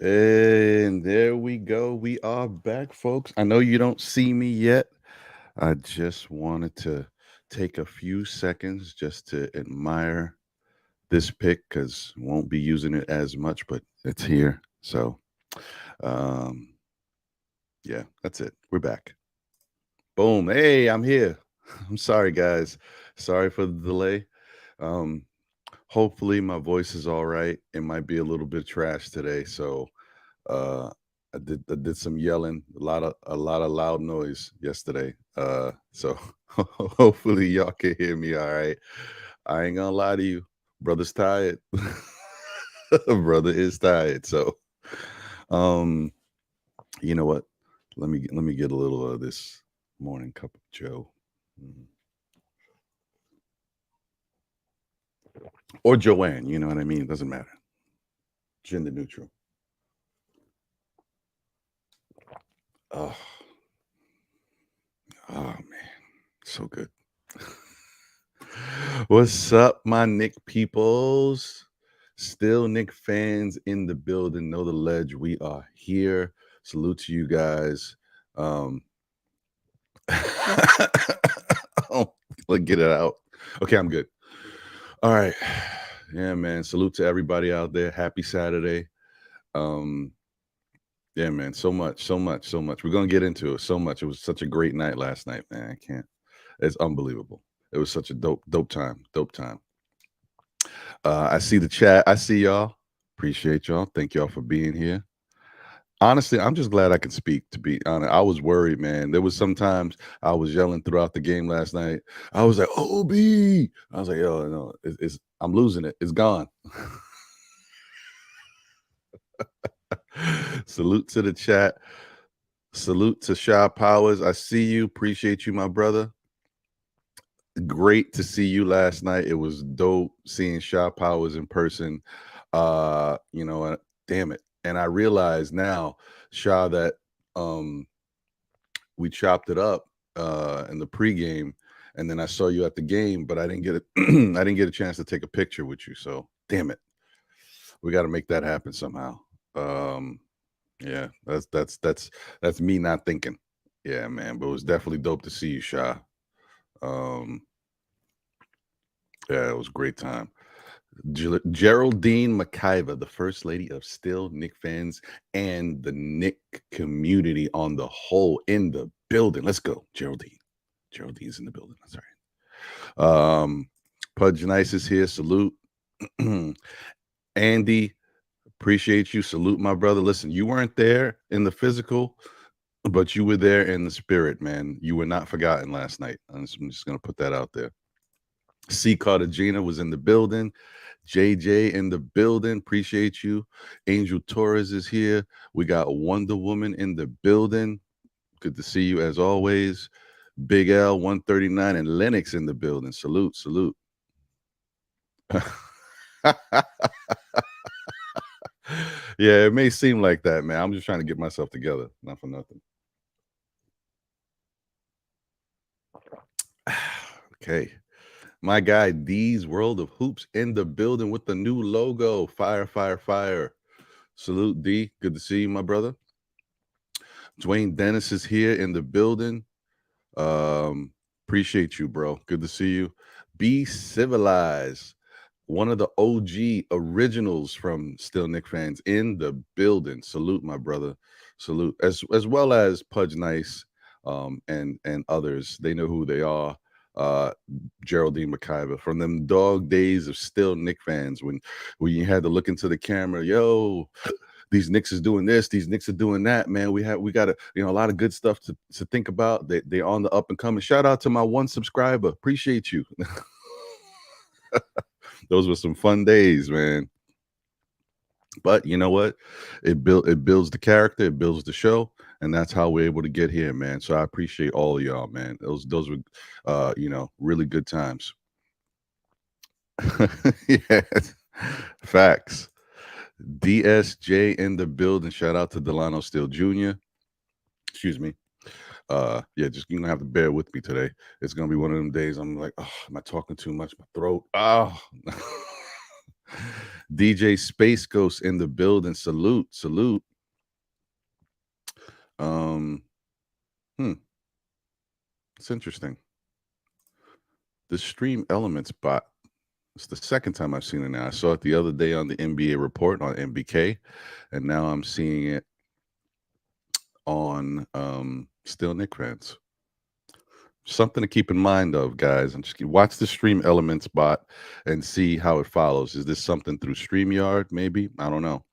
And there we go. We are back, folks. I know you don't see me yet. I just wanted to take a few seconds just to admire this pick because won't be using it as much, but it's here. So, um, yeah, that's it. We're back. Boom. Hey, I'm here. I'm sorry, guys. Sorry for the delay. Um, Hopefully my voice is all right. It might be a little bit trash today, so uh I did some yelling, a lot of loud noise yesterday. So hopefully y'all can hear me all right. I ain't gonna lie to you. Brother's tired. Brother is tired. So um you know what? Let me get a little of this morning cup of Joe. Mm. Or Joanne, you know what I mean? It doesn't matter. Gender neutral. Oh, oh man. So good. What's up, my Nick peoples? Still Nick fans in the building. Know the ledge. We are here. Salute to you guys. Um, oh, let's get it out. Okay, I'm good. All right. Yeah, man. Salute to everybody out there. Happy Saturday. Um, yeah, man. So much, so much, so much. We're gonna get into it. So much. It was such a great night last night, man. I can't. It's unbelievable. It was such a dope time. Dope time. I see the chat. I see y'all. Appreciate y'all. Thank y'all for being here. Honestly, I'm just glad I can speak. To be honest, I was worried, man. There was sometimes I was yelling throughout the game last night. I was like, "OB!" I was like, "Yo, no, I'm losing it. It's gone." Salute to the chat. Salute to Shy Powers. I see you. Appreciate you, my brother. Great to see you last night. It was dope seeing Shy Powers in person. Damn it. And I realize now, Sha, that um we chopped it up in the pregame, and then I saw you at the game, but I didn't get it. I didn't get a chance to take a picture with you. So damn it. We got to make that happen somehow. Um yeah, that's me not thinking. Yeah, man. But it was definitely dope to see you, Sha. Um yeah, it was a great time. Geraldine McIver, the first lady of Still Nick fans and the Nick community on the whole in the building. Let's go, Geraldine. Geraldine's in the building. That's right. Pudge Nice is here. Salute. Andy, appreciate you. Salute, my brother. Listen, you weren't there in the physical, but you were there in the spirit, man. You were not forgotten last night. I'm just going to put that out there. C. Cartagena was in the building. JJ in the building. Appreciate you. Angel Torres is here. We got Wonder Woman in the building. Good to see you as always. Big L 139 and Lennox in the building. Salute, salute. Yeah, it may seem like that, man. I'm just trying to get myself together. Not for nothing. Okay. My guy D's World of Hoops in the building with the new logo. Fire, fire, fire. Salute, D. Good to see you, my brother. Dwayne Dennis is here in the building. Appreciate you, bro. Good to see you. Be civilized. One of the OG originals from Still Nick fans in the building. Salute, my brother. Salute. As well as Pudge Nice, and others. They know who they are. Geraldine McIver from them dog days of Still Nick fans when you had to look into the camera, yo, these Knicks is doing this, these Knicks are doing that, man. We got a lot of good stuff to think about. They're on the up and coming. Shout out to my one subscriber. Appreciate you. Those were some fun days, man. But you know what? It builds the character, it builds the show, and that's how we're able to get here, man. So I appreciate all of y'all, man. Those were really good times. Yeah. Facts. DSJ in the building. Shout out to Delano Steele Jr. Excuse me. Yeah, just you're gonna have to bear with me today. It's gonna be one of them days I'm like, oh, am I talking too much? My throat. Oh. DJ Space Ghost in the building. Salute, salute. Um, it's interesting. The Stream Elements bot. It's the second time I've seen it now. I saw it the other day on the NBA report on MBK, and now I'm seeing it on Still Nick Fans. Something to keep in mind of, guys. And just watch the Stream Elements bot and see how it follows. Is this something through StreamYard? Maybe, I don't know.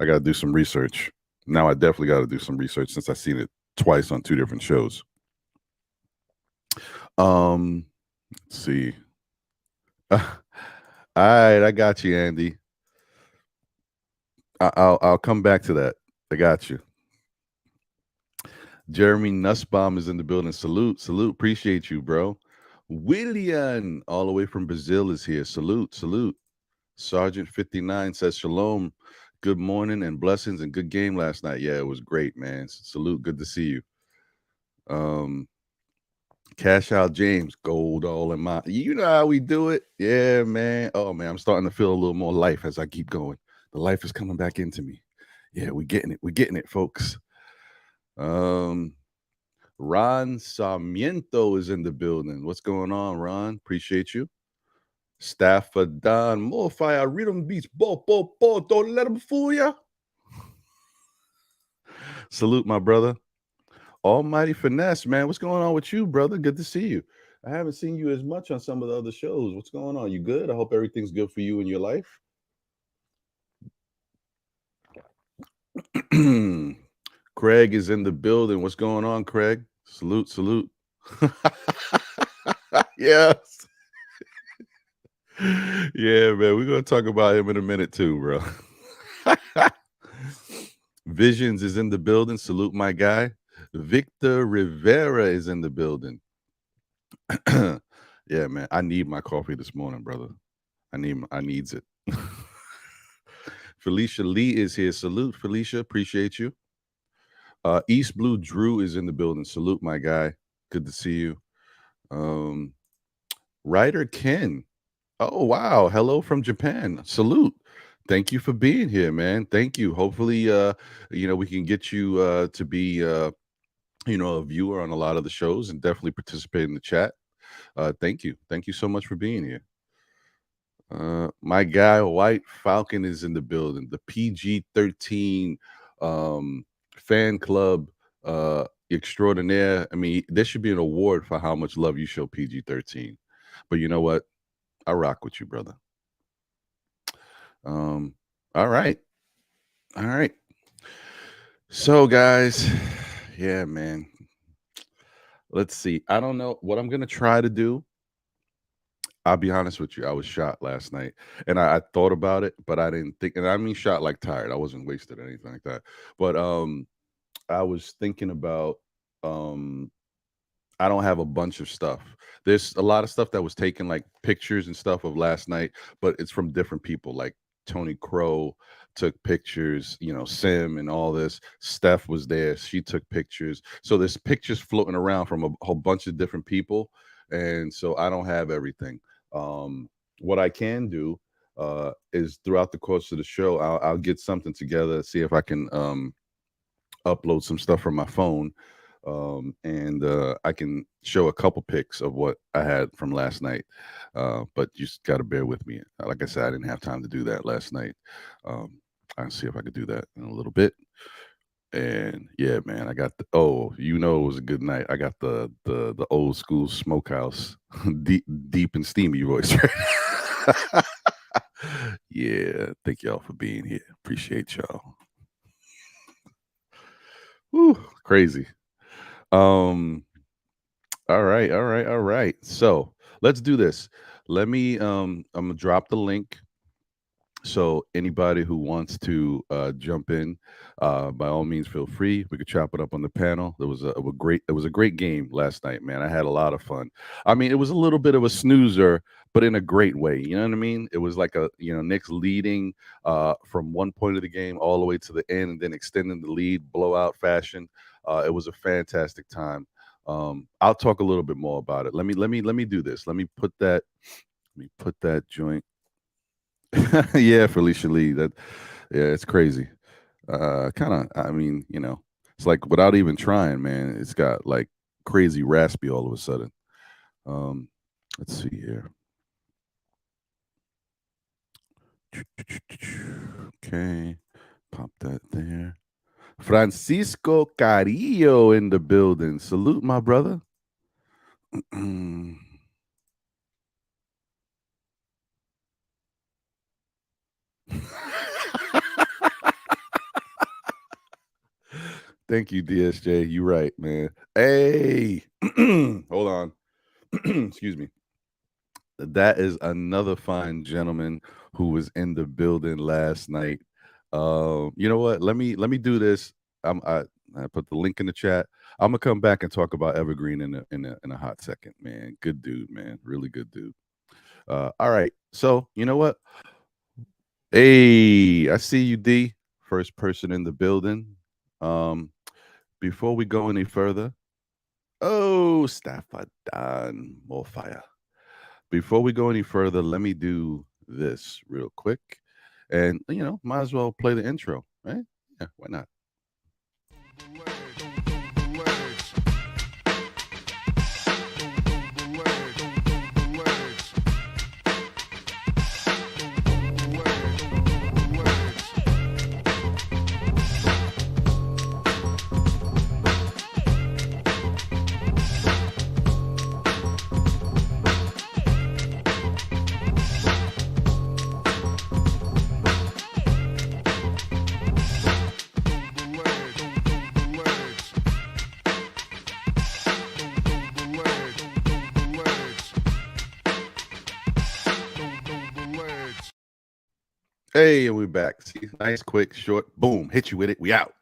I got to do some research. Now I definitely got to do some research since I've seen it twice on 2 different shows. Let's see. All right, I got you, Andy. I'll come back to that. I got you. Jeremy Nussbaum is in the building. Salute, salute. Appreciate you, bro. William, all the way from Brazil, is here. Salute, salute. Sergeant 59 says shalom. Good morning and blessings and good game last night. Yeah, it was great, man. Salute. Good to see you. Cash Out James, gold all in my. You know how we do it. Yeah, man. Oh, man, I'm starting to feel a little more life as I keep going. The life is coming back into me. Yeah, we're getting it. We're getting it, folks. Ron Sarmiento is in the building. What's going on, Ron? Appreciate you. Stafford Don Morfire, rhythm beats, bo, don't let them fool ya. Salute, my brother. Almighty Finesse, man. What's going on with you, brother? Good to see you. I haven't seen you as much on some of the other shows. What's going on? You good? I hope everything's good for you in your life. Craig is in the building. What's going on, Craig? Salute, salute. Yes. Yeah, man. We're going to talk about him in a minute, too, bro. Visions is in the building. Salute, my guy. Victor Rivera is in the building. Yeah, man. I need my coffee this morning, brother. I needs it. Felicia Lee is here. Salute, Felicia. Appreciate you. East Blue Drew is in the building. Salute, my guy. Good to see you. Ryder Ken. Oh, wow. Hello from Japan. Salute. Thank you for being here, man. Thank you. Hopefully, we can get you to be, a viewer on a lot of the shows and definitely participate in the chat. Thank you. Thank you so much for being here. My guy White Falcon is in the building. The PG-13 fan club extraordinaire. I mean, there should be an award for how much love you show PG-13. But you know what? I rock with you, brother. All right. So, guys, yeah, man. Let's see. I don't know what I'm gonna try to do. I'll be honest with you. I was shot last night, and I thought about it, but I didn't think. And I mean, shot like tired. I wasn't wasted or anything like that. But I was thinking about. I don't have a bunch of stuff. There's a lot of stuff that was taken, like pictures and stuff of last night, but it's from different people. Like Tony Crow took pictures, Sim and all this. Steph was there. She took pictures. So there's pictures floating around from a whole bunch of different people. And so I don't have everything. What I can do is throughout the course of the show, I'll get something together, see if I can upload some stuff from my phone. And I can show a couple pics of what I had from last night. But you just got to bear with me. Like I said, I didn't have time to do that last night. I'll see if I could do that in a little bit. And yeah, man, I got it was a good night. I got the old school smokehouse, deep and steamy voice. Right? Yeah, thank y'all for being here. Appreciate y'all. Woo, crazy. All right. So let's do this. Let me I'm gonna drop the link. So anybody who wants to jump in, by all means, feel free. We could chop it up on the panel. It was a great game last night, man. I had a lot of fun. I mean, it was a little bit of a snoozer, but in a great way. You know what I mean? It was like Knicks leading from one point of the game all the way to the end, and then extending the lead, blowout fashion. It was a fantastic time. I'll talk a little bit more about it. Let me do this. Let me put that joint. Yeah, Felicia Lee. It's crazy. Kind of. I mean, it's like without even trying, man. It's got like crazy raspy all of a sudden. Um, let's see here. Okay, pop that there. Francisco Carrillo in the building. Salute, my brother. Thank you, DSJ. You right, man. Hey, hold on. Excuse me. That is another fine gentleman who was in the building last night. You know what? Let me do this. I put the link in the chat. I'm gonna come back and talk about Evergreen in a hot second, man. Good dude, man. Really good dude. All right. So you know what? Hey, I see you, D. First person in the building. Before we go any further, oh, Staffadan, more fire. Before we go any further, let me do this real quick. And, might as well play the intro, right? Yeah, why not? Hey, and we're back. See, nice, quick, short, boom, hit you with it. We out.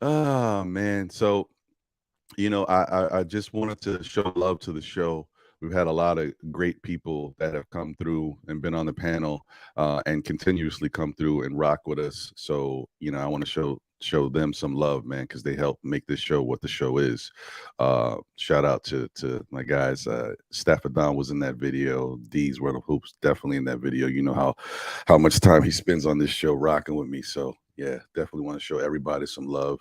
Oh man. So, I just wanted to show love to the show. We've had a lot of great people that have come through and been on the panel and continuously come through and rock with us. So, I want to show them some love, man, because they helped make this show what the show is. Shout out to my guys. Staffordon was in that video. D's World of Hoops definitely in that video. You know how much time he spends on this show rocking with me. So yeah, definitely want to show everybody some love.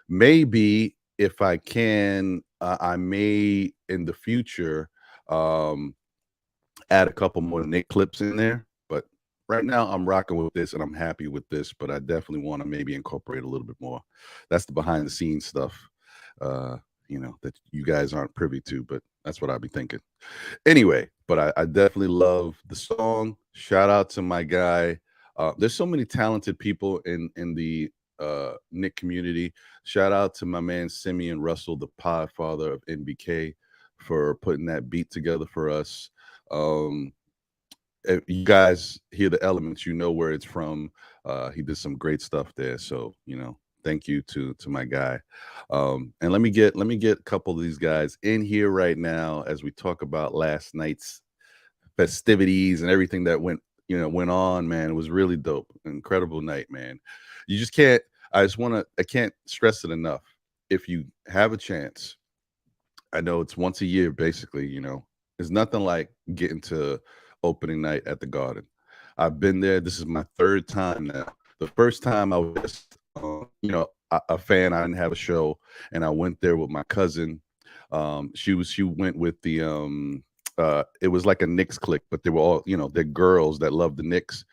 Maybe if I can, I may in the future add a couple more Nick clips in there. But right now, I'm rocking with this and I'm happy with this. But I definitely want to maybe incorporate a little bit more. That's the behind the scenes stuff, that you guys aren't privy to. But that's what I'll be thinking. Anyway, but I definitely love the song. Shout out to my guy. There's so many talented people in the Nick community. Shout out to my man Simeon Russell, the podfather of NBK, for putting that beat together for us. If you guys hear the elements, you know where it's from. He did some great stuff there. So, thank you to my guy. And let me get a couple of these guys in here right now as we talk about last night's festivities and everything that went on, man. It was really dope. Incredible night, man. You just can't, I can't stress it enough. If you have a chance, I know it's once a year, basically, there's nothing like getting to opening night at the Garden. I've been there. This is my third time now. The first time I was just, a fan. I didn't have a show, and I went there with my cousin. She went with the it was like a Knicks clique, but they were all, they're girls that love the Knicks.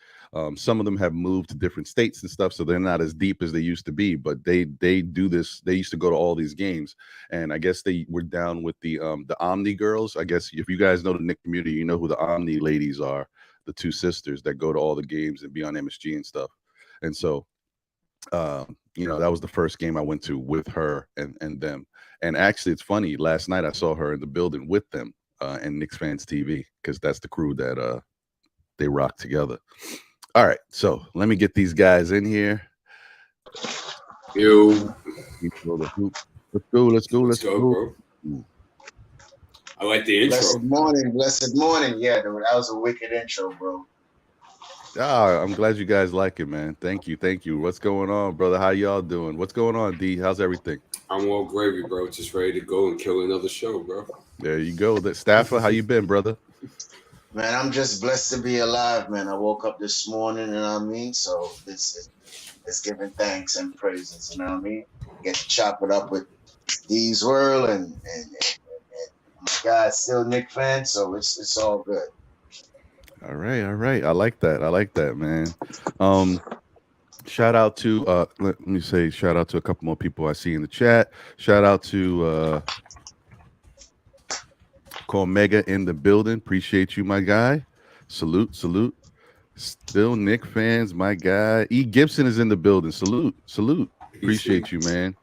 Some of them have moved to different states and stuff, so they're not as deep as they used to be. But they do this. They used to go to all these games, and I guess they were down with the Omni girls. I guess if you guys know the Knick community, you know who the Omni ladies are, the two sisters that go to all the games and be on MSG and stuff. And so, that was the first game I went to with her and them. And actually, it's funny. Last night I saw her in the building with them and KnicksFanTv, because that's the crew that they rock together. All right, so let me get these guys in here. Yo. Let's go, bro. I like the intro. Blessed morning. Yeah, that was a wicked intro, bro. I'm glad you guys like it, man. Thank you, thank you. What's going on, brother? How y'all doing? What's going on, D? How's everything? I'm all gravy, bro. Just ready to go and kill another show, bro. There you go. That Staffer, how you been, brother? Man, I'm just blessed to be alive, man. I woke up this morning, you know what I mean? So it's giving thanks and praises, you know what I mean? Get to chop it up with D's World and my guy's still Nick fan, so it's all good. All right, all right. I like that. I like that, man. Um, shout out to let me say shout out to a couple more people I see in the chat. Shout out to Call Mega in the building. Appreciate you, my guy. Salute, salute. Still Nick fans, my guy. E. Gibson is in the building. Salute, salute. Appreciate you, man.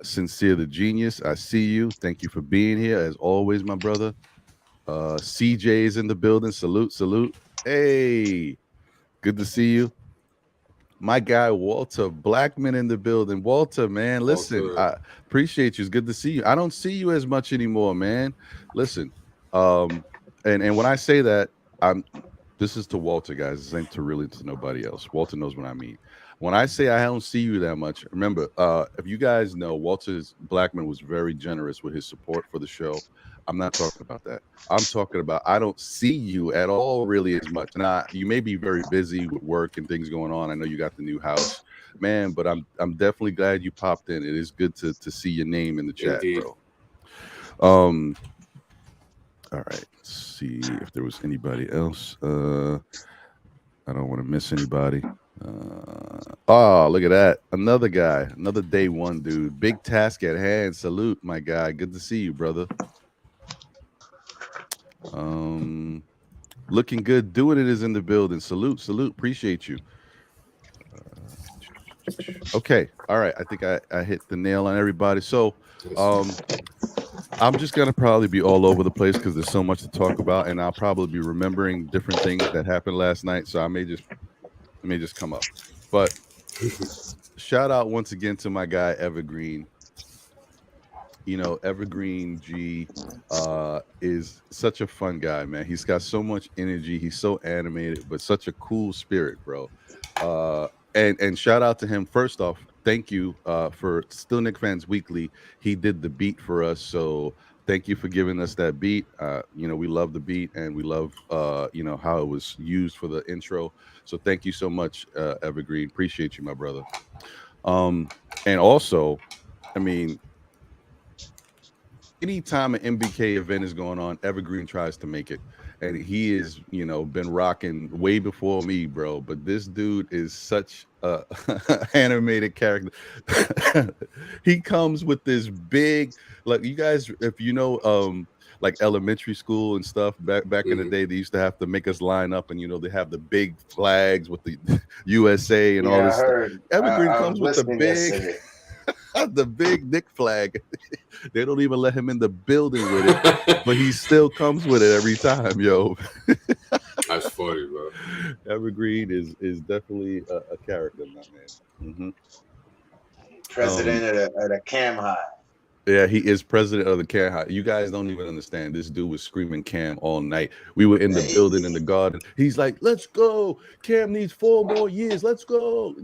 Sincere the genius. I see you. Thank you for being here. As always, my brother. CJ is in the building. Salute, salute. Hey, good to see you. My guy Walter Blackman in the building. Walter, man, listen, Walter. I appreciate you. It's good to see you. I don't see you as much anymore, man. Listen, and when I say that, I'm this is to Walter, guys. This ain't to really to nobody else. Walter knows what I mean. When I say I don't see you that much, remember, if you guys know, Walter's Blackman was very generous with his support for the show. I'm not talking about that. I'm talking about I don't see you at all really as much. Now you may be very busy with work and things going on. I know you got the new house, man, but I'm definitely glad you popped in. It is good to see your name in the chat, Indeed. bro. All right. Let's see if there was anybody else. I don't want to miss anybody. Oh, look at that. Another guy, another day one dude. Big task at hand. Salute, my guy. Good to see you, brother. Looking good. Doing it is in the building. Salute, salute. Appreciate you. Okay. All right. I think I hit the nail on everybody. So I'm just gonna probably be all over the place because there's so much to talk about, and I'll probably be remembering different things that happened last night. So I may just come up. But shout out once again to my guy Evergreen. You know, Evergreen G is such a fun guy, man. He's got so much energy. He's so animated, but such a cool spirit, bro. And shout out to him. First off, thank you for Still Nick Fans Weekly. He did the beat for us, so thank you for giving us that beat. You know, we love the beat and we love you know how it was used for the intro. So thank you so much, Evergreen. Appreciate you, my brother. And also, I mean, anytime an MBK event is going on, Evergreen tries to make it. And he is, you know, been rocking way before me, bro. But this dude is such a animated character. He comes with this big, like you guys, if you know, like elementary school and stuff back in the day, they used to have to make us line up, and you know they have the big flags with the USA and all Yeah, I this stuff. heard. Evergreen I was comes with the listening big, yesterday. the big Nick flag. They don't even let him in the building with it, but he still comes with it every time, yo. That's funny, bro. Evergreen is definitely a character, my man. President of the Cam High. Yeah, he is president of the Care High. You guys don't even understand. This dude was screaming Cam all night. We were in the building in the garden. He's like, "Let's go! Cam needs 4 more years. Let's go!"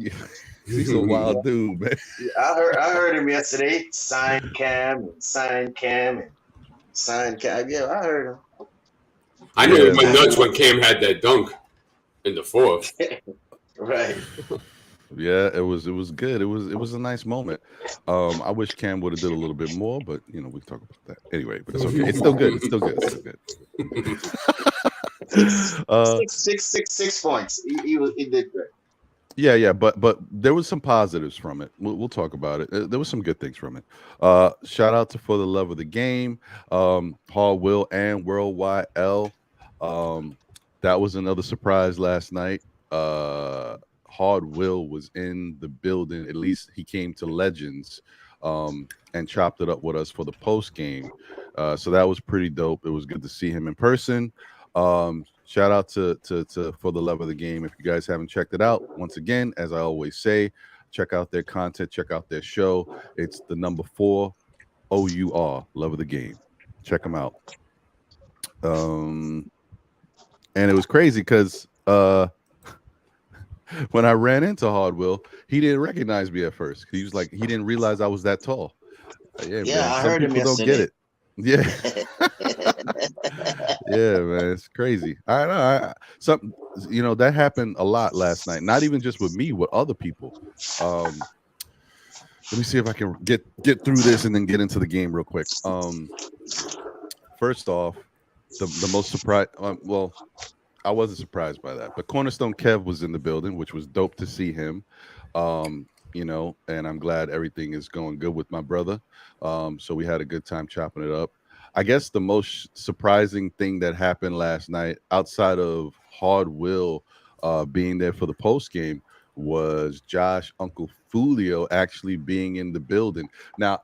He's a wild dude, man. I heard him yesterday. Sign Cam and sign Cam and sign Cam. Yeah, I heard him. I know Yeah, it went man. nuts when Cam had that dunk in the fourth. Right. Yeah, it was good. It was a nice moment. I wish Cam would have did a little bit more, but you know we can talk about that anyway. But it's okay. It's still good. It's still good. It's still good. Six points. He did great. Yeah, but there was some positives from it. We'll talk about it. There was some good things from it. Shout out to For the Love of the Game, Paul Will and Worldwide L. That was another surprise last night. Hard Will was in the building. At least he came to Legends and chopped it up with us for the post game. So that was pretty dope. It was good to see him in person. Shout out to For the Love of the Game. If you guys haven't checked it out, once again, as I always say, check out their content, check out their show. It's the number 4 OUR, Love of the Game. Check them out. And it was crazy because when I ran into Hardwill, he didn't recognize me at first. He was like, he didn't realize I was that tall. Yeah, Yeah, man. I Some heard him people don't get yesterday. it. Yeah. Yeah, man. It's crazy. I know. Some, that happened a lot last night. Not even just with me, with other people. Let me see if I can get through this and then get into the game real quick. First off, the most surprise. Well, I wasn't surprised by that, but Cornerstone Kev was in the building, which was dope to see him. And I'm glad everything is going good with my brother. So we had a good time chopping it up. I guess the most surprising thing that happened last night, outside of Hard Will being there for the post game, was Josh Uncle Fulio actually being in the building. Now,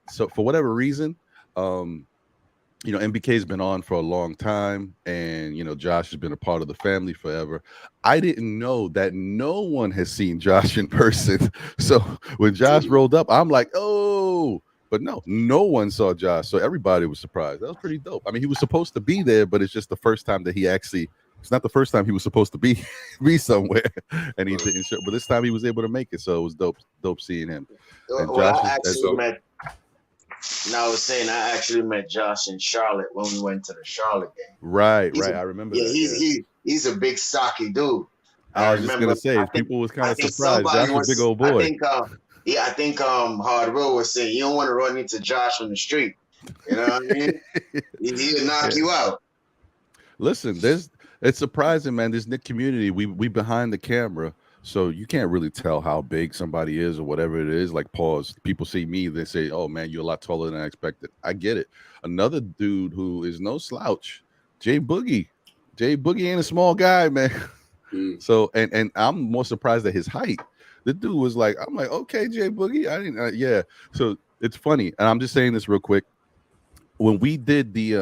so for whatever reason, MBK's been on for a long time, and Josh has been a part of the family forever. I didn't know that no one has seen Josh in person. So when Josh rolled up, I'm like, oh, but no one saw Josh. So everybody was surprised. That was pretty dope. I mean, he was supposed to be there, but it's just the first time that it's not the first time he was supposed to be somewhere, and he didn't show. But this time he was able to make it, so it was dope seeing him. And Well, Josh I actually met. Now I was saying I actually met Josh in Charlotte when we went to the Charlotte game. Right. I remember that. He's a big stocky dude. I was just gonna say, people was kind of surprised. Josh is a big old boy. I think Hardwill was saying you don't want to run into Josh on the street. You know what I mean? He'll knock you out. Listen, it's surprising, man. This Knick community, we behind the camera, so you can't really tell how big somebody is or whatever it is. Like, pause. People see me, they say, "Oh man, you're a lot taller than I expected." I get it. Another dude who is no slouch, Jay Boogie. Jay Boogie ain't a small guy, man. So, and I'm more surprised at his height. The dude was like, I'm like, okay, Jay Boogie. I didn't, yeah. So it's funny, and I'm just saying this real quick. When we did the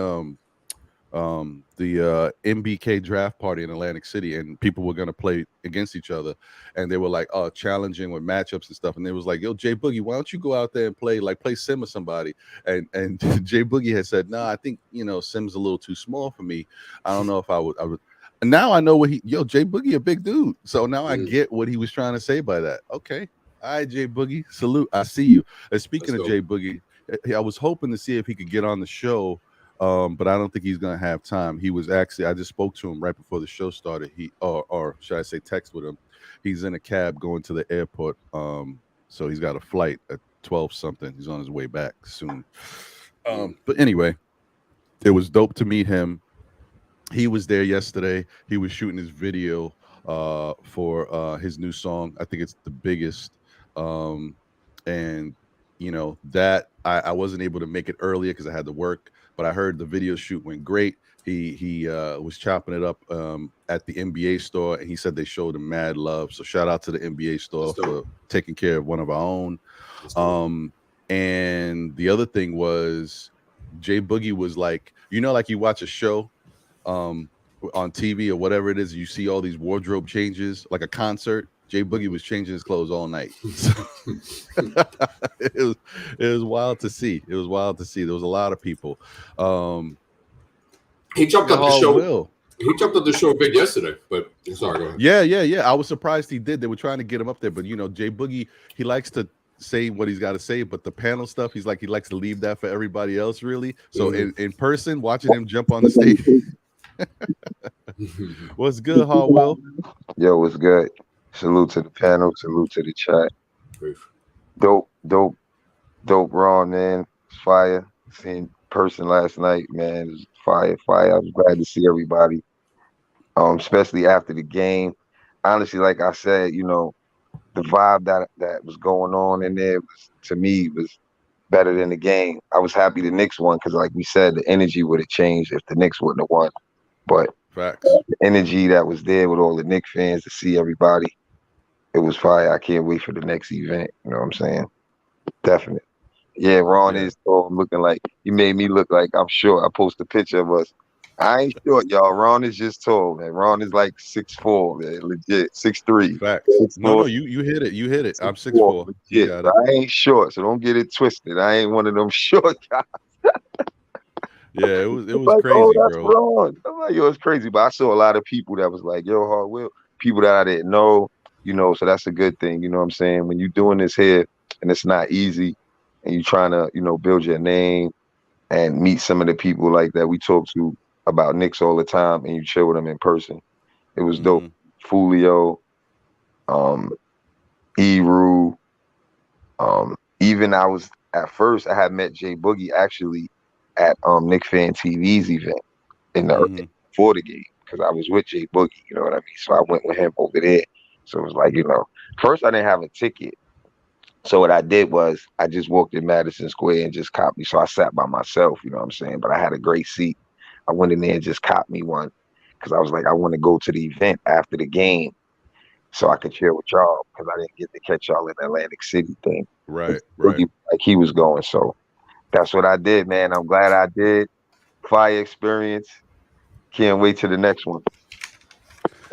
MBK draft party in Atlantic City, and people were gonna play against each other, and they were like, challenging with matchups and stuff, and they was like, yo, Jay Boogie, why don't you go out there and play Sim or somebody? And Jay Boogie had said, no, I think Sim's a little too small for me. I don't know if I would. And now I know what Jay Boogie a big dude, so now I get what he was trying to say by that. Okay, all right, Jay Boogie, salute. I see you. And speaking of Jay Boogie, I was hoping to see if he could get on the show. But I don't think he's gonna have time. He was actually, I just spoke to him right before the show started. Or should I say, text with him. He's in a cab going to the airport. So he's got a flight at 12 something. He's on his way back soon. But anyway, it was dope to meet him. He was there yesterday. He was shooting his video for his new song. I think it's the biggest. And that I wasn't able to make it earlier because I had to work. But I heard the video shoot went great. He was chopping it up at the NBA store, and he said they showed him mad love. So shout out to the NBA store for taking care of one of our own. And the other thing was, Jay Boogie was like, like you watch a show on TV or whatever it is, you see all these wardrobe changes, like a concert. Jay Boogie was changing his clothes all night. It was wild to see. It was wild to see. There was a lot of people. He jumped up the show. He jumped up the show a bit yesterday, but sorry, go ahead. Yeah. I was surprised he did. They were trying to get him up there, but Jay Boogie, he likes to say what he's got to say, but the panel stuff, he likes to leave that for everybody else, really. So in person, watching him jump on the stage. What's good, Harwell? Yo, what's good? Salute to the panel. Salute to the chat. Dope, raw, man. Fire. Seen person last night, man. It was fire. I was glad to see everybody. Especially after the game. Honestly, like I said, the vibe that was going on in there to me was better than the game. I was happy the Knicks won because, like we said, the energy would have changed if the Knicks wouldn't have won. But facts. The energy that was there with all the Knicks fans to see everybody, it was fire. I can't wait for the next event. You know what I'm saying? Definitely. Yeah, Ron is tall. I'm looking like, he made me look like I'm short. I posted a picture of us. I ain't short, y'all. Ron is just tall, man. Ron is like 6'4", man. Legit. 6'3". Facts. No, you hit it. You hit it. I'm 6'4". Legit. But I ain't short, so don't get it twisted. I ain't one of them short guys. Yeah, it was like, crazy, that's bro. Ron. I'm like, yo, it's crazy. But I saw a lot of people that was like, yo, Hardwill. People that I didn't know. you know, so that's a good thing. You know what I'm saying? When you're doing this here and it's not easy and you're trying to, you know, build your name and meet some of the people like that we talk to about Knicks all the time and you chill with them in person. It was dope. Fulio, E-Rue, even I was at first I had met Jay Boogie actually at KnicksFanTV's event in the before the game because I was with Jay Boogie, you know what I mean? So I went with him over there. So it was like, you know, first I didn't have a ticket. So what I did was I just walked in Madison Square and just copped me. So I sat by myself, you know what I'm saying? But I had a great seat. I went in there and just copped me one because I was like, I want to go to the event after the game so I could chill with y'all because I didn't get to catch y'all in the Atlantic City thing. Right. Like he was going. So that's what I did, man. I'm glad I did. Fire experience. Can't wait to the next one.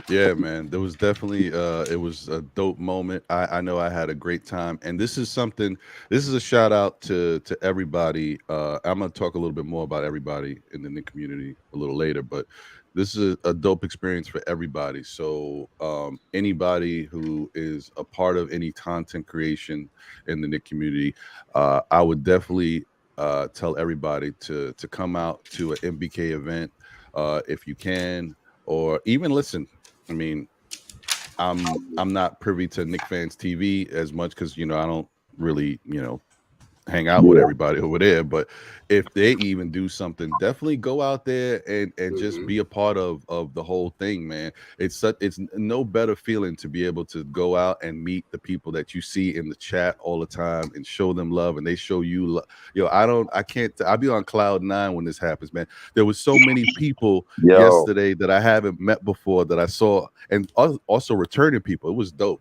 Yeah, man. There was definitely it was a dope moment. I know I had a great time. And this is a shout out to everybody. I'm gonna talk a little bit more about everybody in the Knick community a little later, but this is a dope experience for everybody. So anybody who is a part of any content creation in the Knick community, I would definitely tell everybody to come out to an MBK event if you can, or even listen. I mean, I'm not privy to KnicksFanTv as much because I don't really hang out with everybody over there. But if they even do something, definitely go out there and just be a part of the whole thing, man. It's no better feeling to be able to go out and meet the people that you see in the chat all the time and show them love and they show you love. I'll be on cloud 9 when this happens, man. There was so many people yesterday that I haven't met before that I saw, and also returning people. It was dope.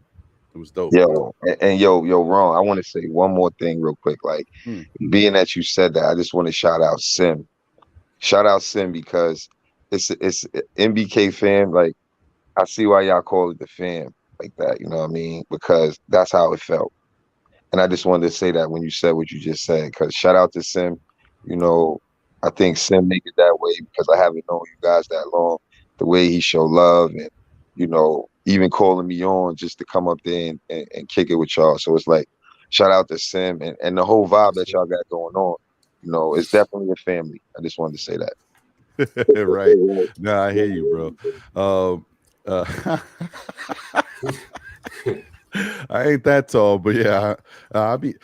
It was dope. Yo, and Ron, I want to say one more thing real quick. Like, being that you said that, I just want to shout out Sim. Shout out Sim because it's MBK fam. Like, I see why y'all call it the fam like that. You know what I mean? Because that's how it felt. And I just wanted to say that when you said what you just said. Because shout out to Sim. You know, I think Sim make it that way because I haven't known you guys that long. The way he show love and even calling me on just to come up there and kick it with y'all. So it's like, shout out to Sim and the whole vibe that y'all got going on. It's definitely a family. I just wanted to say that. Right. No, I hear you, bro. I ain't that tall, but yeah, I'll be.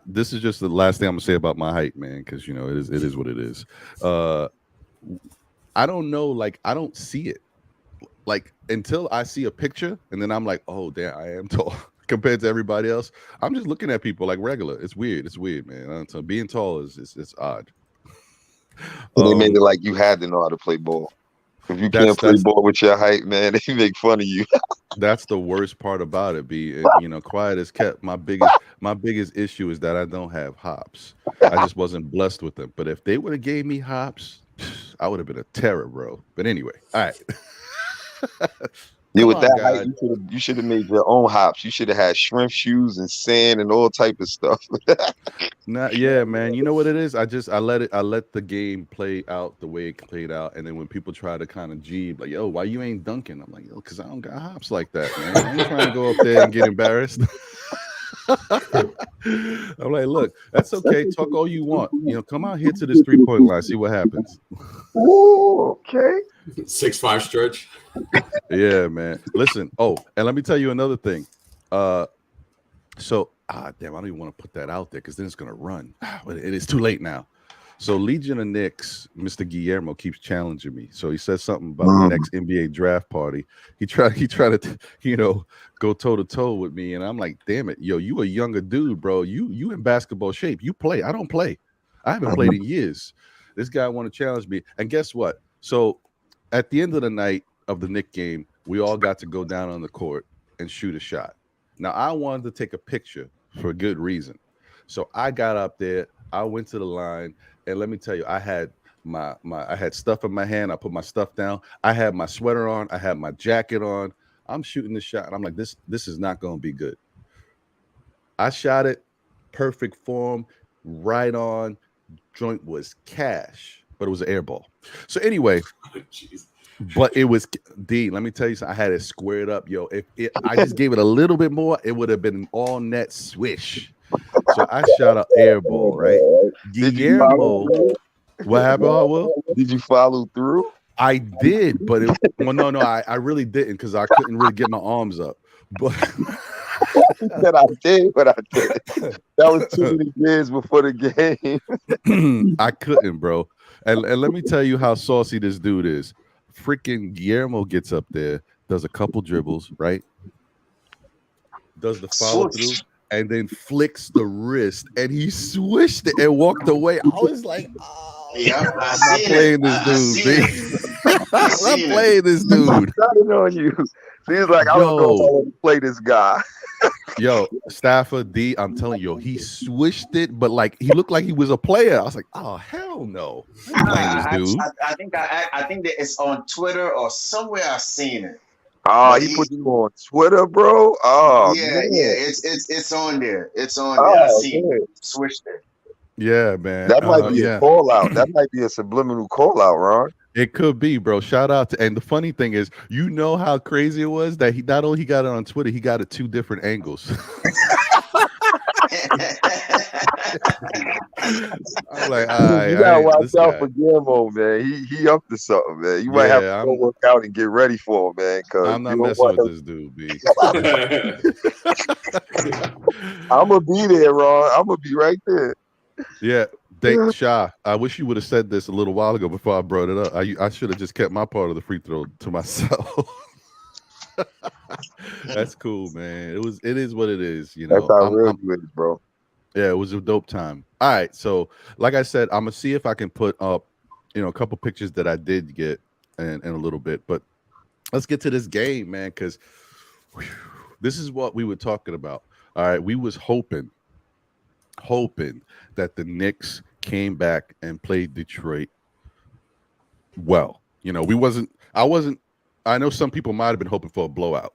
This is just the last thing I'm gonna say about my height, man, because it is what it is. I don't know, like I don't see it. Like until I see a picture and then I'm like, oh damn, I am tall compared to everybody else. I'm just looking at people like regular. It's weird, man. So being tall is odd. And they made it like you had to know how to play ball. If you can't play ball with your height, man, they make fun of you. That's the worst part about it. Quiet as kept. My biggest issue is that I don't have hops. I just wasn't blessed with them. But if they would have gave me hops, I would have been a terror, bro. But anyway, all right. Yeah, with that height, you should have made your own hops. You should have had shrimp shoes and sand and all type of stuff. Yeah, man. You know what it is? I let the game play out the way it played out, and then when people try to kind of jeeb, like, "Yo, why you ain't dunking?" I'm like, "Yo, because I don't got hops like that, man. I ain't trying to go up there and get embarrassed." I'm like, "Look, that's okay. Talk all you want. Come out here to this 3-point line, see what happens." Ooh, okay. 6'5" stretch. Yeah, man. Listen. Oh, and let me tell you another thing. Damn, I don't even want to put that out there because then it's gonna run. But it is too late now. So Legion of Knicks, Mr. Guillermo keeps challenging me. So he says something about the next NBA draft party. He tried to, go toe to toe with me, and I'm like, damn it, yo, you a younger dude, bro. You in basketball shape. You play. I don't play. I haven't played in years. This guy want to challenge me, and guess what? So at the end of the night of the Knick game, we all got to go down on the court and shoot a shot. Now I wanted to take a picture for a good reason. So I got up there, I went to the line, and let me tell you, I had I had stuff in my hand, I put my stuff down, I had my sweater on, I had my jacket on. I'm shooting the shot, and I'm like, this is not gonna be good. I shot it, perfect form, right on, joint was cash, but it was an air ball. So anyway, But it was D. Let me tell you something. I had it squared up, yo. If I just gave it a little bit more, it would have been an all net swish. So I shot an air ball, right? Did you follow Guillermo, through? what happened, Will? Did you follow through? I did, but no, I really didn't because I couldn't really get my arms up. But He said I did, but I didn't. That was too many years before the game. I couldn't, bro. And let me tell you how saucy this dude is. Freaking Guillermo gets up there, does a couple dribbles, right? Does the follow through, and then flicks the wrist, and he swished it and walked away. I was like, oh, Yeah, I'm not playing this dude. I'm not playing this dude. Started on you. So he's like, I don't know if I want to play this guy. Yo, Stafford D, I'm telling you, he swished it, but like he looked like he was a player. I was like, oh hell no, I'm playing this dude. I think that it's on Twitter or somewhere I've seen it. Oh, he put you on Twitter, bro. Oh, yeah, man. it's on there. It's on there. I see it. Swished it. Yeah, man. That might be a call out. That might be a subliminal call out, Ron. It could be, bro. Shout out to, and the funny thing is, you know how crazy it was that he not only he got it on Twitter, he got it 2 different angles. I'm like, you gotta watch out for Guillermo, man. He up to something, man. You might have to go work out and get ready for him, man. Cause I'm not messing with this dude, B. I'm gonna be there, Ron. I'm gonna be right there. Yeah. Sha, I wish you would have said this a little while ago before I brought it up. I should have just kept my part of the free throw to myself. That's cool, man. It is what it is, you know. That's how real you is, bro. Yeah, it was a dope time. All right, so like I said, I'm gonna see if I can put up, a couple pictures that I did get in a little bit. But let's get to this game, man, because this is what we were talking about. All right, we was hoping that the Knicks came back and played Detroit well. I know some people might have been hoping for a blowout.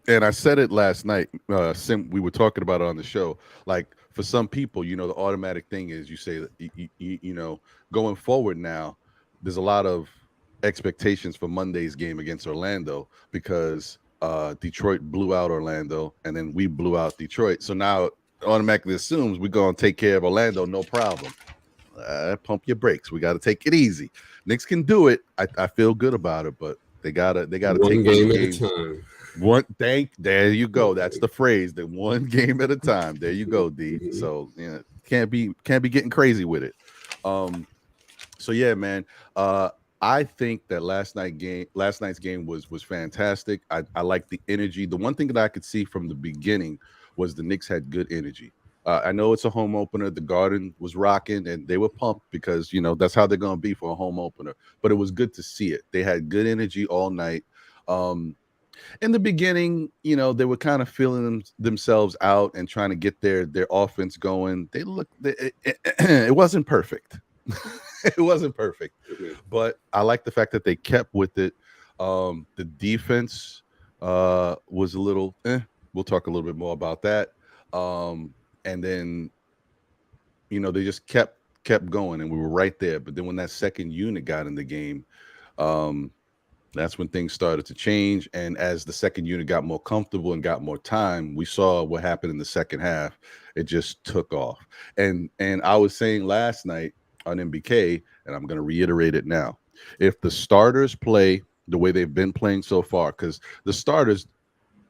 And I said it last night. We were talking about it on the show. Like, for some people, the automatic thing is you say that, going forward now, there's a lot of expectations for Monday's game against Orlando because Detroit blew out Orlando and then we blew out Detroit. So now automatically assumes we're going to take care of Orlando, no problem. Pump your brakes. We got to take it easy. Knicks can do it. I feel good about it, but they gotta take one game at a time. There you go. That's the phrase. The one game at a time. There you go, D. Mm-hmm. So can't be getting crazy with it. So yeah, man. I think that last night's game was fantastic. I like the energy. The one thing that I could see from the beginning was the Knicks had good energy. I know it's a home opener. The Garden was rocking, and they were pumped because, that's how they're going to be for a home opener. But it was good to see it. They had good energy all night. In the beginning, they were kind of feeling themselves out and trying to get their offense going. It wasn't perfect. It wasn't perfect. But I like the fact that they kept with it. The defense was a little, we'll talk a little bit more about that. And then, they just kept going, and we were right there. But then when that second unit got in the game, that's when things started to change. And as the second unit got more comfortable and got more time, we saw what happened in the second half. It just took off. And I was saying last night on MBK, and I'm going to reiterate it now. If the starters play the way they've been playing so far, because the starters,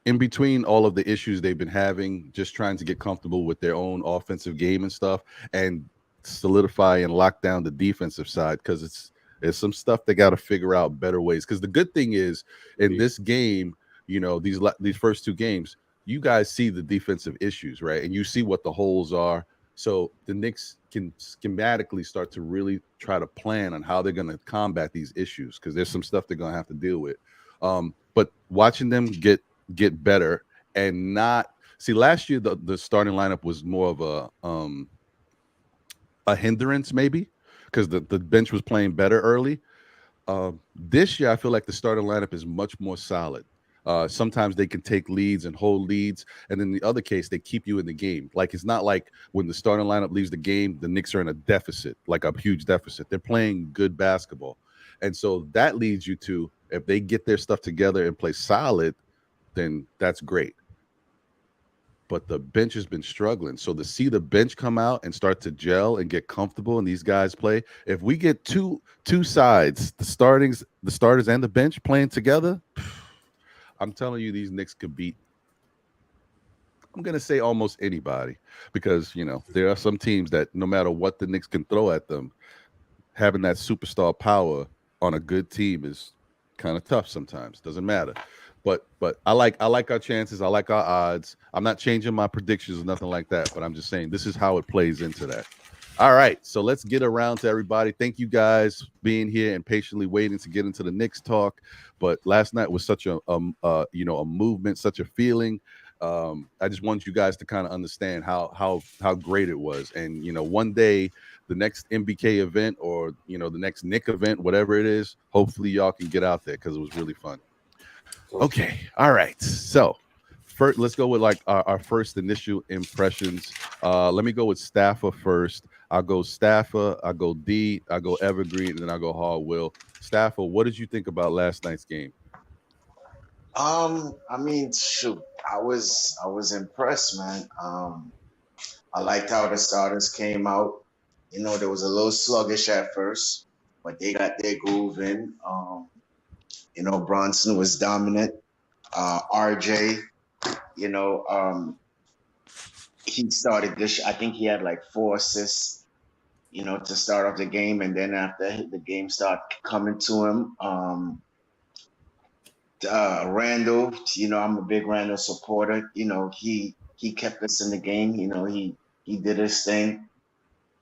in between all of the issues they've been having, just trying to get comfortable with their own offensive game and stuff, and solidify and lock down the defensive side, because it's some stuff they got to figure out better ways. Because the good thing is, in this game, these first 2 games, you guys see the defensive issues, right? And you see what the holes are. So the Knicks can schematically start to really try to plan on how they're going to combat these issues, because there's some stuff they're going to have to deal with. But watching them get better and not see, last year the starting lineup was more of a hindrance, maybe because the bench was playing better early. This year I feel like the starting lineup is much more solid. Sometimes they can take leads and hold leads, and in the other case they keep you in the game. Like, it's not like when the starting lineup leaves the game, the Knicks are in a deficit, like a huge deficit. They're playing good basketball. And so that leads you to, if they get their stuff together and play solid, then that's great. But the bench has been struggling. So to see the bench come out and start to gel and get comfortable and these guys play, if we get two sides, the starters and the bench playing together, I'm telling you, these Knicks could beat, I'm going to say almost anybody, because, you know, there are some teams that no matter what the Knicks can throw at them, having that superstar power on a good team is kind of tough sometimes. Doesn't matter. But I like our chances. I like our odds. I'm not changing my predictions or nothing like that, but I'm just saying this is how it plays into that. All right, so let's get around to everybody. Thank you guys being here and patiently waiting to get into the Knicks talk. But last night was such a movement, such a feeling. I just want you guys to kind of understand how great it was. And, you know, one day the next MBK event, or, you know, the next Knick event, whatever it is, hopefully y'all can get out there, because it was really fun. Okay, all right. So first, let's go with like our first initial impressions. Let me go with Staffer first. I'll go Staffer, I'll go D, I'll go Evergreen, and then I'll go Hard Will. Staffer, what did you think about last night's game? I mean, shoot, I was impressed, man. I liked how the starters came out. You know, there was a little sluggish at first, but they got their groove in. You know, Brunson was dominant. RJ, you know, he started this. I think he had like 4 assists, you know, to start off the game, and then after the game started coming to him, Randall, you know, I'm a big Randall supporter. You know, he kept us in the game. You know, he did his thing,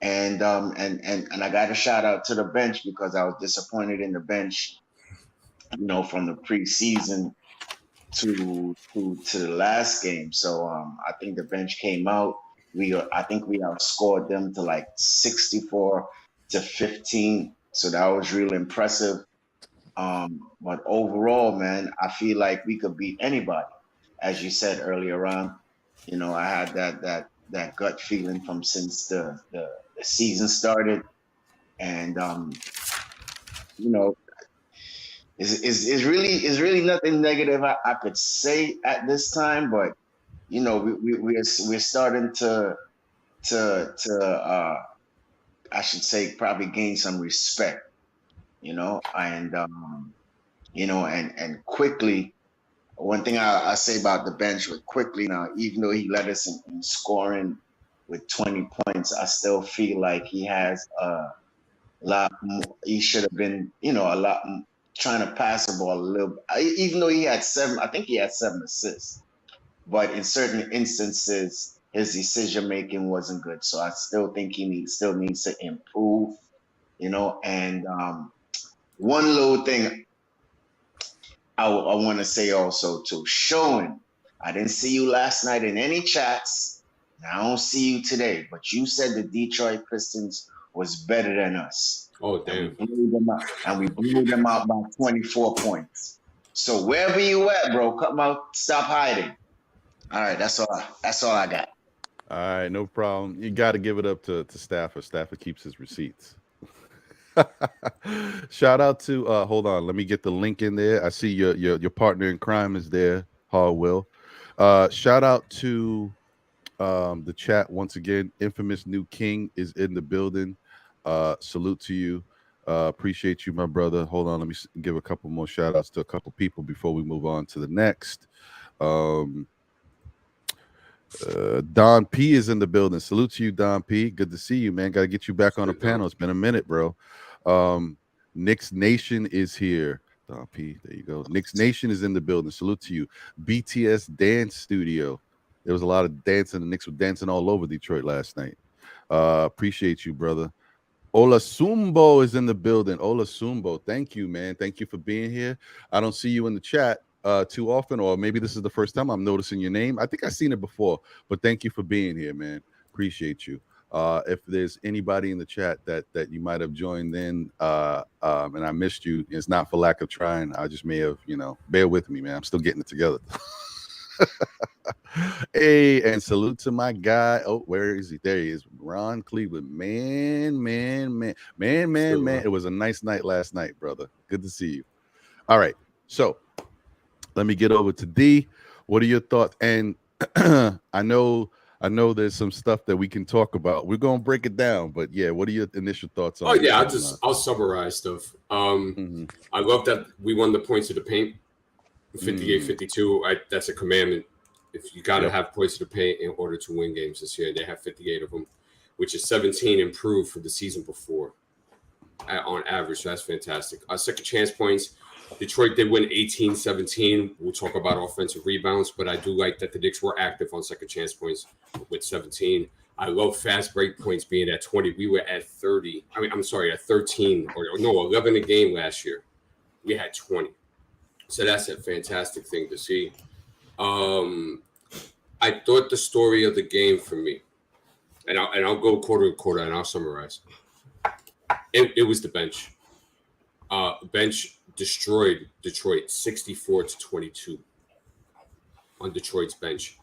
and I got a shout out to the bench, because I was disappointed in the bench. You know, from the preseason to the last game. So I think the bench came out. I think we outscored them to like 64-15. So that was real impressive. But overall, man, I feel like we could beat anybody. As you said earlier on, you know, I had that gut feeling from since the season started, and you know, is really nothing negative I could say at this time. But you know, we're starting to I should say probably gain some respect. You know, and you know, and quickly. One thing I say about the bench with Quickly now, even though he led us in scoring with 20 points, I still feel like he has a lot more. He should have been, you know, a lot trying to pass the ball a little. Even though he had 7, I think he had 7 assists, but in certain instances, his decision making wasn't good. So I still think he still needs to improve, you know. And one little thing I want to say also too, Showing, I didn't see you last night in any chats, and I don't see you today, but you said the Detroit Pistons was better than us. Oh, damn. And we blew them out by 24 points. So wherever you at, bro, come out, stop hiding. All right, that's all I got. All right, no problem. You got to give it up to Staffer. Staffer keeps his receipts. Shout out to hold on, let me get the link in there. I see your partner in crime is there, Hard Will. Shout out to the chat once again. Infamous New King is in the building. Salute to you. Appreciate you, my brother. Hold on, let me give a couple more shout outs to a couple people before we move on to the next. Don P is in the building. Salute to you, Don P. Good to see you, man. Got to get you back on the panel. It's been a minute, bro. Knicks Nation is here. Don P, there you go. Knicks Nation is in the building. Salute to you. BTS Dance Studio. There was a lot of dancing. The Knicks were dancing all over Detroit last night. Appreciate you, brother. Ola Sumbo is in the building. Ola Sumbo, thank you, man. Thank you for being here. I don't see you in the chat too often, or maybe this is the first time I'm noticing your name. I think I've seen it before, but thank you for being here, man. Appreciate you. If there's anybody in the chat that you might have joined in and I missed you, it's not for lack of trying. I just may have, you know, bear with me, man. I'm still getting it together. Hey, and salute to my guy. Oh, where is he? There he is. Ron Cleveland. Man. It was a nice night last night, brother. Good to see you. All right. So let me get over to D. What are your thoughts? And I know there's some stuff that we can talk about. We're gonna break it down, but yeah, what are your initial thoughts on Oh yeah, I'll summarize stuff. I love that we won the points of the paint. 58-52. That's a commandment. If you got to have points of the paint in order to win games this year, they have 58 of them, which is 17 improved from the season before on average. So that's fantastic. Second chance points. Detroit did win 18-17. We'll talk about offensive rebounds, but I do like that the Knicks were active on second chance points with 17. I love fast break points being at 20. We were at 30. At 13 or 11 a game last year. We had 20. So that's a fantastic thing to see. I thought the story of the game for me, and I'll go quarter to quarter and I'll summarize. It was the bench. Bench destroyed Detroit 64-22 on Detroit's bench.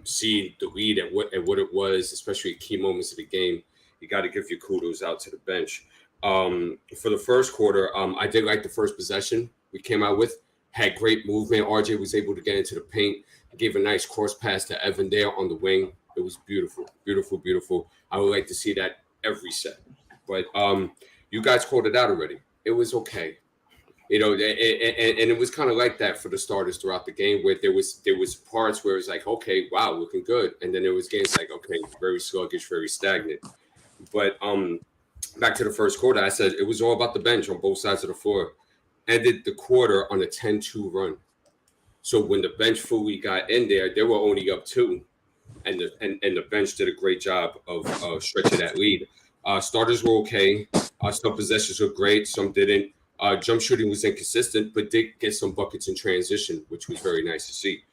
Seeing the lead at what it was, especially at key moments of the game, you got to give your kudos out to the bench. For the first quarter, I did like the first possession we came out with. Had great movement. RJ was able to get into the paint. Gave a nice cross pass to Evan there on the wing. It was beautiful, beautiful, beautiful. I would like to see that every set. But you guys called it out already. It was okay. And it was kind of like that for the starters throughout the game, where there was parts where it was like, okay, wow, looking good. And then there was games like, okay, very sluggish, very stagnant. But back to the first quarter, I said it was all about the bench on both sides of the floor. Ended the quarter on a 10-2 run. So when the bench fully got in there, they were only up 2. And the bench did a great job of stretching that lead. Starters were okay. Some possessions were great. Some didn't. Jump shooting was inconsistent, but did get some buckets in transition, which was very nice to see.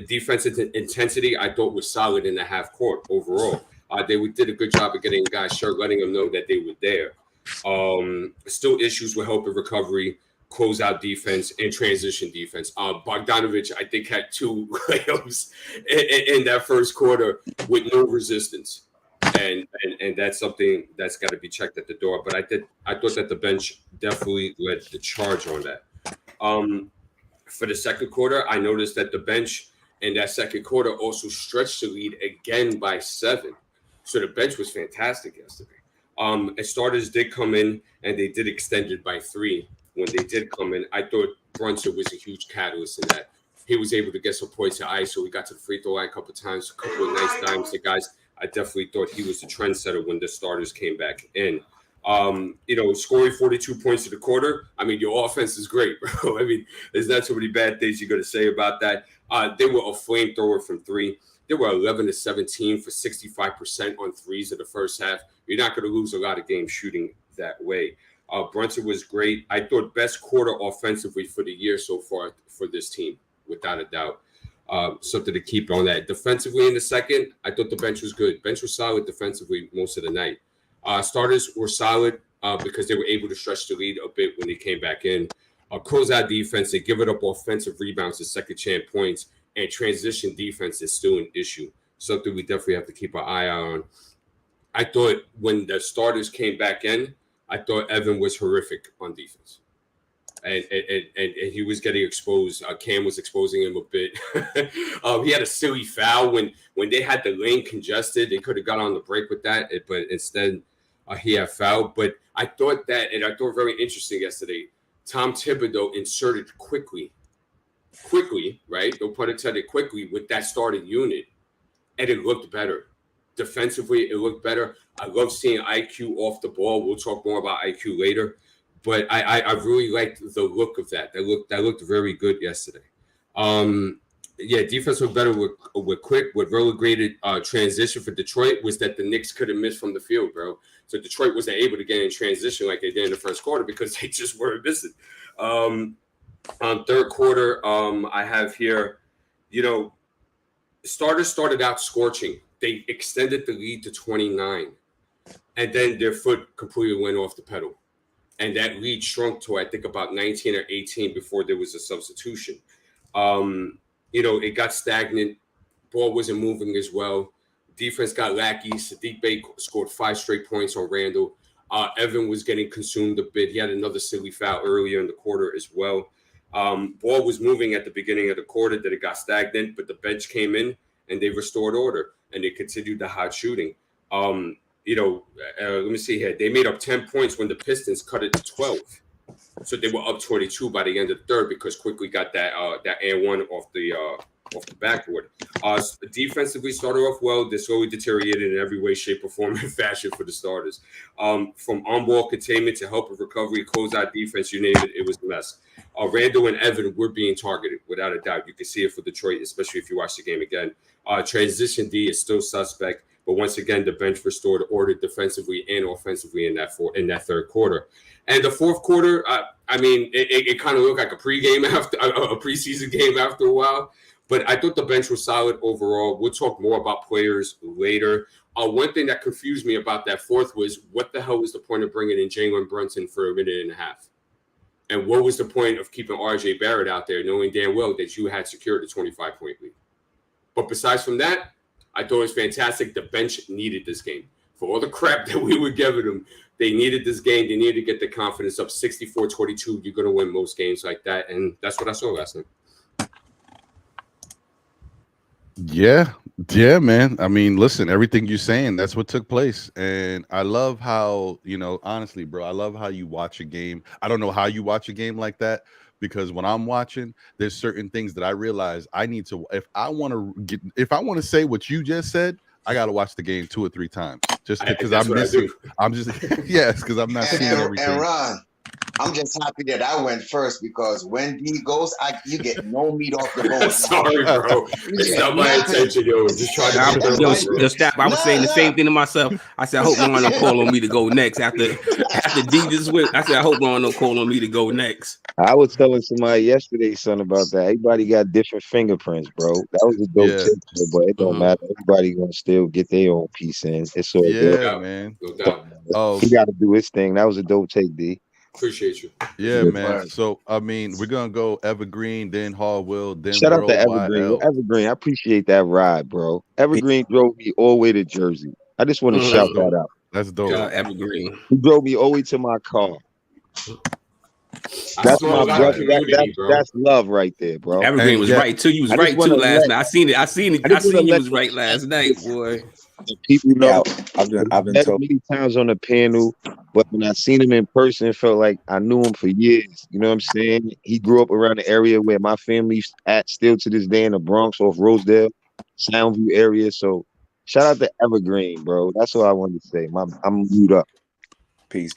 Defensive intensity, I thought, was solid in the half court overall. They did a good job of getting guys shirt, letting them know that they were there. Still issues with help and recovery, closeout defense, and transition defense. Bogdanovich, I think, had 2 layups in that first quarter with no resistance. And that's something that's got to be checked at the door. But I thought that the bench definitely led the charge on that. For the second quarter, I noticed that the bench in that second quarter also stretched the lead again by 7. So the bench was fantastic yesterday. As starters did come in and they did extend it by 3. When they did come in, I thought Brunson was a huge catalyst in that. He was able to get some points to ice, so we got to the free throw line a couple of times, a couple of nice dimes to guys. I definitely thought he was the trendsetter when the starters came back in. Scoring 42 points in the quarter. I mean, your offense is great, bro. I mean, there's not so many bad things you're going to say about that. They were a flamethrower from 3. They were 11-17 for 65% on threes in the first half. You're not going to lose a lot of games shooting that way. Brunson was great. I thought best quarter offensively for the year so far for this team, without a doubt. Something to keep on that. Defensively in the second, I thought the bench was good. Bench was solid defensively most of the night. Starters were solid because they were able to stretch the lead a bit when they came back in. Closeout defense, they give it up offensive rebounds to second chance points, and transition defense is still an issue. Something we definitely have to keep our eye on. I thought when the starters came back in, I thought Evan was horrific on defense. And he was getting exposed. Cam was exposing him a bit. He had a silly foul when they had the lane congested. They could have got on the break with that, but instead he had fouled. But I thought very interesting yesterday. Tom Thibodeau inserted quickly, right? No pun intended, quickly with that starting unit, and it looked better. Defensively, it looked better. I love seeing IQ off the ball. We'll talk more about IQ later. But I really liked the look of that. That looked very good yesterday. Defense was better with quick. What relegated transition for Detroit was that the Knicks couldn't miss from the field, bro. So Detroit wasn't able to get in transition like they did in the first quarter because they just weren't missing. Third quarter, I have here, starters started out scorching. They extended the lead to 29, and then their foot completely went off the pedal. And that lead shrunk to, I think, about 19 or 18 before there was a substitution. it got stagnant. Ball wasn't moving as well. Defense got lackey. Sadiq Bey scored 5 straight points on Randall. Evan was getting consumed a bit. He had another silly foul earlier in the quarter as well. Ball was moving at the beginning of the quarter, that it got stagnant, but the bench came in and they restored order and they continued the hot shooting. Let me see here. They made up 10 points when the Pistons cut it to 12. So they were up 22 by the end of the third because Quickly got that and one off the backboard. Defensively started off well. They slowly deteriorated in every way, shape, or form and fashion for the starters. From on-ball containment to help with recovery, closeout defense, you name it, it was a mess. Randall and Evan were being targeted, without a doubt. You can see it for Detroit, especially if you watch the game again. Transition D is still suspect, but once again, the bench restored order defensively and offensively in that third quarter. And the fourth quarter, it kind of looked like a pregame after a preseason game after a while. But I thought the bench was solid overall. We'll talk more about players later. One thing that confused me about that fourth was, what the hell was the point of bringing in Jalen Brunson for a minute and a half? And what was the point of keeping RJ Barrett out there, knowing damn well that you had secured the 25-point lead? But besides from that, I thought it was fantastic. The bench needed this game. For all the crap that we were giving them, they needed this game. They needed to get the confidence up. 64-22, you're going to win most games like that. And that's what I saw last night. Yeah, man. I mean, listen, everything you're saying, that's what took place. And I love how, honestly, bro, I love how you watch a game. I don't know how you watch a game like that, because when I'm watching, there's certain things that I realize I need to, if I want to say what you just said, I got to watch the game 2 or 3 times just because I'm missing. I'm just, yes, because I'm not seeing everything. And Ron, I'm just happy that I went first, because when D goes, you get no meat off the bone. Sorry, bro. It's not my intention, yo. Just trying to stop. I was saying the same thing to myself. I said, I hope no one don't call on me to go next. After D just went, I said, I hope no one don't call on me to go next. I was telling somebody yesterday, son, about that. Everybody got different fingerprints, bro. That was a dope tip, but it don't matter. Everybody gonna still get their own piece in. It's all good. Man. No doubt. He got to do his thing. That was a dope take, D. Appreciate you. Yeah, man. So, I mean, we're going to go Evergreen, then Hallwill, then Shout out to Evergreen. Evergreen, I appreciate that ride, bro. Evergreen drove me all the way to Jersey. I just want to shout that out. That's dope. Evergreen. He drove me all the way to my car. That's my brother. That's love right there, bro. Evergreen was right too. You was right too last night. I seen it. I seen you was right last night, boy. People know I've been told many times on the panel, but when I seen him in person, it felt like I knew him for years. You know what I'm saying? He grew up around the area where my family's at still to this day, in the Bronx, off Rosedale, Soundview area. So shout out to Evergreen, bro. That's what I wanted to say. I'm mute up. Peace.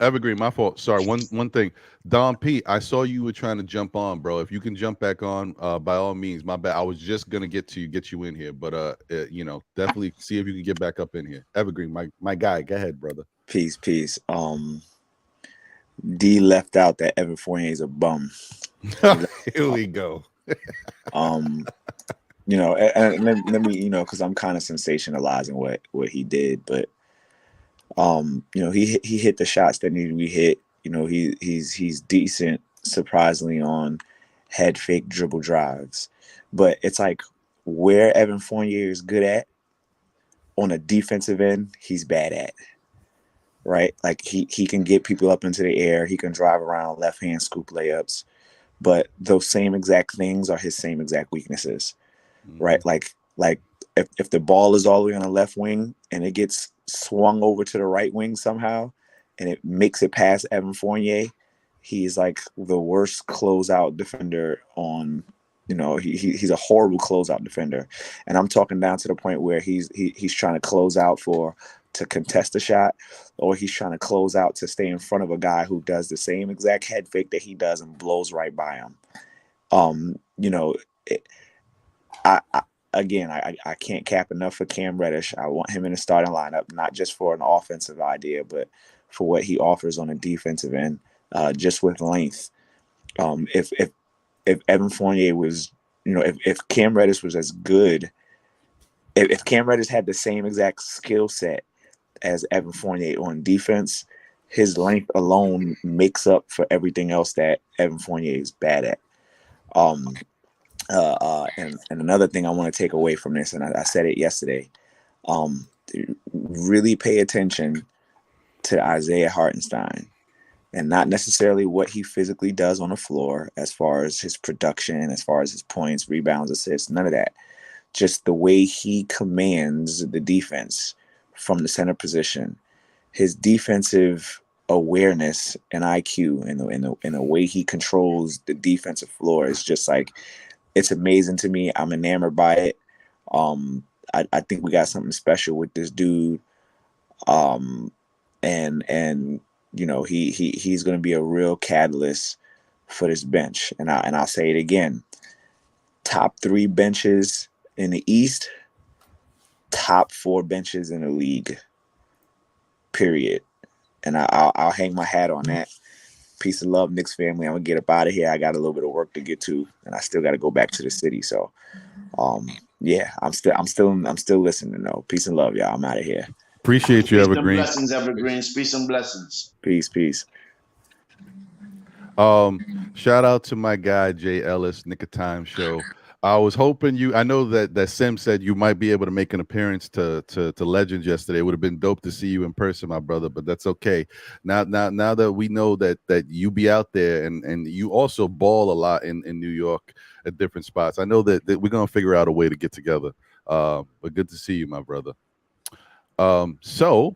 Evergreen, my fault. Sorry, one thing. Don P, I saw you were trying to jump on, bro. If you can jump back on, by all means. My bad. I was just gonna get you in here, but definitely see if you can get back up in here. Evergreen, my guy. Go ahead, brother. Peace. D left out that Evan Fournier is a bum. Here we go. And let me, because I'm kind of sensationalizing what he did, but he hit the shots that needed to be hit. He's decent, surprisingly, on head fake dribble drives. But it's like, where Evan Fournier is good at on a defensive end, he's bad at. Right? Like he can get people up into the air, he can drive around, left hand scoop layups. But those same exact things are his same exact weaknesses. Right? Like if the ball is all the way on the left wing and it gets swung over to the right wing somehow and it makes it past Evan Fournier, he's like the worst closeout defender on, he's a horrible closeout defender. And I'm talking down to the point where he's trying to close out to contest the shot, or he's trying to close out to stay in front of a guy who does the same exact head fake that he does and blows right by him. I can't cap enough for Cam Reddish. I want him in the starting lineup, not just for an offensive idea, but for what he offers on a defensive end, just with length. If Evan Fournier was, if Cam Reddish was as good, if Cam Reddish had the same exact skill set as Evan Fournier on defense, his length alone makes up for everything else that Evan Fournier is bad at. And another thing I want to take away from this, and I said it yesterday, really pay attention to Isaiah Hartenstein, and not necessarily what he physically does on the floor as far as his production, as far as his points, rebounds, assists, none of that. Just the way he commands the defense from the center position, his defensive awareness and IQ, and the way he controls the defensive floor is just like, it's amazing to me. I'm enamored by it. I think we got something special with this dude. And you know, he's going to be a real catalyst for this bench. And I'll say it again. Top 3 benches in the East, top 4 benches in the league. Period. And I'll hang my hat on that. Peace and love, Knicks family. I'm gonna get up out of here. I got a little bit of work to get to, and I still got to go back to the city. So, yeah, I'm still listening though. Peace and love, y'all. I'm out of here. Appreciate you, Evergreen. Peace and blessings, Evergreen. Peace and blessings. Peace. Shout out to my guy Jay Ellis, Nick of Time Show. I was hoping I know that Sim said you might be able to make an appearance to Legends yesterday. It would have been dope to see you in person, my brother, but that's okay. Now that we know that you be out there and you also ball a lot in New York at different spots. I know that we're gonna figure out a way to get together. But good to see you, my brother. So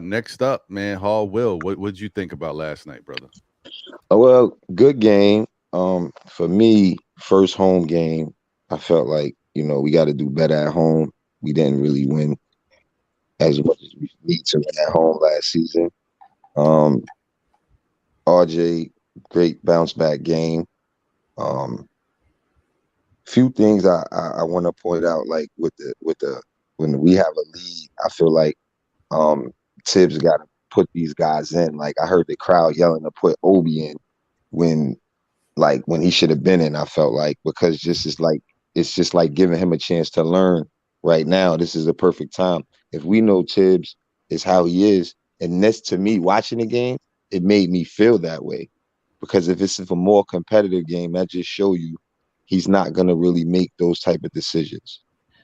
next up, man, Hall Will, what'd you think about last night, brother? Well, good game. For me, first home game, I felt like, you know, we got to do better at home. We didn't really win as much as we need to win at home last season. RJ, great bounce back game. Few things I want to point out, like with the when we have a lead, I feel like Tibbs got to put these guys in. Like I heard the crowd yelling to put Obi in when he should have been in. I felt like, because it's just like giving him a chance to learn right now. This is the perfect time. If we know Tibbs is how he is, and this, to me, watching the game, it made me feel that way. Because if it's a more competitive game, that just show you he's not gonna really make those type of decisions.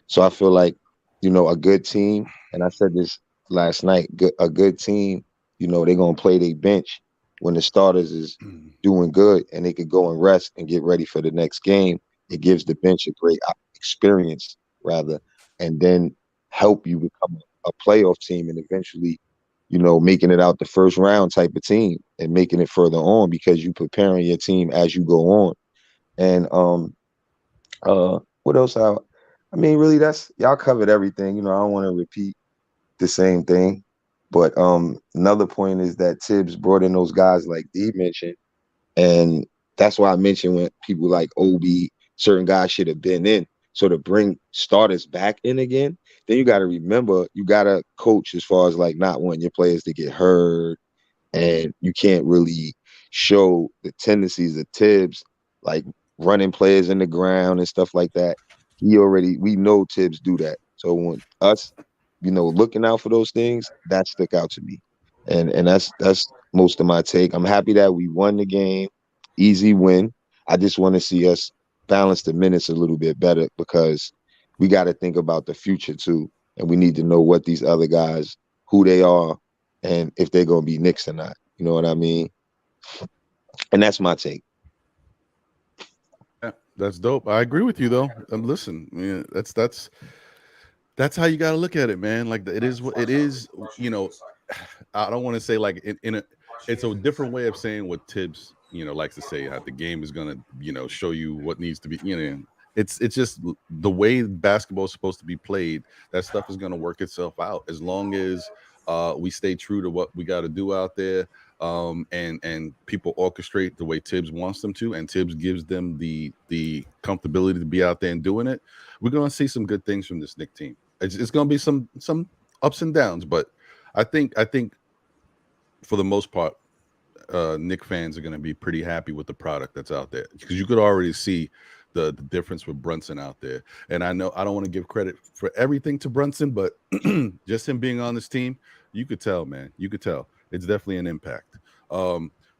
So I feel like, you know, a good team, and I said this last night, a good team, you know, they're gonna play their bench when the starters is doing good, and they could go and rest and get ready for the next game. It gives the bench a great experience, rather, and then help you become a playoff team and eventually, you know, making it out the first round type of team and making it further on, because you preparing your team as you go on. And what else? I mean, really, that's y'all covered everything. You know, I don't want to repeat the same thing. But another point is that Tibbs brought in those guys like D mentioned, and that's why I mentioned when people like Obi, certain guys should have been in. So to bring starters back in again, then you got to remember, you got to coach as far as like not wanting your players to get hurt, and you can't really show the tendencies of Tibbs, like running players in the ground and stuff like that. We know Tibbs do that. So when us, you know, looking out for those things, that stuck out to me. And that's most of my take. I'm happy that we won the game. Easy win. I just want to see us balance the minutes a little bit better, because we got to think about the future too. And we need to know what these other guys, who they are, and if they're going to be Knicks or not. You know what I mean? And that's my take. Yeah, that's dope. I agree with you though. Listen, man, that's how you got to look at it, man. Like it is what it is. You know, I don't want to say like it's a different way of saying what Tibbs, you know, likes to say. How the game is gonna, you know, show you what needs to be. You know, it's just the way basketball is supposed to be played. That stuff is gonna work itself out as long as we stay true to what we got to do out there. And people orchestrate the way Tibbs wants them to, and Tibbs gives them the comfortability to be out there and doing it. We're gonna see some good things from this Knicks team. It's gonna be some ups and downs, but I think for the most part, Knicks fans are gonna be pretty happy with the product that's out there, because you could already see the difference with Brunson out there. And I know I don't want to give credit for everything to Brunson, but just him being on this team, you could tell, man. You could tell. It's definitely an impact.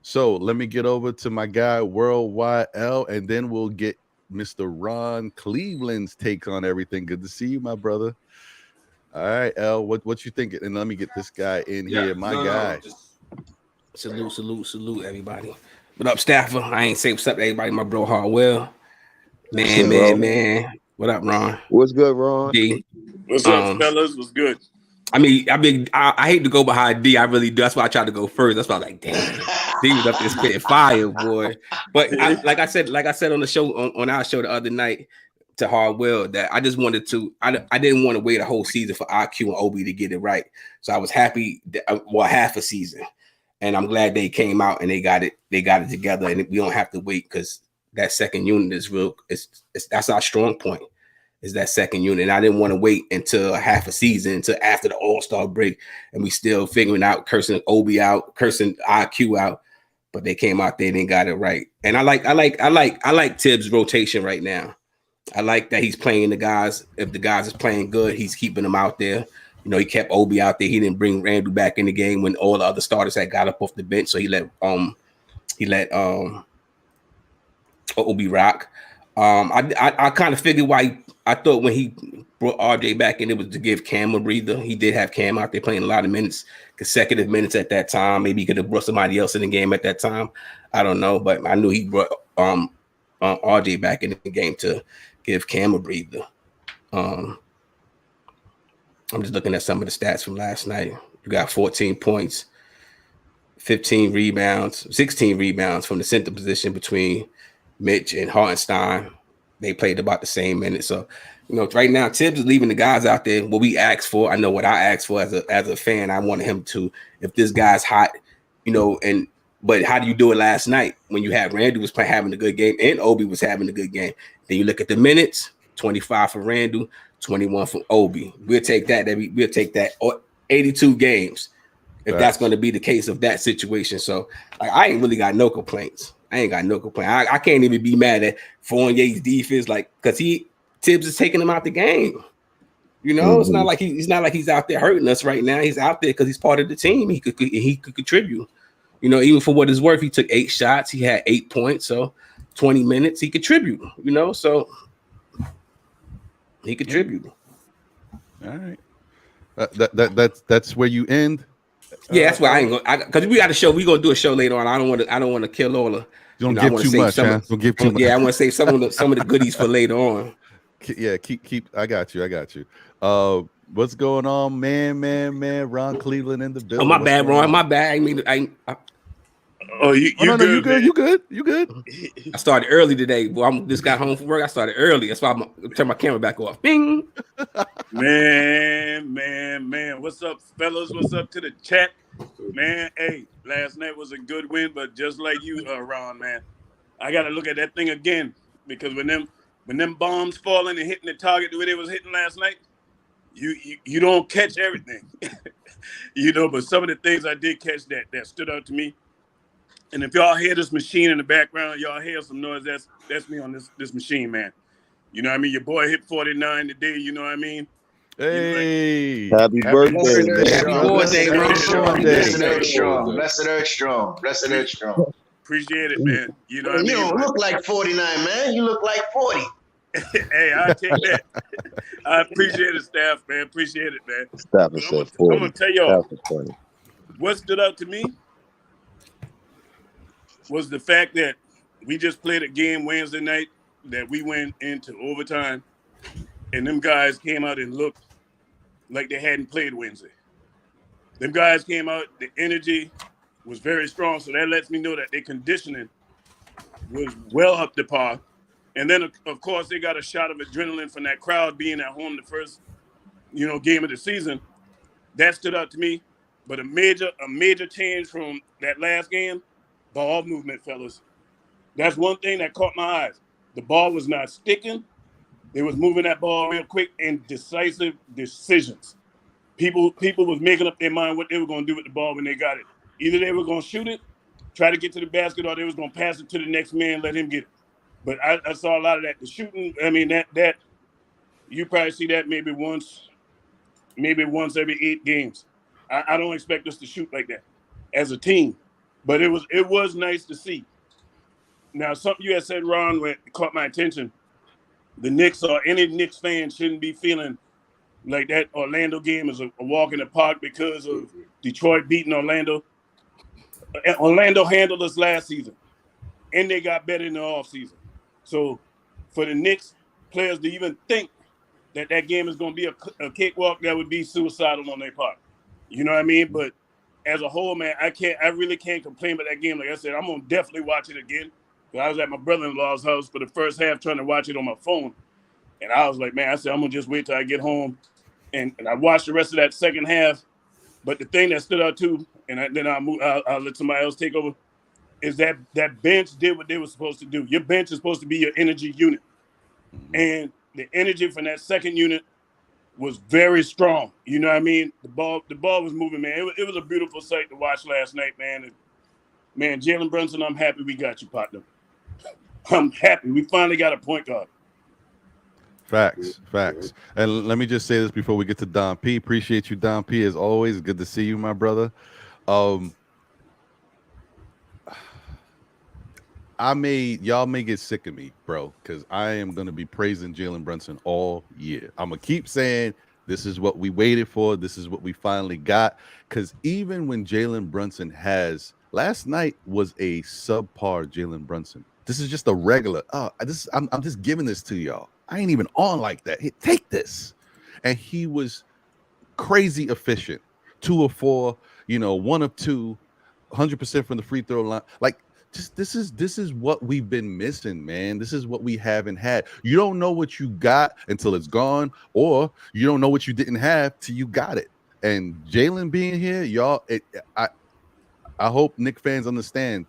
So let me get over to my guy Worldwide L, and then we'll get Mr. Ron Cleveland's take on everything. Good to see you, my brother. All right, L, what you thinking? And let me get this guy in here, my guy. Salute, everybody. What up, Staffer? I ain't say what's up to everybody, my bro Hartwell. Man. What up, Ron? What's good, Ron? D. What's up, fellas? What's good? I hate to go behind D. I really do. That's why I tried to go first. That's why I was like, damn, D was up there spitting fire, boy. But like I said on the show, on our show the other night to Hartwell, that I just wanted to. I didn't want to wait a whole season for IQ and Obi to get it right. So I was happy. Half a season, and I'm glad they came out and they got it together, and we don't have to wait because that second unit is real. That's our strong point. Is that second unit. And I didn't want to wait until half a season, until after the All-Star break, and we still figuring out, cursing Obi out, cursing IQ out. But they came out there and they got it right. And I like Tibbs' rotation right now. I like that he's playing the guys. If the guys is playing good, he's keeping them out there. You know, he kept Obi out there. He didn't bring Randall back in the game when all the other starters had got up off the bench. So he let Obi rock. I kind of figured why. I thought when he brought RJ back in, it was to give Cam a breather. He did have Cam out there playing a lot of minutes, consecutive minutes at that time. Maybe he could have brought somebody else in the game at that time. I don't know, but I knew he brought RJ back in the game to give Cam a breather. I'm just looking at some of the stats from last night. You got 14 points, 15 rebounds, 16 rebounds from the center position between Mitch and Hartenstein. They played about the same minutes. So, you know, right now, Tibbs is leaving the guys out there. What we asked for, I know what I asked for as a fan. I wanted him to, if this guy's hot, you know, but how do you do it last night when you had Randall was having a good game and Obi was having a good game? Then you look at the minutes, 25 for Randall, 21 for Obi. We'll take that. We'll take that. Or 82 games, if that's going to be the case of that situation. So, like, I ain't really got no complaints. I can't even be mad at Fournier's defense, like, because Tibbs is taking him out the game. You know, It's not like he's out there hurting us right now. He's out there because he's part of the team. He could contribute. You know, even for what it's worth, he took 8 shots. He had 8 points. So 20 minutes, he contributed. You know, so he contributed. All right. That's where you end. Yeah, that's why I ain't going because we got a show. We're gonna do a show later on. I don't want to kill all the. Don't give too much. Don't give too much. Yeah, I want to save some of the goodies for later on. Yeah, keep. I got you. What's going on, man? Ron Cleveland in the building. Oh, my bad, Ron. My bad. I mean, you good. I started early today. Boy, I just got home from work. I started early. That's why I'm turn my camera back off. Bing. Man. What's up, fellas? What's up to the chat? Man, hey, last night was a good win, but just like you, Ron, man, I got to look at that thing again because when them bombs falling and hitting the target the way they was hitting last night, you don't catch everything, you know. But some of the things I did catch that stood out to me. And if y'all hear this machine in the background, y'all hear some noise. That's me on this machine, man. You know what I mean? Your boy hit 49 today. You know what I mean? Hey, happy birthday! Blessed Earth strong. Appreciate it, man. You know what I mean? You don't look like 49, man. You look like 40. Hey, I take that. I appreciate it, staff, man. Appreciate it, man. Staff is so 40. I'm gonna tell y'all what stood out to me was the fact that we just played a game Wednesday night that we went into overtime, and them guys came out and looked like they hadn't played Wednesday. Them guys came out, the energy was very strong, so that lets me know that their conditioning was well up to par. And then, of course, they got a shot of adrenaline from that crowd being at home the first, game of the season. That stood out to me. But a major change from that last game, ball movement, fellas. That's one thing that caught my eyes. The ball was not sticking. They was moving that ball real quick and decisive decisions. People was making up their mind what they were going to do with the ball when they got it. Either they were going to shoot it, try to get to the basket, or they was going to pass it to the next man, let him get it. But I saw a lot of that. The shooting, I mean, that you probably see that maybe once every 8 games. I don't expect us to shoot like that as a team, but it was nice to see. Now, something you had said, Ron, caught my attention. the Knicks or any Knicks fan shouldn't be feeling like that Orlando game is a walk in the park because of Detroit beating Orlando. Orlando handled us last season, and they got better in the offseason. So for the Knicks players to even think that game is going to be a cakewalk, that would be suicidal on their part. You know what I mean? But as a whole, man, I really can't complain about that game. Like I said, I'm going to definitely watch it again. I was at my brother-in-law's house for the first half trying to watch it on my phone. And I was like, man, I said, I'm going to just wait till I get home. And I watched the rest of that second half. But the thing that stood out too, and then I'll let somebody else take over, is that bench did what they were supposed to do. Your bench is supposed to be your energy unit. And the energy from that second unit was very strong. You know what I mean? The ball was moving, man. It was a beautiful sight to watch last night, man. And, man, Jalen Brunson, I'm happy we got you, partner. I'm happy. We finally got a point guard. Facts. And let me just say this before we get to Don P. Appreciate you, Don P. As always, good to see you, my brother. Y'all may get sick of me, bro, because I am gonna be praising Jalen Brunson all year. I'm gonna keep saying this is what we waited for. This is what we finally got. Because even when Jalen Brunson last night was a subpar Jalen Brunson. This is just a regular. I'm just giving this to y'all. I ain't even on like that. Hey, take this. And he was crazy efficient. 2 of 4, 1 of 2, 100% from the free throw line. Like, just this is what we've been missing, man. This is what we haven't had. You don't know what you got until it's gone, or you don't know what you didn't have till you got it. And Jalen being here, y'all, I hope Knicks fans understand.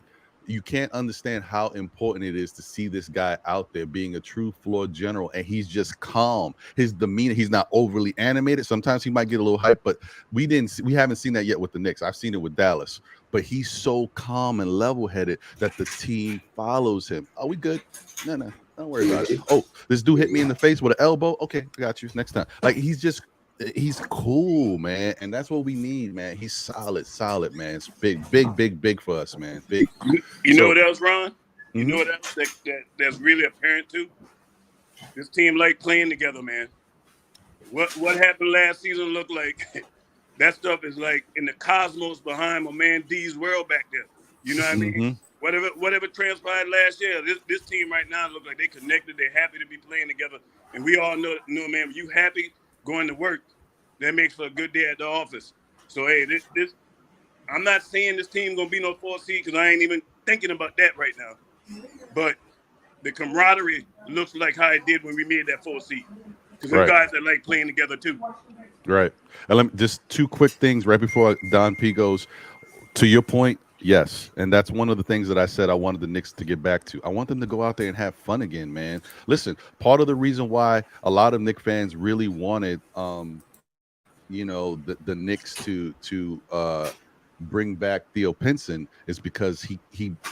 You can't understand how important it is to see this guy out there being a true floor general, and he's just calm. His demeanor, he's not overly animated. Sometimes he might get a little hype, but we haven't seen that yet with the Knicks. I've seen it with Dallas, but he's so calm and level-headed that the team follows him. Oh, we good? No, don't worry about it. Oh, this dude hit me in the face with an elbow. Okay, I got you. Next time. Like, he's cool, man, and that's what we need, man. He's solid, man. It's big for us, man. Big. You know what else, Ron? You know what else that's really apparent too? This team like playing together, man. What happened last season looked like that stuff is like in the cosmos behind my man D's world back there. You know what I mean? Whatever transpired last year, this team right now look like they connected. They're happy to be playing together, and we all know, man. When you happy going to work, that makes for a good day at the office. So, hey, this I'm not saying this team gonna be no 4th seed because I ain't even thinking about that right now. But the camaraderie looks like how it did when we made that 4th seed. Because the guys that like playing together too. Right. And just 2 quick things right before Don P goes. To your point, yes. And that's one of the things that I said I wanted the Knicks to get back to. I want them to go out there and have fun again, man. Listen, part of the reason why a lot of Knicks fans really wanted the Knicks to bring back Theo Pinson is because he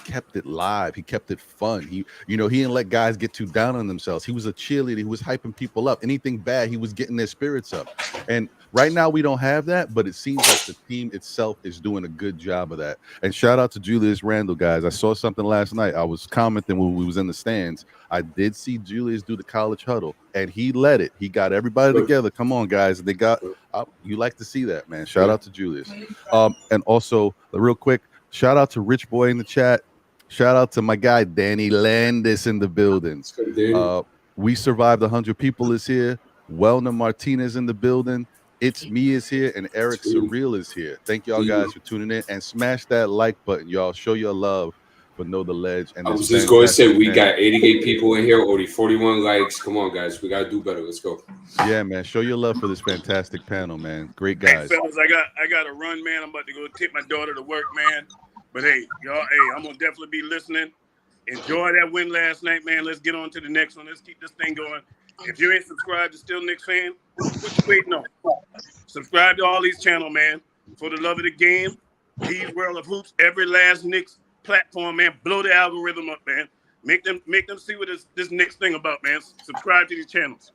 kept it live. He kept it fun. He didn't let guys get too down on themselves. He was a cheerleader. He was hyping people up. Anything bad, he was getting their spirits up. And right now we don't have that, but it seems like the team itself is doing a good job of that. And shout out to Julius Randle, guys. I saw something last night. I was commenting when we was in the stands. I did see Julius do the college huddle, and he led it. He got everybody together. Come on, guys. They got you like to see that, man. Shout out to Julius. And also, real quick, shout out to Rich Boy in the chat. Shout out to my guy Danny Landis in the building. We Survived 100 People is here. Welner Martinez in the building. It's Me is here, and Eric Surreal is here. Thank y'all guys for tuning in, and smash that like button, y'all. Show your love for Know the Ledge. And I was just going to say, we got 88 people in here, already 41 likes. Come on, guys. We got to do better. Let's go. Yeah, man. Show your love for this fantastic panel, man. Great guys. Hey, fellas, I got to run, man. I'm about to go take my daughter to work, man. But, hey, y'all, I'm going to definitely be listening. Enjoy that win last night, man. Let's get on to the next one. Let's keep this thing going. If you ain't subscribed to Still Knicks Fan, what you waiting on? Subscribe to all these channels, man. For the love of the game, these World of Hoops, every last Knicks platform, man. Blow the algorithm up, man. Make them see what this Knicks thing about, man. Subscribe to these channels.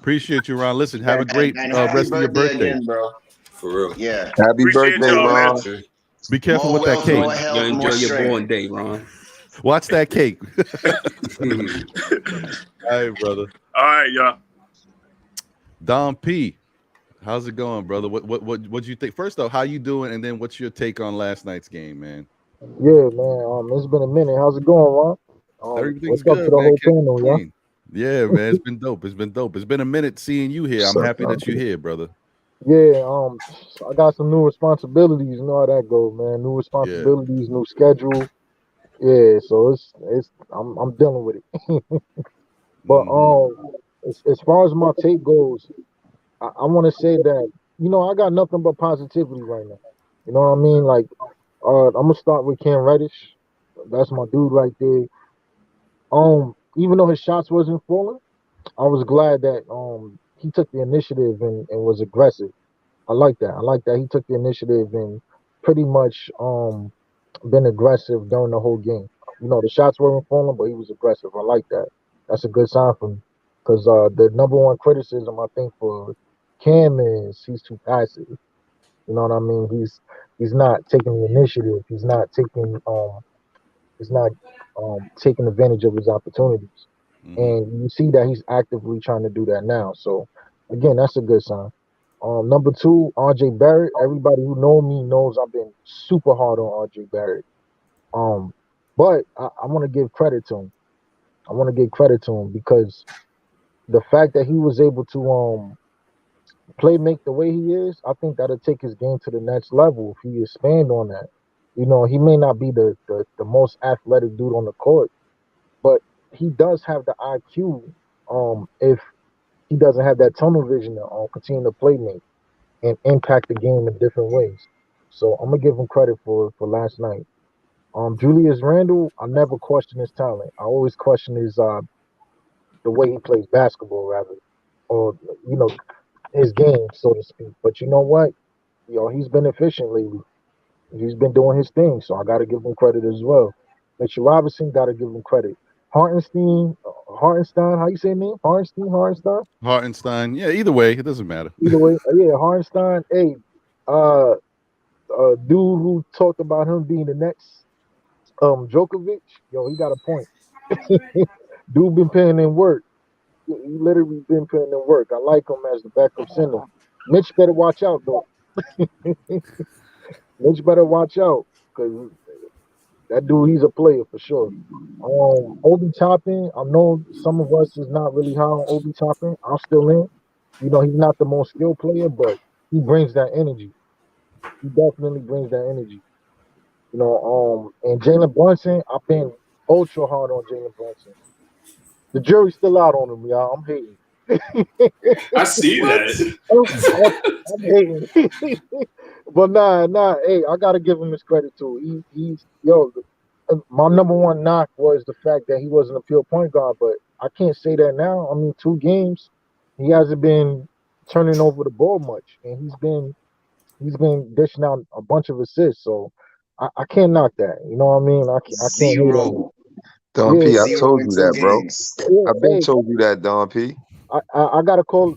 Appreciate you, Ron. Listen, have a great rest of your birthday. Again, bro. For real. Yeah. Happy Appreciate birthday, y'all, Ron. man. Be careful More with that wealth, cake. more health, Enjoy more your strength. born day, Ron. Watch that cake. All right, brother. All right, y'all. Don P, how's it going, brother? What you think? First off, how you doing? And then what's your take on last night's game, man? Yeah, man. It's been a minute. How's it going, Ron? Everything's What's up to good, the man. whole Can't panel, yeah? complain. Yeah, man. It's been dope. It's been dope. It's been a minute seeing you here. I'm happy that you're here, brother. Yeah, I got some new responsibilities. You know how that goes, man. New responsibilities, new schedule. Yeah, so I'm dealing with it. But as far as my take goes, I want to say that I got nothing but positivity right now. You know what I mean? Like, I'm gonna start with Cam Reddish. That's my dude right there. Even though his shots wasn't falling, I was glad that he took the initiative and was aggressive. I like that. I like that he took the initiative and pretty much been aggressive during the whole game. The shots weren't falling, but he was aggressive. I like that. That's a good sign for me. Because the number one criticism I think for Cam is he's too passive. You know what I mean? He's not taking the initiative. He's not taking advantage of his opportunities. And you see that he's actively trying to do that now. So again, that's a good sign. Number two, RJ Barrett. Everybody who know me knows I've been super hard on RJ Barrett. But I want to give credit to him. I want to give credit to him because the fact that he was able to make the way he is, I think that'll take his game to the next level if he expand on that. He may not be the most athletic dude on the court, but he does have the IQ. If he doesn't have that tunnel vision to continue to play make and impact the game in different ways. So I'm gonna give him credit for last night. Julius Randle, I never question his talent. I always question his the way he plays basketball, rather, or his game, so to speak. But you know what? He's been efficient lately. He's been doing his thing, so I got to give him credit as well. Mitchell Robinson, got to give him credit. Hartenstein, how you say his name? Hartenstein. Yeah, either way, it doesn't matter. Either way, yeah, Hartenstein. Hey, dude who talked about him being the next Djokovic, he got a point. Dude been putting in work. He literally been putting in work. I like him as the backup center. Mitch better watch out though. Mitch better watch out because that dude, he's a player for sure. Obi Toppin, I know some of us is not really high on Obi Toppin. I'm still in. He's not the most skilled player, but he brings that energy. He definitely brings that energy. And Jalen Brunson, I've been ultra hard on Jalen Brunson. The jury's still out on him, y'all. I'm hating. I see that. I'm hating. But nah. Hey, I gotta give him his credit too. My number one knock was the fact that he wasn't a pure point guard, but I can't say that now. I mean, 2 games, he hasn't been turning over the ball much, and he's been dishing out a bunch of assists. So I can't knock that. You know what I mean? I can't hate on Don P, I Zero told in you 2 that, bro. games. I've been told you that, Don P. I gotta call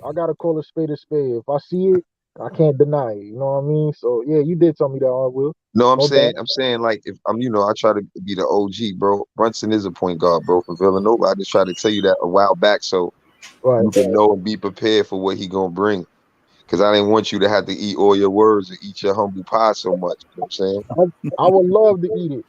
a spade a spade. If I see it, I can't deny it. You know what I mean? So yeah, you did tell me that, I will. No, I'm No saying doubt. like if I try to be the OG, bro. Brunson is a point guard, bro, for Villanova. I just tried to tell you that a while back so Right. you can know and be prepared for what he gonna bring. Because I didn't want you to have to eat all your words and eat your humble pie so much. You know what I'm saying? I would love to eat it.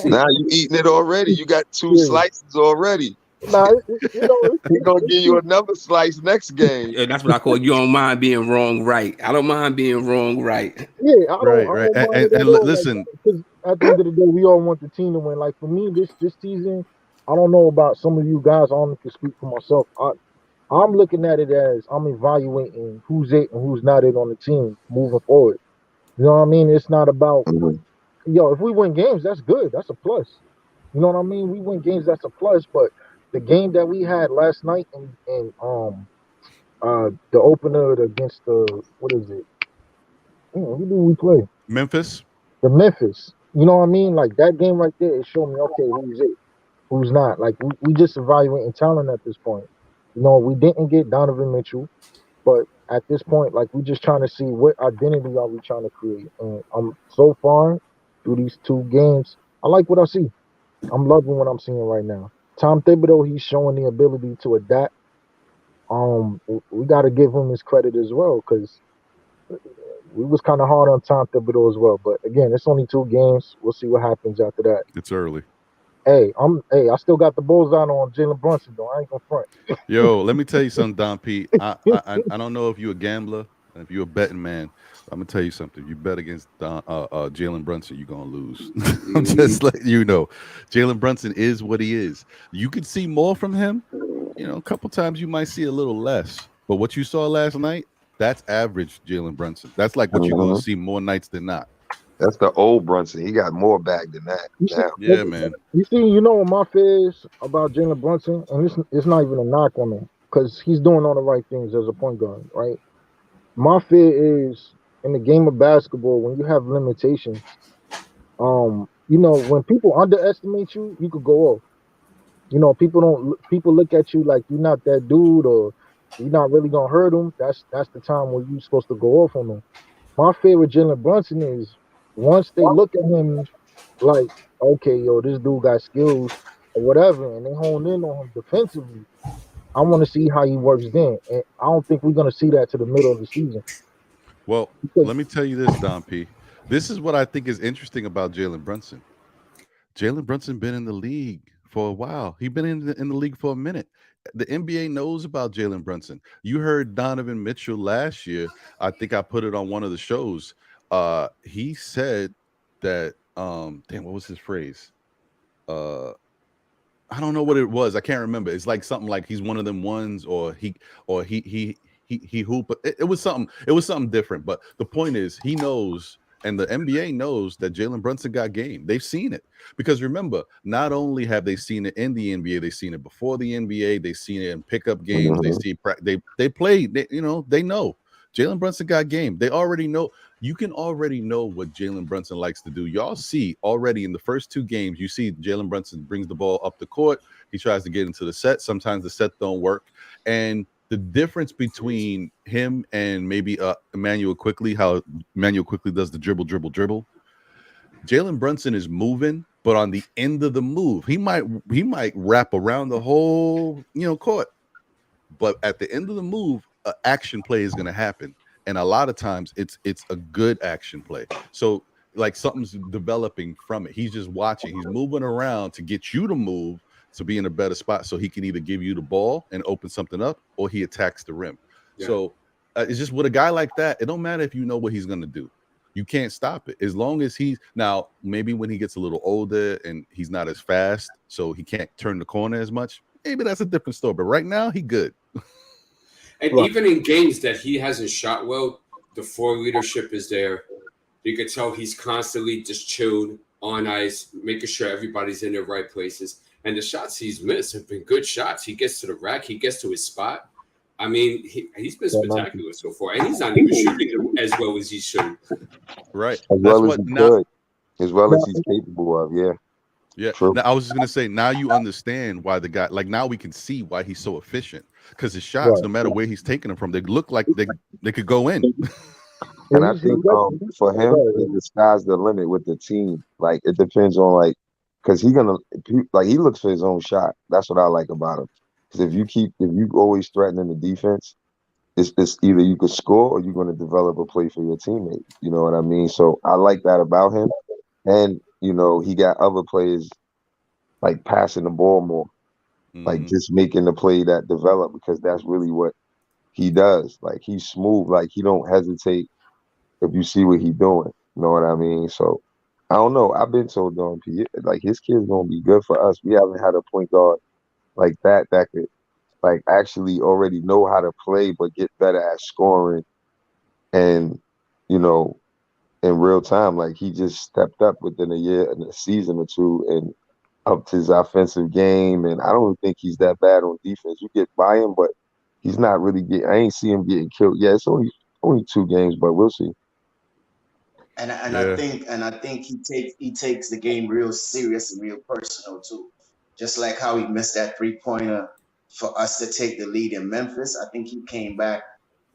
Now you eating it already. You got 2 Yeah. slices already. Nah, He gonna give you another slice next game. Yeah, that's what I call you don't mind being wrong, right? I don't mind being wrong, right? yeah, I don't Right. mind it at And all. listen, Because at the end of the day, we all want the team to win. Like for me, this season, I don't know about some of you guys. I only can speak for myself. I'm looking at it as I'm evaluating who's it and who's not it on the team moving forward. You know what I mean? It's not about if we win games, that's good. That's a plus. You know what I mean? We win games, that's a plus. But the game that we had last night in the opener against the what is it? Who do we play? Memphis. The Memphis. You know what I mean? Like that game right there, it showed me okay, who's it, who's not. Like we just evaluating talent at this point. We didn't get Donovan Mitchell, but at this point, like we just trying to see what identity are we trying to create. And so far through these 2 games, I like what I see. I'm loving what I'm seeing right now. Tom Thibodeau, he's showing the ability to adapt. We got to give him his credit as well, because we was kind of hard on Tom Thibodeau as well. But again, it's only 2 games. We'll see what happens after that. It's early. Hey, I still got the bullseye on Jalen Brunson though. I ain't gonna front. Yo, let me tell you something, Don P. I don't know if you're a gambler and if you're a betting man. I'm gonna tell you something. If you bet against Jalen Brunson, you're gonna lose. I'm just letting you know. Jalen Brunson is what he is. You could see more from him. You know, a couple times you might see a little less. But what you saw last night, that's average Jalen Brunson. That's like what you're gonna see more nights than not. That's the old Brunson. He got more bag than that. Now. Yeah, man. You see, you know what my fear is about Jalen Brunson, and it's not even a knock on him, because he's doing all the right things as a point guard, right? My fear is in the game of basketball, when you have limitations, you know, when people underestimate you, you could go off. You know, people look at you like you're not that dude, or you're not really gonna hurt them. That's the time where you're supposed to go off on them. My fear with Jalen Brunson is once they look at him like, okay, yo, this dude got skills or whatever, and they hone in on him defensively, I want to see how he works then. And I don't think we're gonna see that to the middle of the season. Well, let me tell you this, Don P. This is what I think is interesting about Jalen Brunson. Jalen Brunson been in the league for a while. He's been in the league for a minute. The NBA knows about Jalen Brunson. You heard Donovan Mitchell last year. I think I put it on one of the shows. He said that damn, what was his phrase? I don't know what it was. I can't remember. It's like something like he's one of them ones, or he hoop. It was something different. But the point is, he knows, and the NBA knows that Jalen Brunson got game. They've seen it, because remember, not only have they seen it in the NBA, they've seen it before the NBA. They've seen it in pickup games. They see they play. They know Jalen Brunson got game. They already know. You can already know what Jalen Brunson likes to do. Y'all see already in the first 2 games, you see Jalen Brunson brings the ball up the court. He tries to get into the set. Sometimes the set don't work. And the difference between him and maybe Emmanuel Quickly, how Emmanuel Quickly does the dribble. Jalen Brunson is moving, but on the end of the move, he might wrap around the whole court. But at the end of the move, an action play is going to happen. And a lot of times it's a good action play. So like something's developing from it. He's just watching. He's moving around to get you to move, to be in a better spot, so he can either give you the ball and open something up, or he attacks the rim. Yeah. So it's just with a guy like that, it don't matter if you know what he's going to do. You can't stop it. As long as now, maybe when he gets a little older and he's not as fast, so he can't turn the corner as much, maybe that's a different story. But right now, he good. And even in games that he hasn't shot well, the floor leadership is there. You can tell he's constantly just chilled on ice, making sure everybody's in their right places. And the shots he's missed have been good shots. He gets to the rack. He gets to his spot. I mean, he's been spectacular so far. And he's not even shooting as well as he should. Right. As well as he could. As well as he's capable of, yeah. Yeah. Now, I was just going to say, now you understand why the guy, like now we can see why he's so efficient. Because his shots, no matter where he's taking them from, they look like they could go in. And I think for him, the sky's the limit with the team. Like, it depends on, because he looks for his own shot. That's what I like about him. Because if you always threatening the defense, it's either you could score or you're going to develop a play for your teammate. You know what I mean? So I like that about him. And, he got other players like passing the ball more. Like just making the play that develop, because that's really what he does. Like he's smooth, like he don't hesitate if you see what he's doing. You know what I mean? So I don't know. I've been told like his kid's gonna be good for us. We haven't had a point guard like that could like actually already know how to play but get better at scoring and in real time. Like he just stepped up within a year and a season or two and upped his offensive game, and I don't think he's that bad on defense. You get by him, but he's not really I ain't see him getting killed. Yeah, it's only 2 games, but we'll see. And I think he takes the game real serious and real personal too. Just like how he missed that 3-pointer for us to take the lead in Memphis. I think he came back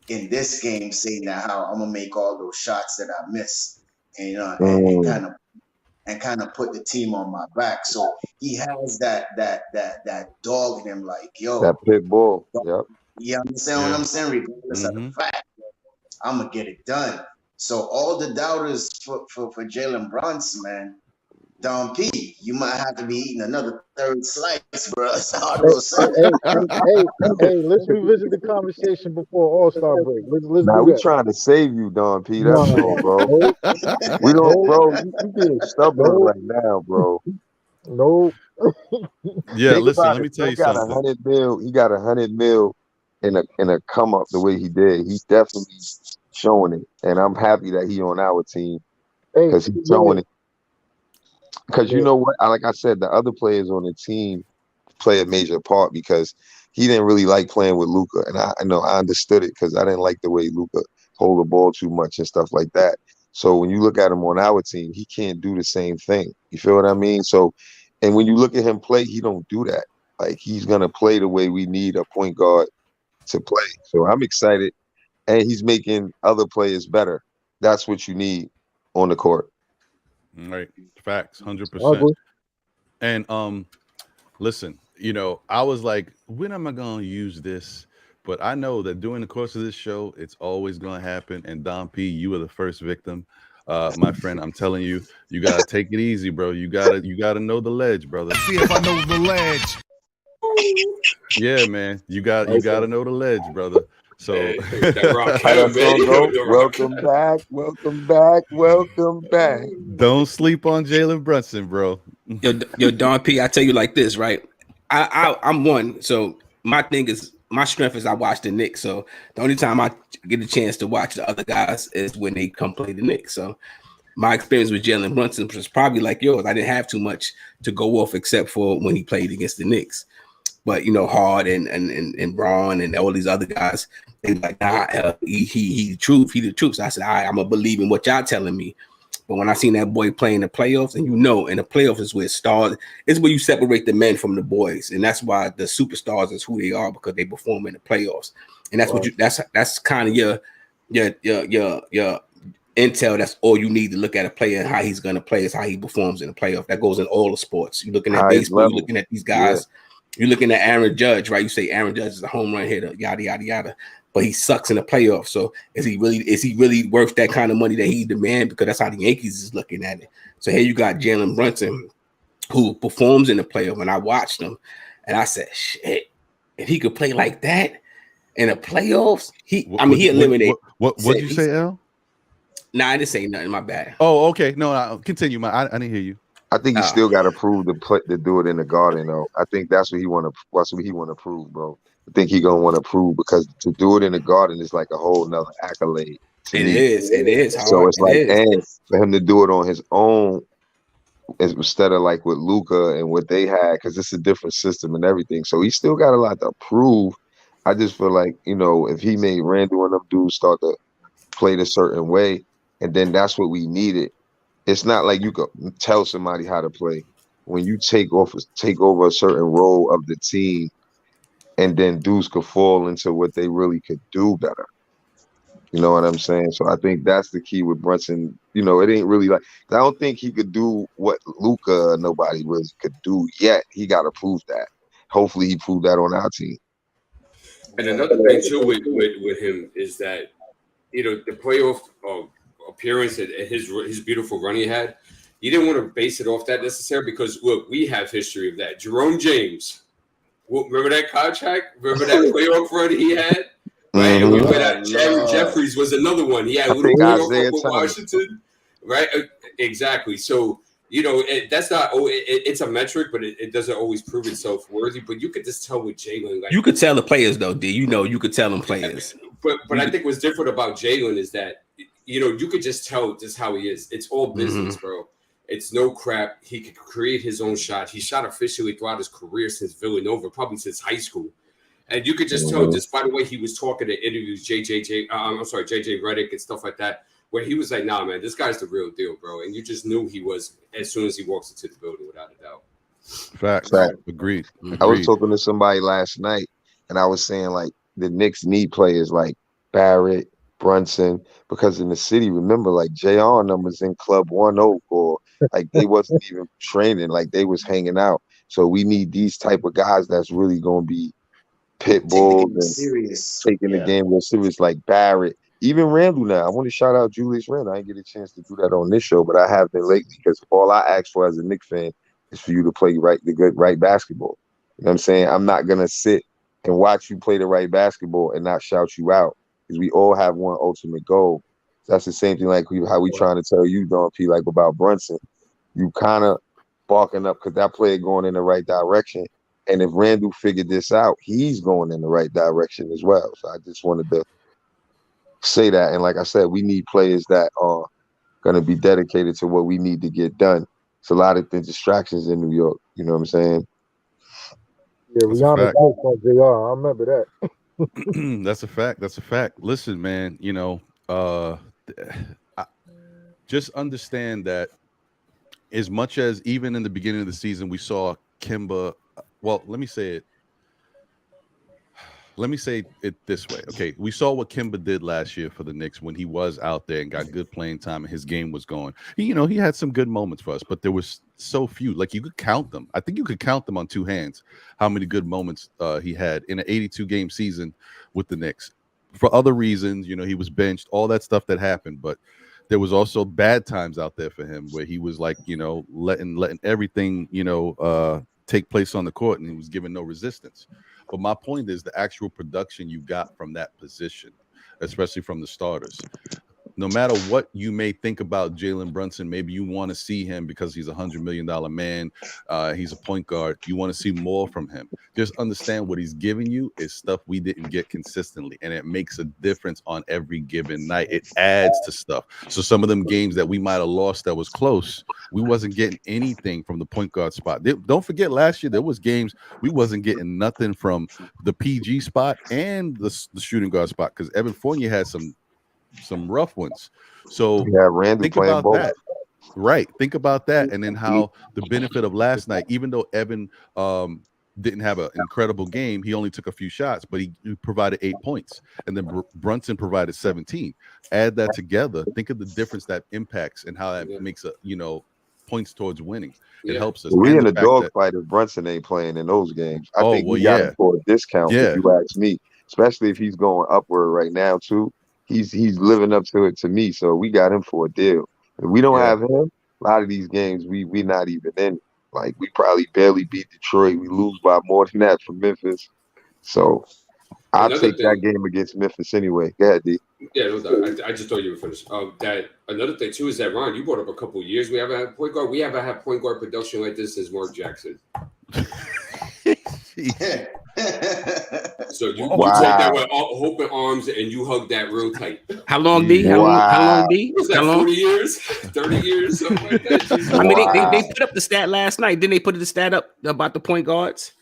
in this game saying that how I'm gonna make all those shots that I missed, and and kind of and kind of put the team on my back. So he has that dog in him, like, yo, that pit bull. Yep. you understand what I'm saying? Regardless of the fact, I'm gonna get it done. So all the doubters for Jalen Brunson, man, Don P, you might have to be eating another third slice, bro. That's all I'm gonna say. Hey, let's revisit the conversation before All-Star break. Let's Now do we that. trying to save you, Don P. That's No, all, bro. nope, We don't, nope, bro. You being stubborn nope, right now, bro. nope. Yeah, Think listen, about let it. me tell you Phil got something. 100 mil. He got 100 mil in a come up the way he did. He's definitely showing it, and I'm happy that he on our team Hey, because he's showing it. Because you know what? Like I said, the other players on the team play a major part because he didn't really like playing with Luka, and I know I understood it because I didn't like the way Luka hold the ball too much and stuff like that. So when you look at him on our team, he can't do the same thing. You feel what I mean? So, and when you look at him play, he don't do that. Like he's gonna play the way we need a point guard to play. So I'm excited, and he's making other players better. That's what you need on the court. Right, facts, 100%. And listen, you know, I was like, when am I gonna use this? But I know that during the course of this show, it's always gonna happen. And Don P, you were the first victim. My friend, I'm telling you, you gotta take it easy, bro. You gotta know the ledge, brother. See if I know the ledge. Yeah, man. You gotta know the ledge, brother. So welcome back, welcome back, welcome back. Don't sleep on Jalen Brunson, bro. Yo, Don P, I tell you like this, right? I'm one. So my thing is, my strength is I watch the Knicks. So the only time I get a chance to watch the other guys is when they come play the Knicks. So my experience with Jalen Brunson was probably like yours. I didn't have too much to go off except for when he played against the Knicks. But you know, Hard and Braun and all these other guys, they like, nah, he the truth. He the truth. So I said, all right, I'm gonna believe in what y'all telling me. But when I seen that boy play in the playoffs, and you know, in the playoffs is where stars, it's where you separate the men from the boys, and that's why the superstars is who they are because they perform in the playoffs, and that's what you. That's kind of your intel. That's all you need to look at a player and how he's going to play is how he performs in the playoff. That goes in all the sports. You're looking at baseball, you're looking at these guys. Yeah. You're looking at Aaron Judge, right? You say Aaron Judge is a home run hitter, yada yada yada, but he sucks in the playoffs. So is he really worth that kind of money that he demand? Because that's how the Yankees is looking at it. So here you got Jalen Brunson, who performs in the playoff, and I watched him, and I said, shit, if he could play like that in the playoffs, he eliminated. What did you say, Al? Nah, I didn't say nothing. My bad. Oh, okay. No, continue. I didn't hear you. I think he still got to prove to do it in the Garden, though. I think that's what he want to prove, bro. I think he gonna want to prove because to do it in the Garden is like a whole nother accolade. It is. So it's like, and for him to do it on his own instead of like with Luka and what they had, because it's a different system and everything. So he still got a lot to prove. I just feel like, you know, if he made Randall and them dudes start to play a certain way, and then that's what we needed. It's not like you could tell somebody how to play. When you take over a certain role of the team, and then dudes could fall into what they really could do better. You know what I'm saying? So I think that's the key with Brunson. You know, it ain't really like I don't think he could do what Luka nobody really could do yet. He got to prove that. Hopefully, he proved that on our team. And another thing too with him is that, you know, the playoff appearance and his beautiful run he had, he didn't want to base it off that necessarily because look, we have history of that. Jerome James, remember that contract? Remember that playoff run he had? Right, and we went out. Jared Jeffries was another one. He had a little playoff with Washington, right? Exactly. So you know that's not. It's a metric, but it doesn't always prove itself worthy. But you could just tell with Jalen. Like, you could tell the players though, D. You know, you could tell them players. But I think what's different about Jalen is that, you know, you could just tell just how he is. It's all business, bro. It's no crap. He could create his own shot. He shot officially throughout his career since Villanova, probably since high school. And you could just tell just by the way he was talking to interviews, JJ Reddick and stuff like that, where he was like, nah, man, this guy's the real deal, bro. And you just knew he was as soon as he walks into the building, without a doubt. Facts. Agreed. I was talking to somebody last night, and I was saying, like, the Knicks need players like Barrett, Brunson, because in the city, remember, like JR numbers in Club 1 Oak, or like they wasn't even training, like they was hanging out. So we need these type of guys that's really gonna be pit Take the bulls game and serious. taking the game real serious, like Barrett, even Randall. Now I want to shout out Julius Randle. I didn't get a chance to do that on this show, but I have been lately, because all I ask for as a Knicks fan is for you to play the good right basketball. You know what I'm saying? I'm not gonna sit and watch you play the right basketball and not shout you out, because we all have one ultimate goal. So that's the same thing like how we trying to tell you, Don P, like about Brunson. You kind of barking up because that player going in the right direction. And if Randall figured this out, he's going in the right direction as well. So I just wanted to say that. And like I said, we need players that are going to be dedicated to what we need to get done. It's a lot of distractions in New York. You know what I'm saying? Yeah, That's a Rihanna fact. Coke on JR. I remember that. That's a fact. That's a fact. Listen, man, just understand that as much as even in the beginning of the season, we saw Kimba. Well, let me say it this way. Okay, we saw what Kimba did last year for the Knicks when he was out there and got good playing time and his game was going. He had some good moments for us, but there was so few. Like, you could count them. I think you could count them on two hands how many good moments he had in an 82-game season with the Knicks. For other reasons, he was benched, all that stuff that happened, but there was also bad times out there for him where he was like, letting everything, take place on the court, and he was given no resistance. But my point is the actual production you got from that position, especially from the starters. No matter what you may think about Jalen Brunson, maybe you want to see him because he's $100 million man. He's a point guard. You want to see more from him. Just understand what he's giving you is stuff we didn't get consistently, and it makes a difference on every given night. It adds to stuff. So some of them games that we might have lost that was close, we wasn't getting anything from the point guard spot. Don't forget last year there was games we wasn't getting nothing from the PG spot and the shooting guard spot because Evan Fournier had some rough ones. So Randall think playing about both. that. Right. Think about that. And then how the benefit of last night, even though Evan didn't have an incredible game, he only took a few shots, but he provided 8 points. And then Brunson provided 17. Add that together. Think of the difference that impacts and how that makes points towards winning. It helps us. We And in the a fact that dogfight if Brunson ain't playing in those games. I think we got him for a discount, Yeah. if you ask me. Especially if he's going upward right now too. He's living up to it to me. So we got him for a deal. If we don't have him, a lot of these games we not even in. Like, we probably barely beat Detroit. We lose by more than that for Memphis. So I'll take that game against Memphis anyway. Go ahead, D. Yeah, no doubt. I just thought you were finished. That another thing too is that, Ron, you brought up a couple of years. We haven't had point guard. We haven't had point guard production like this since Mark Jackson. So you take that with open arms and you hug that real tight. How long, D? How long, D? Was that 40 years? 30 years? Something like that? I mean, they put up the stat last night. Didn't they put the stat up about the point guards?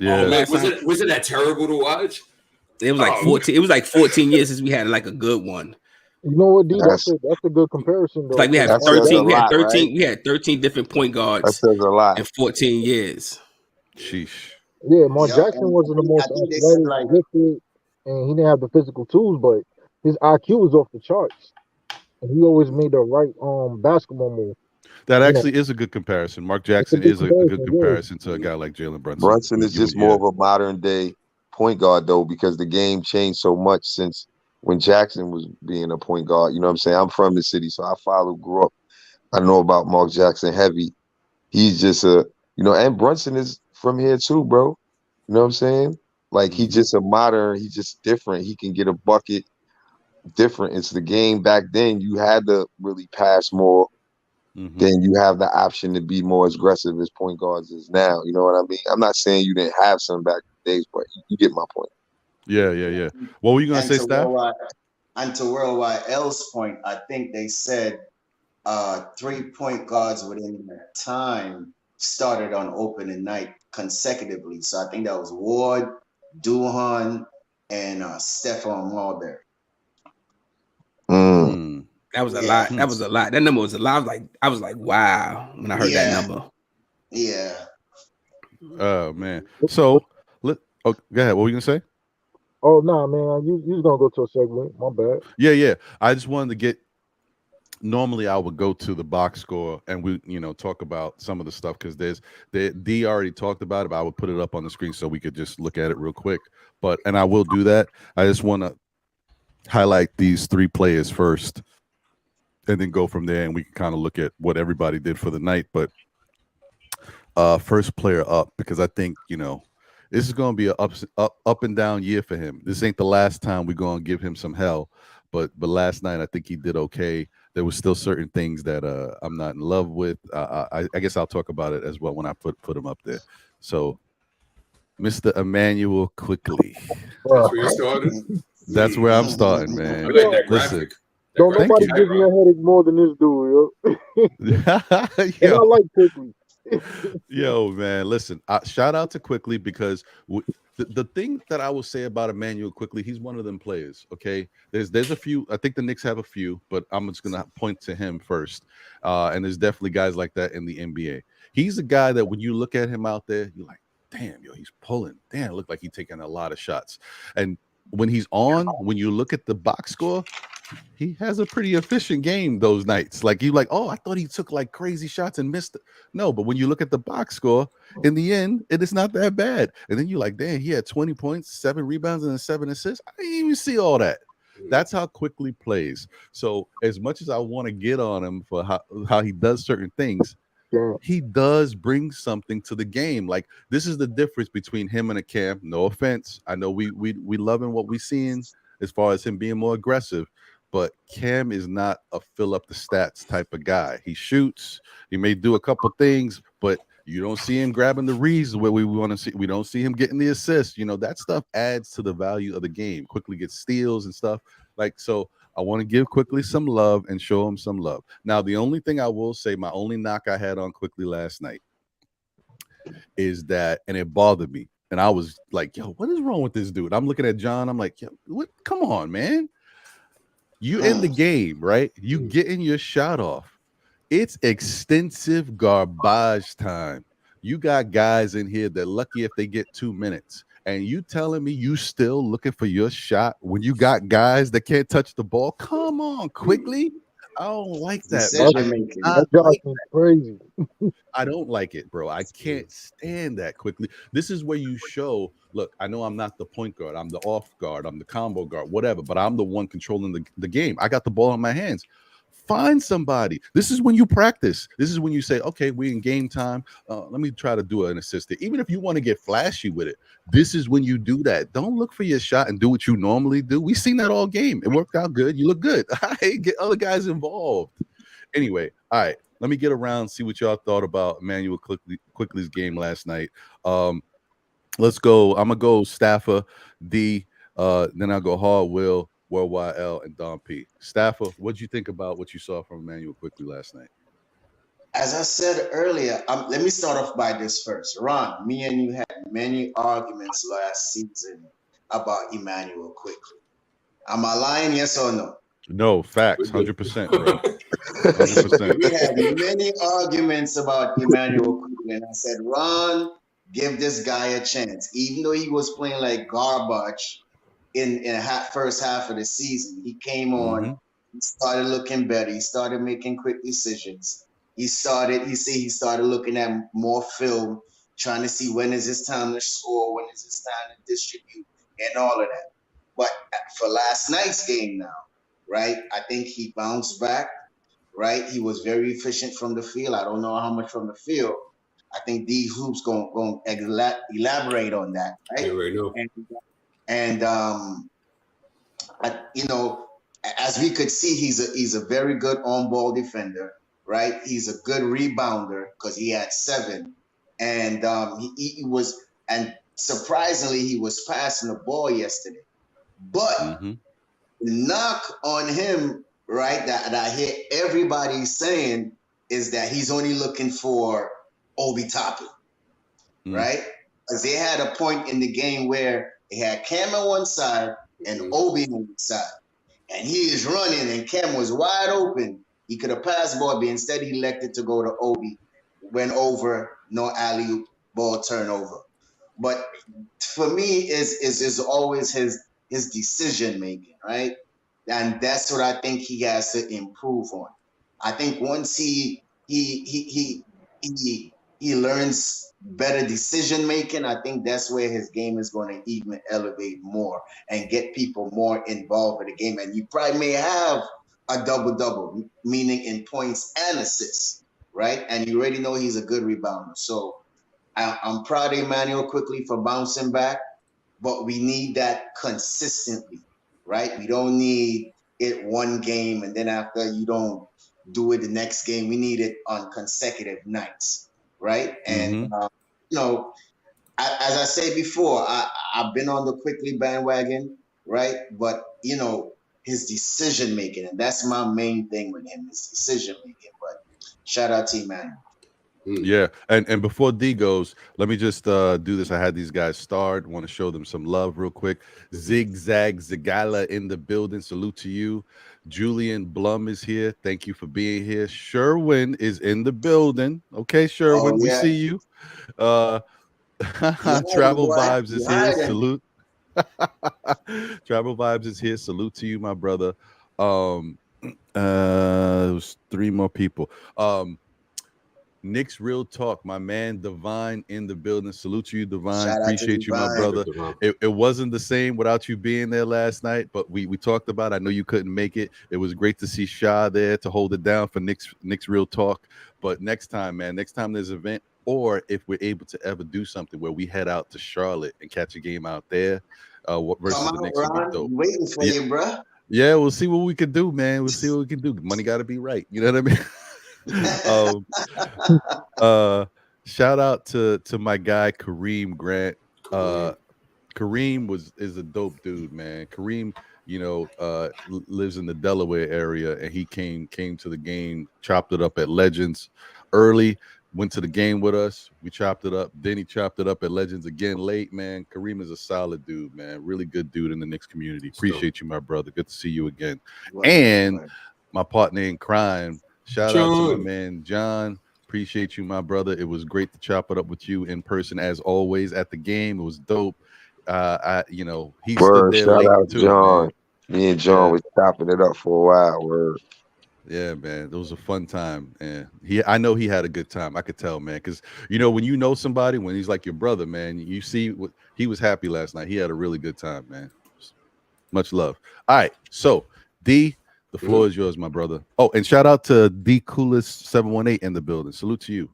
Yeah. Oh, man, was it that terrible to watch? It was like 14. It was like 14 years since we had like a good one. You know what, D? That's a good comparison, though. It's like we had 13. We had 13. We had 13 different point guards. That says a lot. In 14 years. Sheesh. Yeah, Mark Jackson wasn't the most athletic, gifted, and he didn't have the physical tools, but his IQ was off the charts, and he always made the right basketball move. That actually is a good comparison. Mark Jackson is a good comparison to a guy like Jalen Brunson. Brunson is just more of a modern day point guard, though, because the game changed so much since when Jackson was being a point guard. You know what I'm saying? I'm from the city, so I grew up. I know about Mark Jackson heavy. He's just and Brunson is from here too, bro. You know what I'm saying? Like, he's just a modern, he's just different. He can get a bucket different. It's the game back then. You had to really pass more. Then you have the option to be more as aggressive as point guards is now. You know what I mean? I'm not saying you didn't have some back in the days, but you get my point. Yeah. What were you going to say, Steph? And to Worldwide L's point, I think they said 3 point guards within that time started on opening night consecutively. So I think that was Ward, Duhan, and Stephon Marbury. That was a lot. That was a lot. That number was a lot. I was like, wow, when I heard that number. Yeah. Oh man. So go ahead. What were you gonna say? Oh nah, man, you was gonna go to a segment. My bad. Yeah. I just wanted to get. Normally, I would go to the box score and we, talk about some of the stuff because D already talked about it. But I would put it up on the screen so we could just look at it real quick. And I will do that. I just want to highlight these three players first, and then go from there, and we can kind of look at what everybody did for the night. But first player up, because I think this is going to be a up and down year for him. This ain't the last time we're going to give him some hell. But last night I think he did okay. There was still certain things that I'm not in love with. I guess I'll talk about it as well when I put him up there. So, Mr. Emmanuel Quickley. That's where you're starting. That's where I'm starting, man. I like that graphic. Don't nobody give me a headache more than this dude, yo. And I like Quickley. Yo, man, listen. Shout out to Quickley because the thing that I will say about Emmanuel Quickley, he's one of them players. Okay, there's a few. I think the Knicks have a few, but I'm just gonna point to him first. And there's definitely guys like that in the NBA. He's a guy that when you look at him out there, you're like, damn, yo, he's pulling. Damn, it looked like he's taking a lot of shots. And when he's on, when you look at the box score, he has a pretty efficient game those nights. Like you like, oh, I thought he took like crazy shots and missed it. No, but when you look at the box score, in the end, it is not that bad. And then you're like, damn, he had 20 points, 7 rebounds, and 7 assists. I didn't even see all that. That's how Quickley plays. So as much as I want to get on him for how he does certain things, he does bring something to the game. Like this is the difference between him and a Cam. No offense. I know we loving what we seeing as far as him being more aggressive. But Cam is not a fill up the stats type of guy. He shoots, he may do a couple things, but you don't see him grabbing the reads where we want to see. We don't see him getting the assists. That stuff adds to the value of the game. Quickly gets steals and stuff. So I want to give Quickley some love and show him some love. Now, the only thing I will say, my only knock I had on Quickley last night is that, and it bothered me. And I was like, yo, what is wrong with this dude? I'm looking at John. I'm like, yo, what? Come on, man. You in the game, right? You getting your shot off. It's extensive garbage time. You got guys in here that lucky if they get 2 minutes. And you telling me you still looking for your shot when you got guys that can't touch the ball? Come on, Quickley. I don't like that. Crazy. I don't like it, bro. I can't stand that Quickley. This is where you show, look, I know I'm not the point guard. I'm the off guard. I'm the combo guard, whatever. But I'm the one controlling the game. I got the ball in my hands. Find somebody. This is when you practice. This is when you say, okay, we're in game time. Let me try to do an assist. Even if you want to get flashy with it, this is when you do that. Don't look for your shot and do what you normally do. We've seen that all game. It worked out good. You look good. Get other guys involved. Anyway, all right. Let me get around, see what y'all thought about Emmanuel Quickley's game last night. Let's go. I'm going to go Staffer, D, then I'll go Hard, Will, Worldwide L, and Don P. Staffer, what did you think about what you saw from Emmanuel Quickley last night? As I said earlier, let me start off by this first. Ron, me and you had many arguments last season about Emmanuel Quickley. Am I lying, yes or no? No, facts, 100%, bro. 100%. We had many arguments about Emmanuel Quickley, and I said, Ron, give this guy a chance. Even though he was playing like garbage in first half of the season, he came on, he started looking better, he started making quick decisions. He started looking at more film, trying to see when is his time to score, when is his time to distribute, and all of that. But for last night's game now, right, I think he bounced back, right? He was very efficient from the field. I don't know how much from the field. I think these hoops going to elaborate on that, right? Yeah, right now. As we could see, he's a very good on-ball defender, right? He's a good rebounder because he had 7, and he was, and surprisingly, he was passing the ball yesterday. But the knock on him, right, that I hear everybody saying is that he's only looking for Obi Toppin, right? Because they had a point in the game where they had Cam on one side and Obi on the side. And he is running and Cam was wide open. He could have passed the ball, but instead he elected to go to Obi. Went over, no alley-oop, ball turnover. But for me, is always his his decision making, right? And that's what I think he has to improve on. I think once he learns better decision making, I think that's where his game is going to even elevate more and get people more involved with the game. And you probably may have a double-double, meaning in points and assists, right? And you already know he's a good rebounder. So I'm proud of Emmanuel quickly for bouncing back, but we need that consistently, right? We don't need it one game and then after you don't do it the next game. We need it on consecutive nights, right? And, you know, as I say before, I've been on the quickly bandwagon, right? But, you know, his decision making, and that's my main thing with him, his decision making. But shout out to Emmanuel. Yeah, and before D goes, let me just do this. I had these guys starred. Want to show them some love real quick. Zigzag Zagala in the building. Salute to you. Julian Blum is here. Thank you for being here. Sherwin is in the building. Okay, Sherwin, we see you. Travel Vibes is here. Salute. Travel Vibes is here. Salute to you, my brother. It was 3 more people. Knicks Real Talk, my man Divine in the building. Salute to you, Divine. Appreciate you, my brother. It wasn't the same without you being there last night, but we talked about it. I know you couldn't make it. It was great to see Shah there to hold it down for Knicks Real Talk. But next time, man, next time there's an event, or if we're able to ever do something where we head out to Charlotte and catch a game out there, versus the Knicks would be dope. Waiting for you, bro. Yeah, we'll see what we can do, man. We'll see what we can do. Money got to be right. You know what I mean? Shout out to my guy Kareem Grant. Kareem is a dope dude, man. Kareem, you know, lives in the Delaware area, and he came to the game, chopped it up at Legends early, went to the game with us. We chopped it up. Then he chopped it up at Legends again late, man. Kareem is a solid dude, man. Really good dude in the Knicks community. Appreciate you, my brother. Good to see you again. And my partner in crime, shout out to my man John. Appreciate you, my brother. It was great to chop it up with you in person as always at the game. It was dope. You know, he stood there shout late out too, John. Man. Me and John was chopping it up for a while. Word. Yeah, man, it was a fun time, and I know he had a good time. I could tell, man, because you know when you know somebody, when he's like your brother, man, you see what he was happy last night. He had a really good time, man. Much love. All right, so D, the floor is yours, my brother. Oh, and shout out to D Coolest 718 in the building. Salute to you.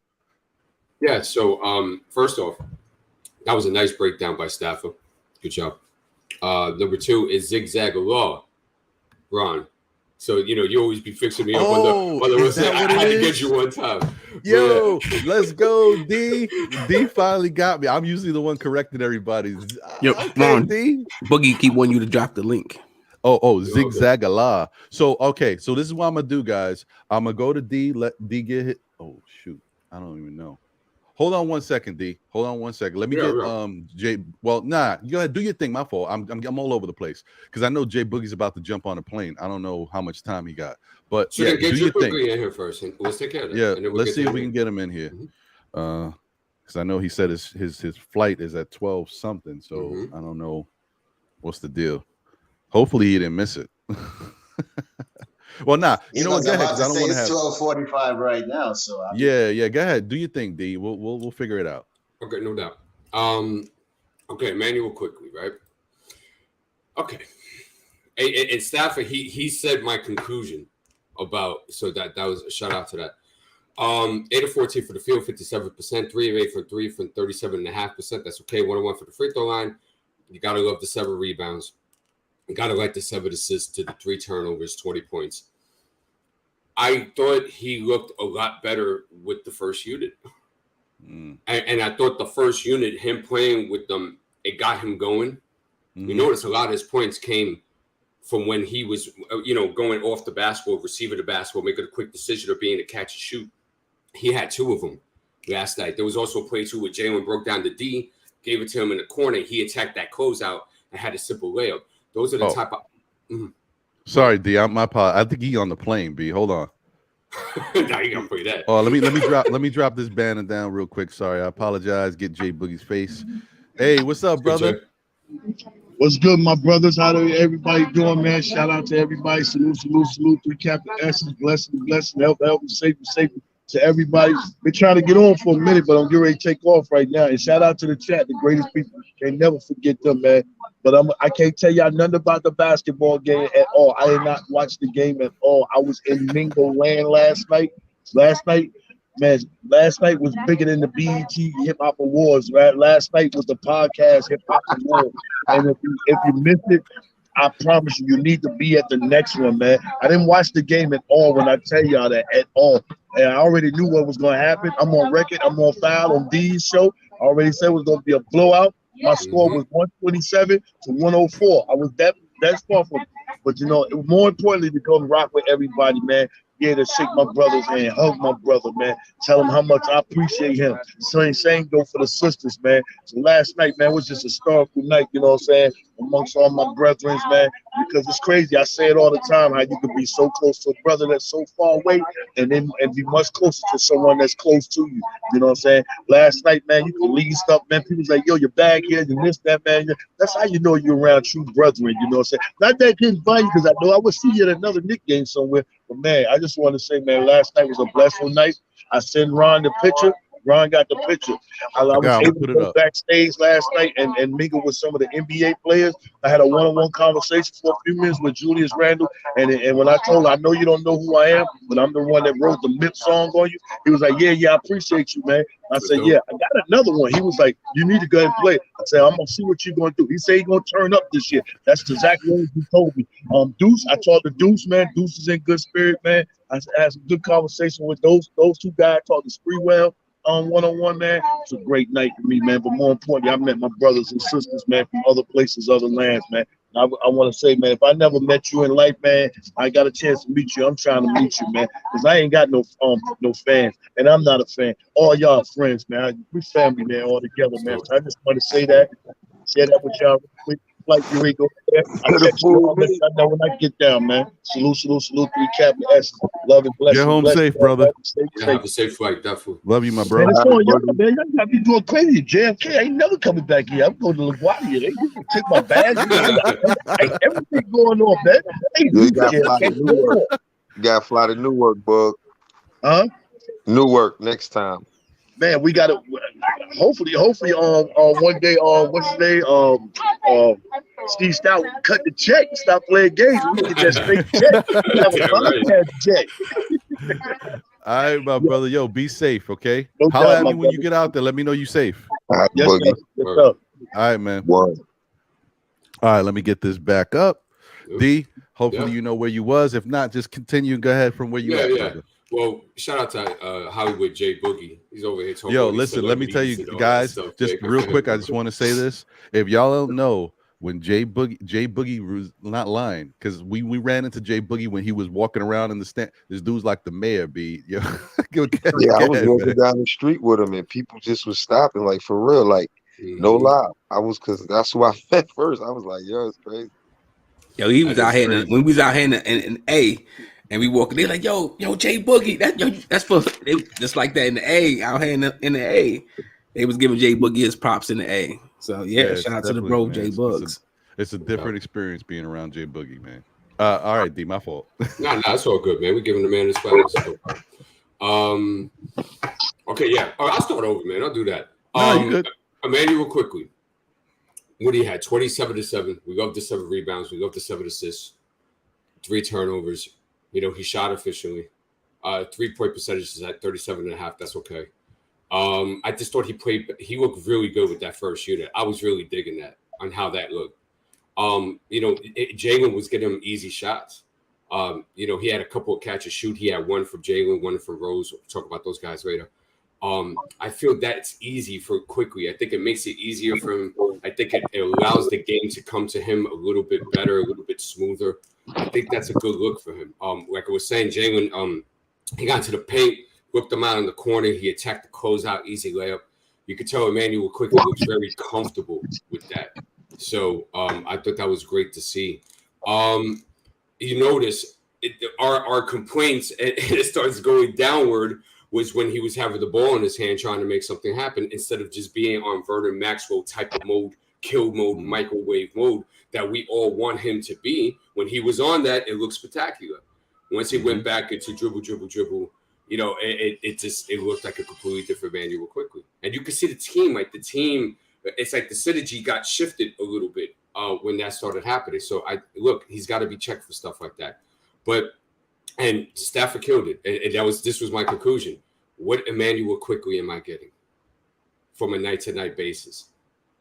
Yeah. So, first off, that was a nice breakdown by Stafford. Good job. Number 2 is Zigzag Law, Ron. So, you know, you always be fixing me up on the website. I had to get you one time. Yo, let's go, D. D finally got me. I'm usually the one correcting everybody. Yo, Ron, D. Boogie keep wanting you to drop the link. Oh, Zigzag Allah. So, okay, so this is what I'm going to do, guys. I'm going to go to D, let D get hit. Oh, shoot. I don't even know. Hold on 1 second, D. Hold on 1 second. Let me get Jay. Well, nah, you go ahead, do your thing. My fault. I'm all over the place because I know Jay Boogie's about to jump on a plane. I don't know how much time he got, but so yeah, get do your thing. In here first, and let's take care of that. Yeah, let's see if we can get him in here. Because I know he said his flight is at 12 something, so I don't know what's the deal. Hopefully he didn't miss it. Well, nah, you know what? Go ahead, because I don't want to have 12:45 right now. So yeah, go ahead, do your thing, D. We'll figure it out. Okay, no doubt. Okay, Manuel quickly, right? Okay, and Stafford, he said my conclusion about, so that was a shout out to that. 8 of 14 for the field, 57%, 3 of 8 for 3 from 37.5%. That's okay. 1 of 1 for the free throw line. You gotta love the 7 rebounds. You gotta like the 7 assists to the 3 turnovers, 20 points. I thought he looked a lot better with the first unit. And I thought the first unit, him playing with them, it got him going. You notice a lot of his points came from when he was, going off the basketball, receiving the basketball, making a quick decision or being a catch and shoot. He had 2 of them last night. There was also a play too where Jalen broke down the D, gave it to him in the corner. He attacked that closeout and had a simple layup. Those are the type of. Sorry, D. My apologies. I think he on the plane. B. Hold on. Now you gotta play that. Oh, let me drop this banner down real quick. Sorry, I apologize. Get Jay Boogie's face. Hey, what's up, brother? What's good, my brothers? How everybody doing, man? Shout out to everybody. Salute, salute, salute. 3 capital S's. Blessing, blessing. Help, safety to everybody. Been trying to get on for a minute, but I'm getting ready to take off right now. And shout out to the chat, the greatest people. Can't never forget them, man. But I can't tell y'all nothing about the basketball game at all. I did not watch the game at all. I was in Mingo land last night. Man, last night was bigger than the BET Hip Hop Awards, right? Last night was the podcast Hip Hop Awards. And if you missed it, I promise you need to be at the next one, man. I didn't watch the game at all when I tell y'all that at all. And I already knew what was going to happen. I'm on record. I'm on file on D's show. I already said it was going to be a blowout. My score was 127 to 104. I was that's far from it. But, more importantly, to come rock with everybody, man. Yeah, to shake my brother's hand, hug my brother, man. Tell him how much I appreciate him. Same go for the sisters, man. So last night, man, was just a historical night, you know what I'm saying, amongst all my brethren, man, because it's crazy. I say it all the time, how you can be so close to a brother that's so far away and then be much closer to someone that's close to you, you know what I'm saying? Last night, man, you can leave stuff, man. People's like, yo, your bag here, you missed that, man. That's how you know you're around true brethren, you know what I'm saying? Not that I couldn't find you, because I know I would see you at another Knicks game somewhere. But man, I just want to say, man, last night was a blessful night. I sent Ron the picture. Ron got the picture. I was able to go backstage last night and mingle with some of the NBA players. I had a one-on-one conversation for a few minutes with Julius Randle. And when I told him, I know you don't know who I am, but I'm the one that wrote the MIP song on you. He was like, yeah, I appreciate you, man. I said, yeah, I got another one. He was like, you need to go and play. I said, I'm going to see what you're going to do. He said he's going to turn up this year. That's exactly what he told me. Deuce, I talked to Deuce, man. Deuce is in good spirit, man. I had some good conversation with those two guys. Talked to Spreewell one-on-one, man. It's a great night for me, man. But more importantly, I met my brothers and sisters, man, from other places, other lands, man. I want to say, man, if I never met you in life, man, I got a chance to meet you. I'm trying to meet you, man, because I ain't got no fans, and I'm not a fan. All y'all friends, man. We family, man, all together, man. So I just want to say that, share that with y'all. Like you ain't go there. I'll let you know when I get down, man. Salute, 3 capital S. Love and blessing. Get home safe, brother. Have a safe flight, definitely. Love you, my bro. Man, it's on y'all, man. Y'all got me doing crazy. JFK ain't never coming back here. I'm going to LaGuardia. They take my bag. Everything going on, man. You got to fly to Newark, bug. Huh? Newark next time. Man, we got to hopefully one day what's his name? Steve Stout cut the check, stop playing games. We get that straight check. All right, my brother. Yo, be safe, okay? No Holla at me doubt, when you get out there. Let me know you safe. Yes, sir. All right, man. All right, let me get this back up. D, hopefully you know where you was. If not, just continue. Go ahead from where you at. Brother. Well, shout out to Hollywood J Boogie. He's over here talking. Yo, listen, let me tell you guys, just real quick, I just want to say this. If y'all don't know, when Jay Boogie was not lying, because we ran into Jay Boogie when he was walking around in the stand. This dude's like the mayor, B. Yo, I was walking down the street with him, and people just was stopping, like for real, like no lie. Because that's who I met first. I was like, yo, it's crazy. Yo, he was out here when we was out here in A. And we walking, they like, yo, Jay Boogie, that's for just like that in the A, out here in the A. They was giving Jay Boogie his props in the A. So yeah, shout out to the bro, man. Jay Bugs. It's a different experience being around Jay Boogie, man. All right, D, my fault. No, it's all good, man. We're giving the man his flowers. Okay, yeah. All right, I'll start over, man. I'll do that. No, you good. Emmanuel, quickly. What he had 27 to 7. We go up to 7 rebounds. We go up to 7 assists. 3 turnovers. He shot efficiently. 3-point percentage is at 37.5. That's okay. I just thought he looked really good with that first unit. I was really digging that on how that looked. Jalen was getting him easy shots. He had a couple of catch and shoot. He had one from Jalen, one from Rose. We'll talk about those guys later. I feel that's easy for quickly. I think it makes it easier for him. I think it allows the game to come to him a little bit better, a little bit smoother. I think that's a good look for him. Like I was saying, Jalen, he got into the paint, whipped him out in the corner. He attacked the closeout, easy layup. You could tell Emmanuel quickly looks very comfortable with that. So I thought that was great to see. You notice our complaints, and it starts going downward, was when he was having the ball in his hand trying to make something happen instead of just being on Vernon Maxwell type of mode, kill mode, microwave mode that we all want him to be. When he was on that, it looked spectacular. Once he went back into dribble, you know, it looked like a completely different Manuel quickly. And you can see the team, it's like the synergy got shifted a little bit when that started happening. So he's got to be checked for stuff like that. And Stafford killed it. And this was my conclusion. What Emmanuel quickly am I getting from a night-to-night basis?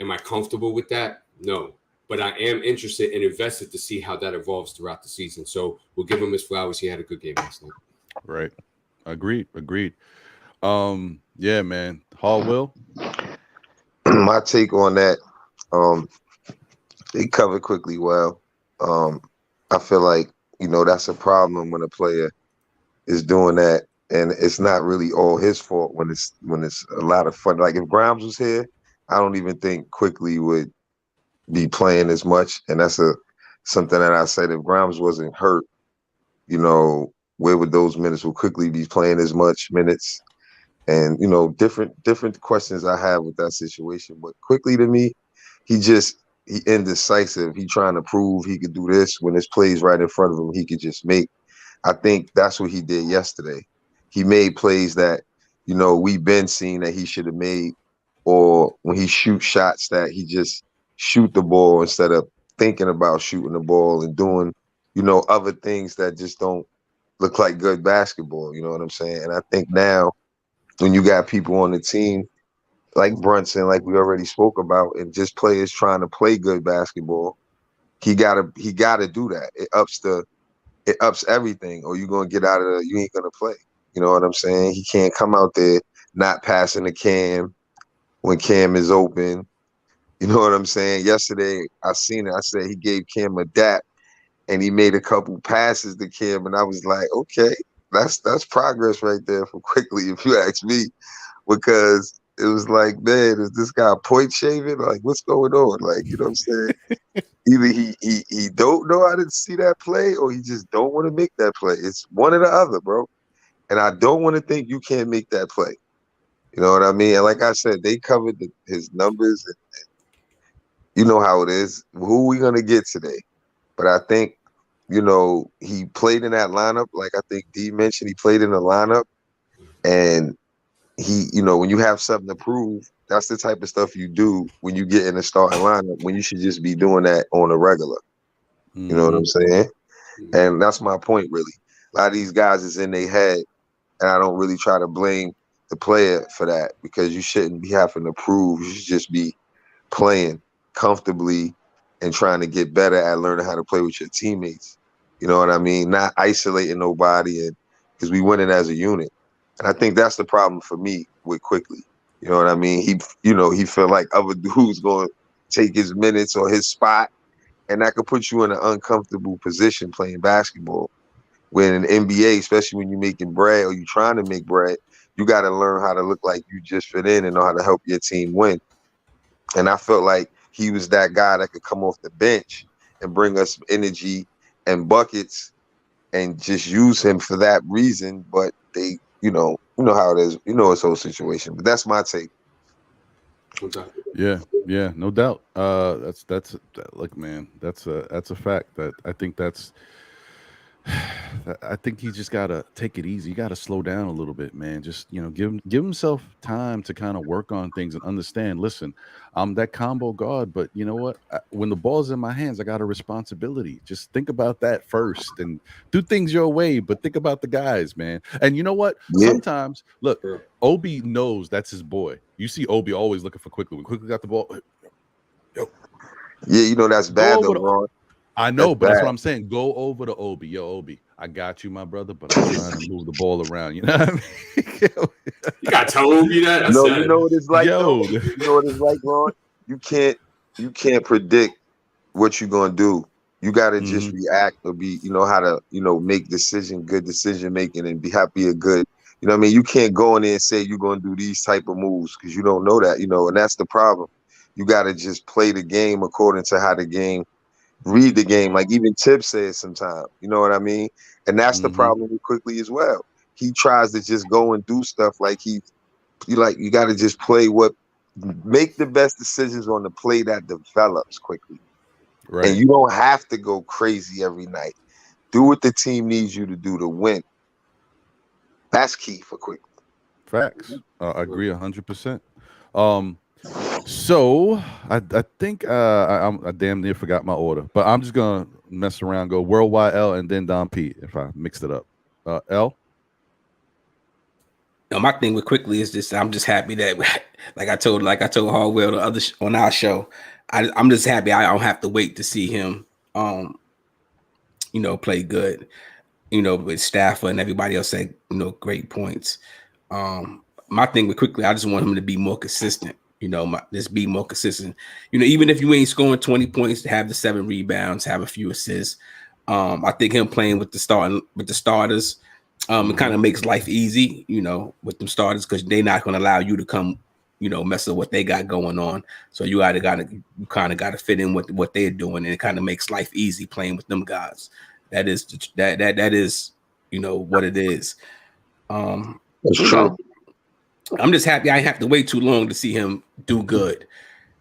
Am I comfortable with that? No. But I am interested and invested to see how that evolves throughout the season. So we'll give him his flowers. He had a good game last night. Right. Agreed. Yeah, man. Hall Will? My take on that, they covered quickly well. I feel like, you know, that's a problem when a player is doing that, and it's not really all his fault when it's a lot of fun. Like if Grimes was here, I don't even think Quickly would be playing as much, and that's something that I said. If Grimes wasn't hurt, you know, where would those minutes will Quickly be playing as much minutes? And you know, different questions I have with that situation. But Quickly, to me, he indecisive. He trying to prove he could do this when his plays right in front of him. He could just make. I think that's what he did yesterday. He made plays that, you know, we've been seeing that he should have made, or when he shoots shots that he just shoot the ball instead of thinking about shooting the ball and doing, you know, other things that just don't look like good basketball. You know what I'm saying? And I think now when you got people on the team like Brunson, like we already spoke about, and just players trying to play good basketball, he gotta do that. It ups everything, or you're gonna get out of you ain't gonna play. You know what I'm saying? He can't come out there not passing the Cam when Cam is open. You know what I'm saying? Yesterday I seen it. I said he gave Cam a dap and he made a couple passes to Cam, and I was like, okay, that's progress right there for Quickly, if you ask me, because it was like, man, is this guy point shaving? Like, what's going on? Like, you know what I'm saying? Either he don't know how to see that play, or he just don't want to make that play. It's one or the other, bro. And I don't want to think you can't make that play. You know what I mean? And like I said, they covered his numbers, and you know how it is. Who we gonna get today? But I think, you know, he played in that lineup. Like I think D mentioned, he played in the lineup, and he, you know, when you have something to prove, that's the type of stuff you do when you get in the starting lineup, when you should just be doing that on a regular. You know what I'm saying? And that's my point, really. A lot of these guys is in their head, and I don't really try to blame the player for that, because you shouldn't be having to prove. You should just be playing comfortably and trying to get better at learning how to play with your teammates. You know what I mean? Not isolating nobody, and because we winning as a unit. And I think that's the problem for me with Quickly. You know what I mean? He feel like other dudes going to take his minutes or his spot, and that could put you in an uncomfortable position playing basketball. When in the NBA, especially when you're making bread or you're trying to make bread, you got to learn how to look like you just fit in and know how to help your team win. And I felt like he was that guy that could come off the bench and bring us energy and buckets, and just use him for that reason. But they, you know how it is. You know it's whole situation. But that's my take. Yeah, no doubt. That's look, man. That's a fact. That I think I think he just gotta take it easy. You gotta slow down a little bit, man. Just, you know, give himself time to kind of work on things and understand. Listen, I'm that combo guard, but you know what? When the ball's in my hands, I got a responsibility. Just think about that first and do things your way, but think about the guys, man. And you know what? Yeah. Sometimes, look, Obi knows that's his boy. You see Obi always looking for Quickly. When Quickly got the ball, Yeah, you know that's bad though, Ron. I know, but that's what I'm saying. Go over to Obi. Yo, Obi, I got you, my brother, but I'm trying to move the ball around. You know what I mean? You got to tell Obi that. No, you know what it's like, though? You know what it's like, Ron? You can't predict what you're gonna do. You gotta just react or be, you know, how to, you know, make good decision making, and be a good, you know what I mean? You can't go in there and say you're gonna do these type of moves, because you don't know that, you know, and that's the problem. You gotta just play the game according to how the game. Read the game, like even Tip says sometimes, you know what I mean? And that's the problem with Quickly as well. He tries to just go and do stuff like you got to just play what make the best decisions on the play that develops quickly. Right. And you don't have to go crazy every night. Do what the team needs you to do to win. That's key for quickly. Facts. I agree 100%. So I think I damn near forgot my order, but I'm just gonna mess around, go Worldwide L and then Don P if I mixed it up. L. No, my thing with quickly is just I'm just happy that like I told Hardwell the other on our show, I'm just happy I don't have to wait to see him play good. With Stafford and everybody else said, great points. My thing with quickly, I just want him to be more consistent. Just be more consistent. Even if you ain't scoring 20 points, to have the 7 rebounds, have a few assists. I think him playing with the starters, it kind of makes life easy, with them starters, because they're not going to allow you to come, mess with what they got going on. So you kind of got to fit in with what they're doing, and it kind of makes life easy playing with them guys. That is what it is. That's true. I'm just happy I didn't have to wait too long to see him do good.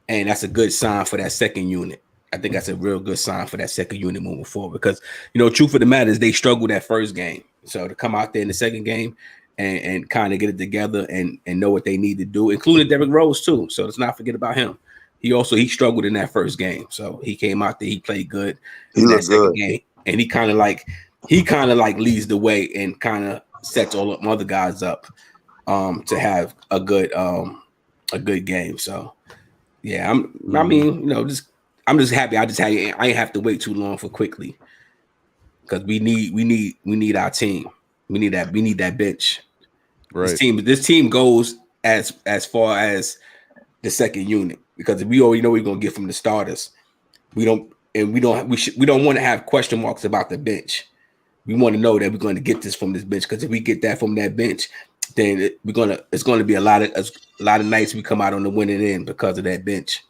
And that's a good sign for that second unit. I think that's a real good sign for that second unit moving forward, because, truth of the matter is they struggled that first game. So to come out there in the second game and kind of get it together and know what they need to do, including Derrick Rose too. So let's not forget about him. He struggled in that first game. So he came out there, he played good in that second game. And he kind of like leads the way and kind of sets all the other guys up to have a good game. So yeah, I'm just happy I ain't have to wait too long for quickly, because we need our team. We need that bench. Right. This team goes as far as the second unit, because we already know we're gonna get from the starters. We don't want to have question marks about the bench. We want to know that we're going to get this from this bench, because if we get that from that bench, then it's going to be a lot of nights we come out on the winning end because of that bench.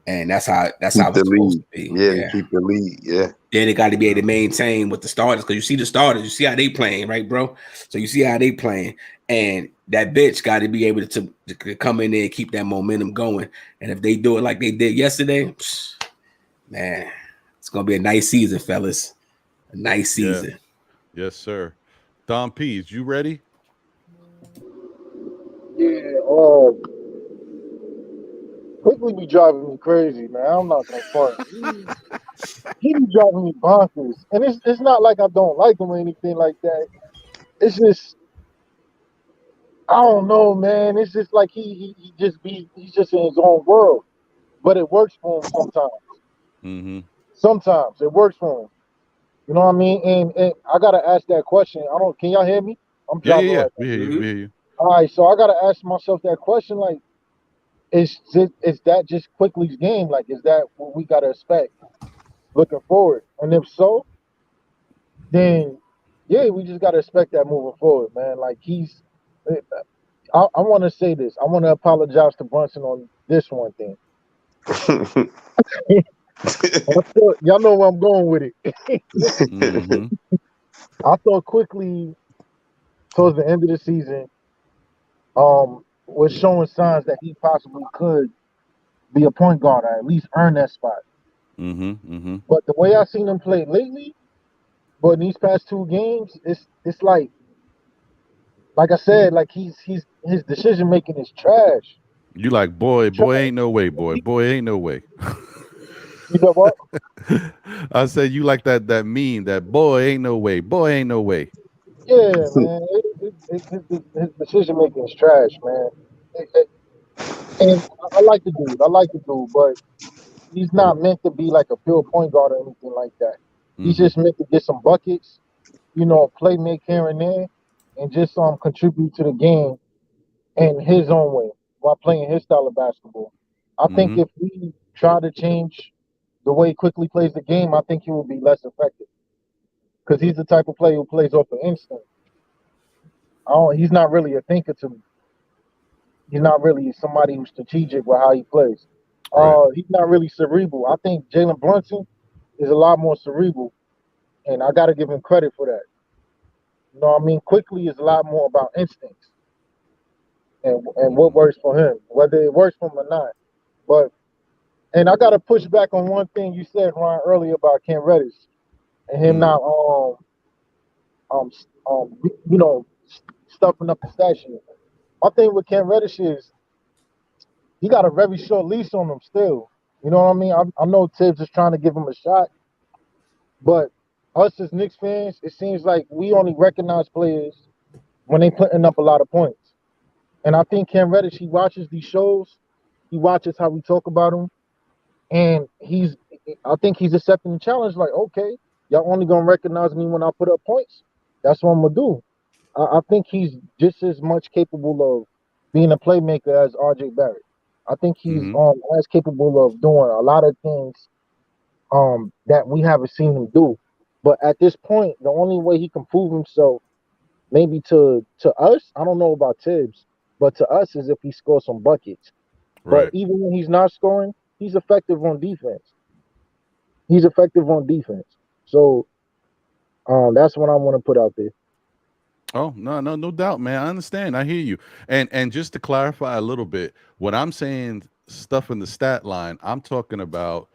And that's how it's supposed to be. Yeah, keep the lead. Yeah. Then they got to be able to maintain with the starters, because you see the starters, you see how they playing, right, bro? So you see how they playing, and that bench got to be able to come in there and keep that momentum going. And if they do it like they did yesterday, man, it's gonna be a nice season, fellas. A nice season. Yeah. Yes, sir. Don P, is you ready? Yeah. Quickly be driving me crazy, man. I'm not gonna front. He be driving me bonkers, and it's not like I don't like him or anything like that. It's just, I don't know, man. It's just like he's just in his own world, but it works for him sometimes. Mm-hmm. Sometimes it works for him. You know what I mean? And I gotta ask that question. Can y'all hear me? I'm driving right now. We hear you. All right, so I gotta ask myself that question, like, is that just Quickly's game? Like, is that what we gotta expect looking forward? And if so, then yeah, we just gotta expect that moving forward, man. Like, I want to say this. I want to apologize to Brunson on this one thing. Y'all know where I'm going with it. Mm-hmm. I thought Quickly towards the end of the season was showing signs that he possibly could be a point guard, or at least earn that spot. Mm-hmm. Mm-hmm. But the way I've seen him play lately, but in these past 2 games, it's like I said, like his decision making is trash. You like, boy ain't no way, boy ain't no way. You know what? I said you like that meme, that boy ain't no way. Yeah, man. His decision making is trash, man. And I like the dude, but he's not meant to be like a pure point guard or anything like that. He's just meant to get some buckets, play make here and there, and just contribute to the game in his own way while playing his style of basketball. I think if we try to change the way he quickly plays the game, I think he will be less effective, because he's the type of player who plays off of instinct. He's not really a thinker to me. He's not really somebody who's strategic with how he plays. Right. He's not really cerebral. I think Jalen Brunson is a lot more cerebral, and I got to give him credit for that. You know what I mean? Quickly is a lot more about instincts. and what works for him, whether it works for him or not. But and I gotta push back on one thing you said, Ryan, earlier about Ken Reddish and him not um um you know stuffing up the stat sheet. My thing with Ken Reddish is he got a very short leash on him still. You know what I mean? I know Tibbs is trying to give him a shot, but us as Knicks fans, it seems like we only recognize players when they putting up a lot of points. And I think Ken Reddish, he watches these shows, he watches how we talk about him, and I think he's accepting the challenge. Like, okay, y'all only gonna recognize me when I put up points. That's what I'm gonna do. I think he's just as much capable of being a playmaker as RJ Barrett. I think he's as capable of doing a lot of things that we haven't seen him do. But at this point, the only way he can prove himself, maybe to us, I don't know about Tibbs, but to us is if he scores some buckets. Right. But even when he's not scoring, he's effective on defense. He's effective on defense. So that's what I want to put out there. Oh, no doubt, man. I understand. I hear you. And just to clarify a little bit, when I'm saying stuff in the stat line, I'm talking about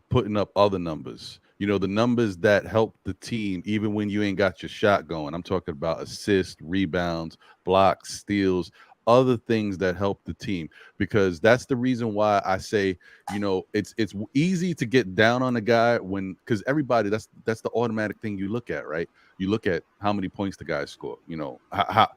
putting up other numbers. You know, the numbers that help the team even when you ain't got your shot going. I'm talking about assists, rebounds, blocks, steals, other things that help the team, because that's the reason why I say, you know, it's easy to get down on a guy because everybody, that's the automatic thing you look at, right? You look at how many points the guy scored. You know, how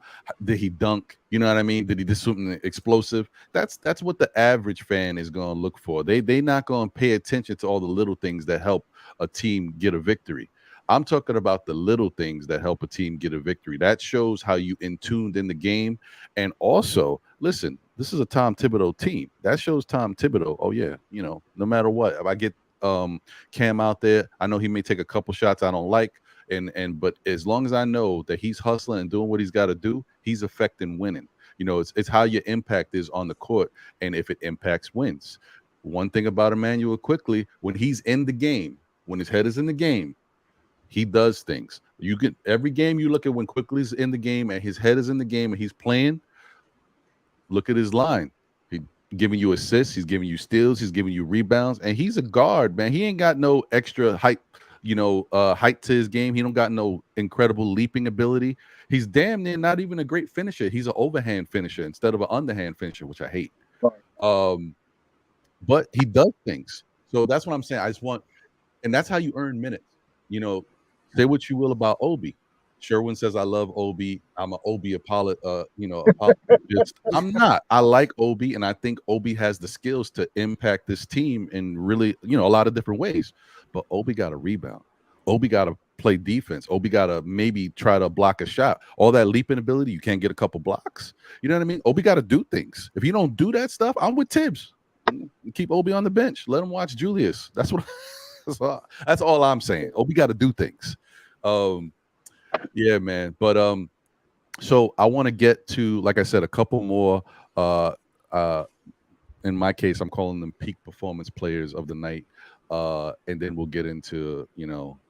did he dunk? You know what I mean? Did he do something explosive? That's what the average fan is going to look for. They not going to pay attention to all the little things that help a team get a victory. I'm talking about the little things that help a team get a victory. That shows how you in tuned in the game. And also, listen, this is a Tom Thibodeau team. That shows Tom Thibodeau, oh yeah, you know, no matter what, if I get Cam out there, I know he may take a couple shots I don't like, but as long as I know that he's hustling and doing what he's got to do, he's affecting winning. You know, it's how your impact is on the court, and if it impacts wins. One thing about Emmanuel Quickly, when he's in the game, when his head is in the game, he does things. You can every game you look at when Quickly's in the game and his head is in the game and he's playing. Look at his line. He's giving you assists, he's giving you steals, he's giving you rebounds, and he's a guard, man. He ain't got no extra height, height to his game. He don't got no incredible leaping ability. He's damn near not even a great finisher. He's an overhand finisher instead of an underhand finisher, which I hate. But he does things. So that's what I'm saying. And that's how you earn minutes. You know, say what you will about Obi. Sherwin says I love Obi. I'm an Obi apologist. I'm not. I like Obi, and I think Obi has the skills to impact this team in really, a lot of different ways. But Obi got to rebound. Obi got to play defense. Obi got to maybe try to block a shot. All that leaping ability, you can't get a couple blocks. You know what I mean? Obi got to do things. If you don't do that stuff, I'm with Tibbs. Keep Obi on the bench. Let him watch Julius. That's what. That's all I'm saying. Obi got to do things. Yeah, man. But so I want to get to, like I said, a couple more. In my case, I'm calling them peak performance players of the night, and then we'll get into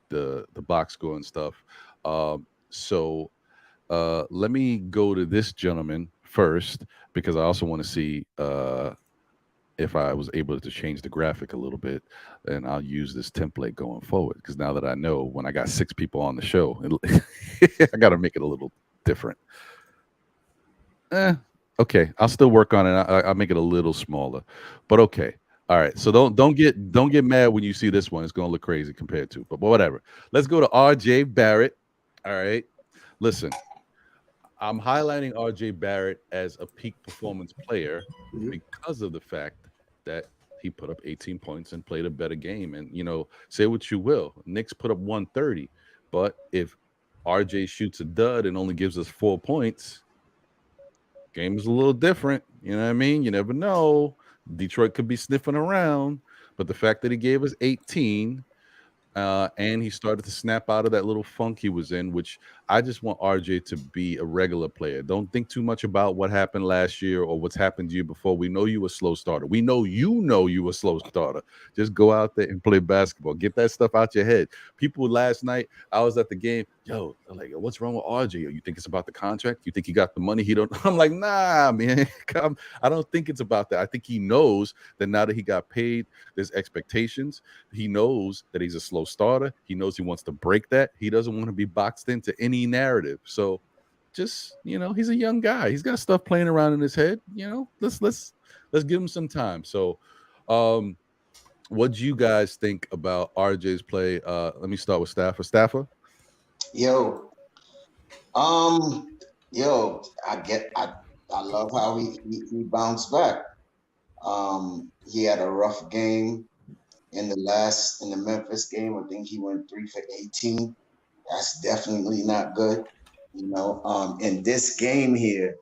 the box score and stuff. So let me go to this gentleman first, because I also want to see if I was able to change the graphic a little bit, and I'll use this template going forward, because now that I know when I got 6 people on the show, I got to make it a little different. Okay, I'll still work on it. I'll make it a little smaller, but okay. All right, so don't get mad when you see this one. It's gonna look crazy compared to, but whatever. Let's go to RJ Barrett. All right, listen. I'm highlighting RJ Barrett as a peak performance player because of the fact that he put up 18 points and played a better game. And, say what you will. Knicks put up 130. But if RJ shoots a dud and only gives us 4 points, game is a little different. You know what I mean? You never know. Detroit could be sniffing around. But the fact that he gave us 18, and he started to snap out of that little funk he was in, which I just want RJ to be a regular player. Don't think too much about what happened last year or what's happened to you before. We know you a slow starter. We know you a slow starter. Just go out there and play basketball. Get that stuff out your head. People last night, I was at the game. yo, they're like, what's wrong with RJ? You think it's about the contract? You think he got the money? He don't. I'm like, nah, man. I don't think it's about that. I think he knows that now that he got paid, there's expectations. He knows that he's a slow starter. He knows he wants to break that. He doesn't want to be boxed into any narrative. So just, he's a young guy. He's got stuff playing around in his head. Let's give him some time. So what do you guys think about RJ's play? Let me start with Staffer. Yo, I love how he bounced back. He had a rough game in the Memphis game. I think he went 3 for 18. That's definitely not good. In this game here,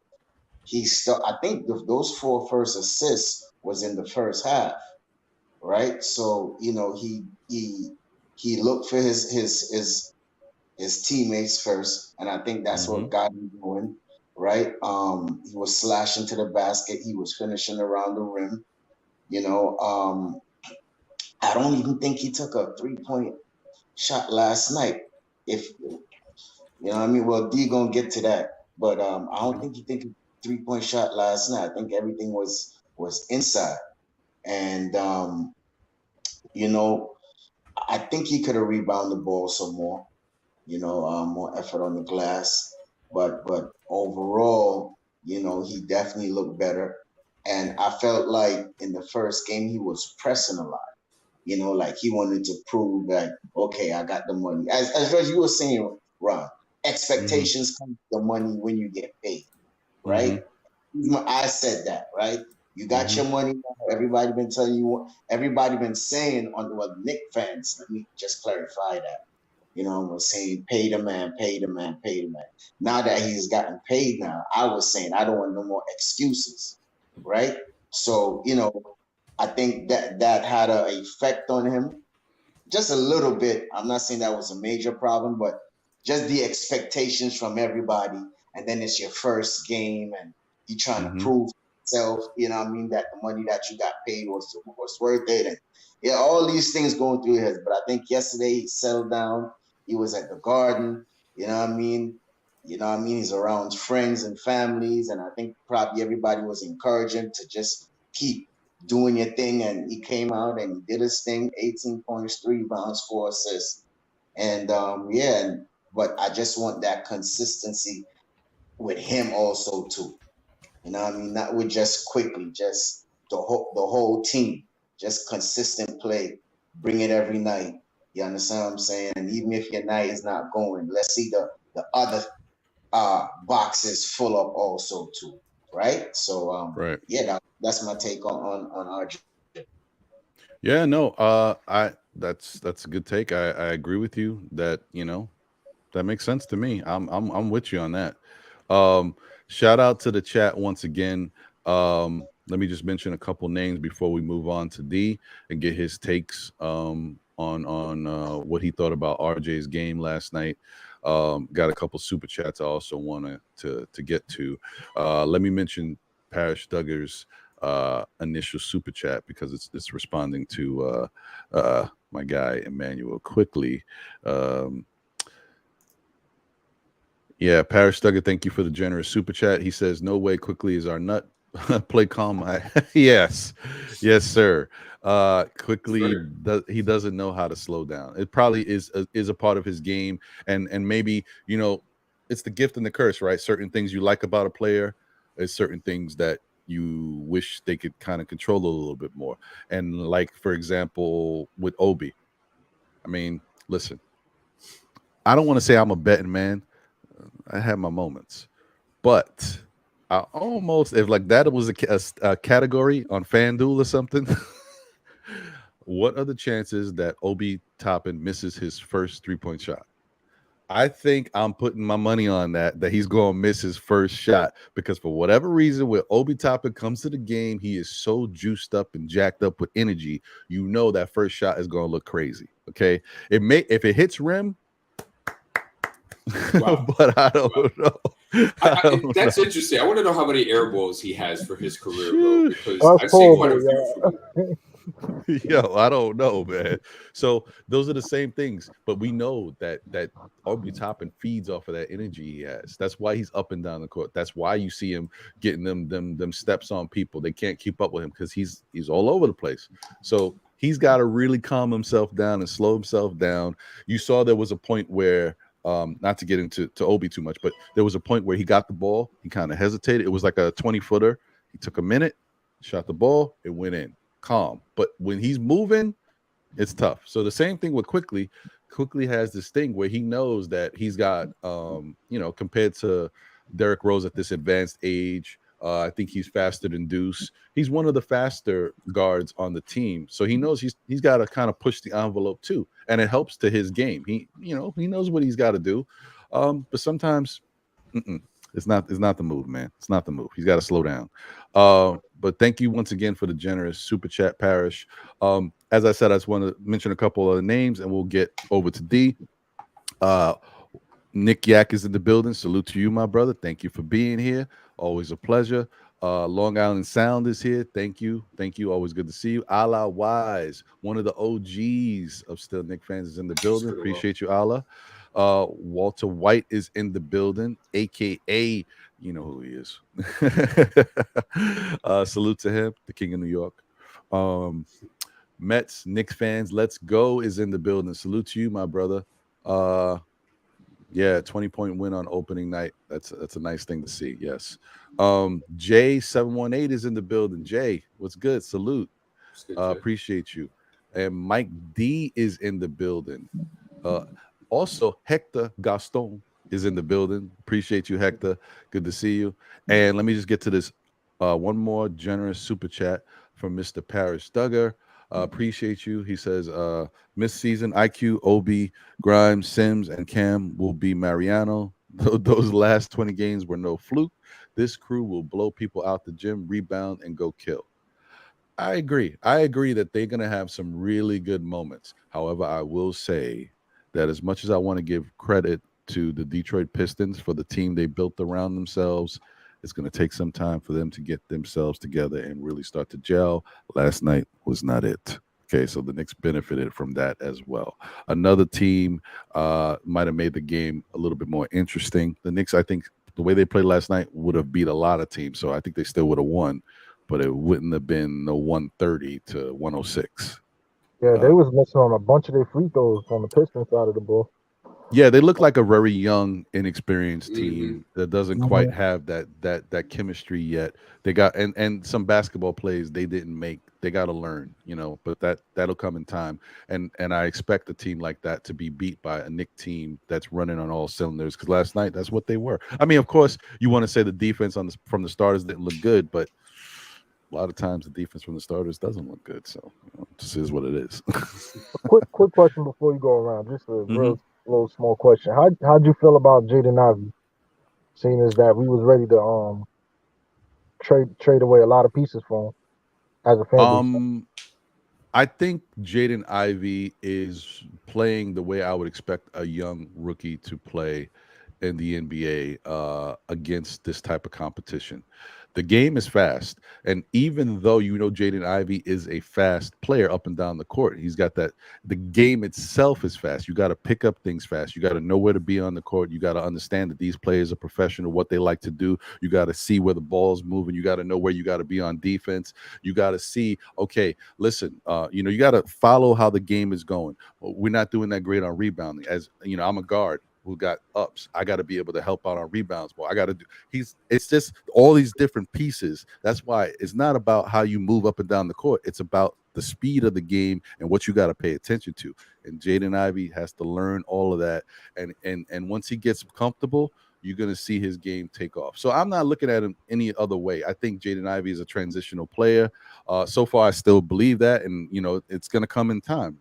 I think those 4 first assists was in the first half, right? So he looked for his teammates first, and I think that's what got him going, right? He was slashing to the basket, he was finishing around the rim. I don't even think he took a 3-point shot last night. If well, D gonna get to that, but I don't think he took a 3-point shot last night. I think everything was inside, and I think he could have rebounded the ball some more. More effort on the glass, but overall, he definitely looked better. And I felt like in the first game he was pressing a lot. Like he wanted to prove that, okay, I got the money. As you were saying, Ron, expectations come to the money when you get paid, right? I said that, right? You got your money. Everybody been telling you. Everybody been saying Knicks fans. Let me just clarify that. Was saying pay the man, pay the man, pay the man. Now that he's gotten paid now, I was saying I don't want no more excuses, right? So, I think that had an effect on him. Just a little bit. I'm not saying that was a major problem, but just the expectations from everybody. And then it's your first game and you trying to prove yourself, that the money that you got paid was worth it. And all these things going through his head. But I think yesterday he settled down. He was at the Garden, He's around friends and families, and I think probably everybody was encouraging to just keep doing your thing. And he came out and he did his thing: 18 points, 3 rebounds, 4 assists, and but I just want that consistency with him also too. Not with just quickly, just the whole team, just consistent play, bring it every night. You understand what I'm saying? And even if your night is not going, let's see the other boxes full up also too, right? So right. Yeah, that's my take on RJ. Yeah, no, that's a good take. I agree with you that that makes sense to me. I'm with you on that. Shout out to the chat once again. Let me just mention a couple names before we move on to D and get his takes on what he thought about RJ's game last night. Got a couple super chats I also want to get to. Let me mention Parrish Duggar's initial super chat because it's responding to my guy Emmanuel quickly. Yeah, Parrish Duggar, thank you for the generous super chat. He says, "No way, quickly is our nut." Play calm. Yes, sir. Quickly, he doesn't know how to slow down. It probably is a part of his game, and maybe it's the gift and the curse, right? Certain things you like about a player, is certain things that you wish they could kind of control a little bit more. And like, for example, with Obi, I mean, listen, I don't want to say I'm a betting man. I have my moments, but I almost, if like that was a category on FanDuel or something, what are the chances that Obi Toppin misses his first 3-point shot? I think I'm putting my money on that he's going to miss his first shot, because for whatever reason, when Obi Toppin comes to the game, he is so juiced up and jacked up with energy. That first shot is going to look crazy. Okay. If it hits rim, wow. But I don't know. That's interesting. I want to know how many air balls he has for his career, bro, because I've seen quite a few from him. Yo, I don't know, man. So those are the same things, but we know that Obi Toppin feeds off of that energy he has. That's why he's up and down the court. That's why you see him getting them steps on people. They can't keep up with him because he's all over the place. So he's got to really calm himself down and slow himself down. You saw there was a point where not to get into Obi too much, but there was a point where he got the ball, he kind of hesitated. It was like a 20-footer. He took a minute, shot the ball, it went in. Calm. But when he's moving, it's tough. So the same thing with Quickly. Quickly has this thing where he knows that he's got compared to Derrick Rose at this advanced age, I think he's faster than Deuce. He's one of the faster guards on the team. So he knows he's got to kind of push the envelope too. And it helps to his game. He knows what he's got to do. But sometimes it's not the move, man. It's not the move. He's got to slow down. But thank you once again for the generous super chat, Parrish. As I said, I just want to mention a couple of names and we'll get over to D. Nick Yak is in the building. Salute to you, my brother. Thank you for being here. Always a pleasure. Long Island Sound is here. Thank you. Always good to see you. Allah Wise, one of the OGs of Still Knicks fans, is in the building. Appreciate you, Allah. Walter White is in the building, aka you know who he is. Salute to him, the King of New York. Mets, Knicks fans, let's go is in the building. Salute to you, my brother. 20-point win on opening night. That's a nice thing to see. Yes. Jay718 is in the building. Jay, what's good? Salute. Appreciate you. And Mike D is in the building. Also, Hector Gaston is in the building. Appreciate you, Hector. Good to see you. And let me just get to this one more generous super chat from Mr. Parrish Duggar. Appreciate you. He says, Miss Season, IQ, OB, Grimes, Sims, and Cam will be Mariano. Those last 20 games were no fluke. This crew will blow people out the gym, rebound, and go kill. I agree. I agree that they're going to have some really good moments. However, I will say that as much as I want to give credit to the Detroit Pistons for the team they built around themselves, it's going to take some time for them to get themselves together and really start to gel. Last night was not it. Okay, so the Knicks benefited from that as well. Another team might have made the game a little bit more interesting. The Knicks, I think, the way they played last night would have beat a lot of teams, so I think they still would have won, but it wouldn't have been no 130 to 106. Yeah, they was missing on a bunch of their free throws on the Pistons side of the ball. Yeah, they look like a very young, inexperienced team that doesn't quite have that chemistry yet. They got and some basketball plays they didn't make. They got to learn, but that'll come in time. And I expect a team like that to be beat by a Knicks team that's running on all cylinders. Because last night that's what they were. I mean, of course, you want to say the defense from the starters didn't look good, but a lot of times the defense from the starters doesn't look good. So this is what it is. quick question before you go around, just a real little small question. How'd you feel about Jaden Ivey? Seeing as that we was ready to trade away a lot of pieces for him as a fan base. I think Jaden Ivey is playing the way I would expect a young rookie to play in the NBA against this type of competition. The game is fast, and even though Jaden Ivey is a fast player up and down the court, he's got that. The game itself is fast. You got to pick up things fast. You got to know where to be on the court. You got to understand that these players are professional, what they like to do. You got to see where the ball's moving. You got to know where you got to be on defense. You got to see, okay, listen, you got to follow how the game is going. We're not doing that great on rebounding. As I'm a guard who got ups. I got to be able to help out on rebounds. Well, I got to do. It's just all these different pieces. That's why it's not about how you move up and down the court. It's about the speed of the game and what you got to pay attention to. And Jaden Ivey has to learn all of that. And once he gets comfortable, you're going to see his game take off. So I'm not looking at him any other way. I think Jaden Ivey is a transitional player. So far, I still believe that. And, it's going to come in time.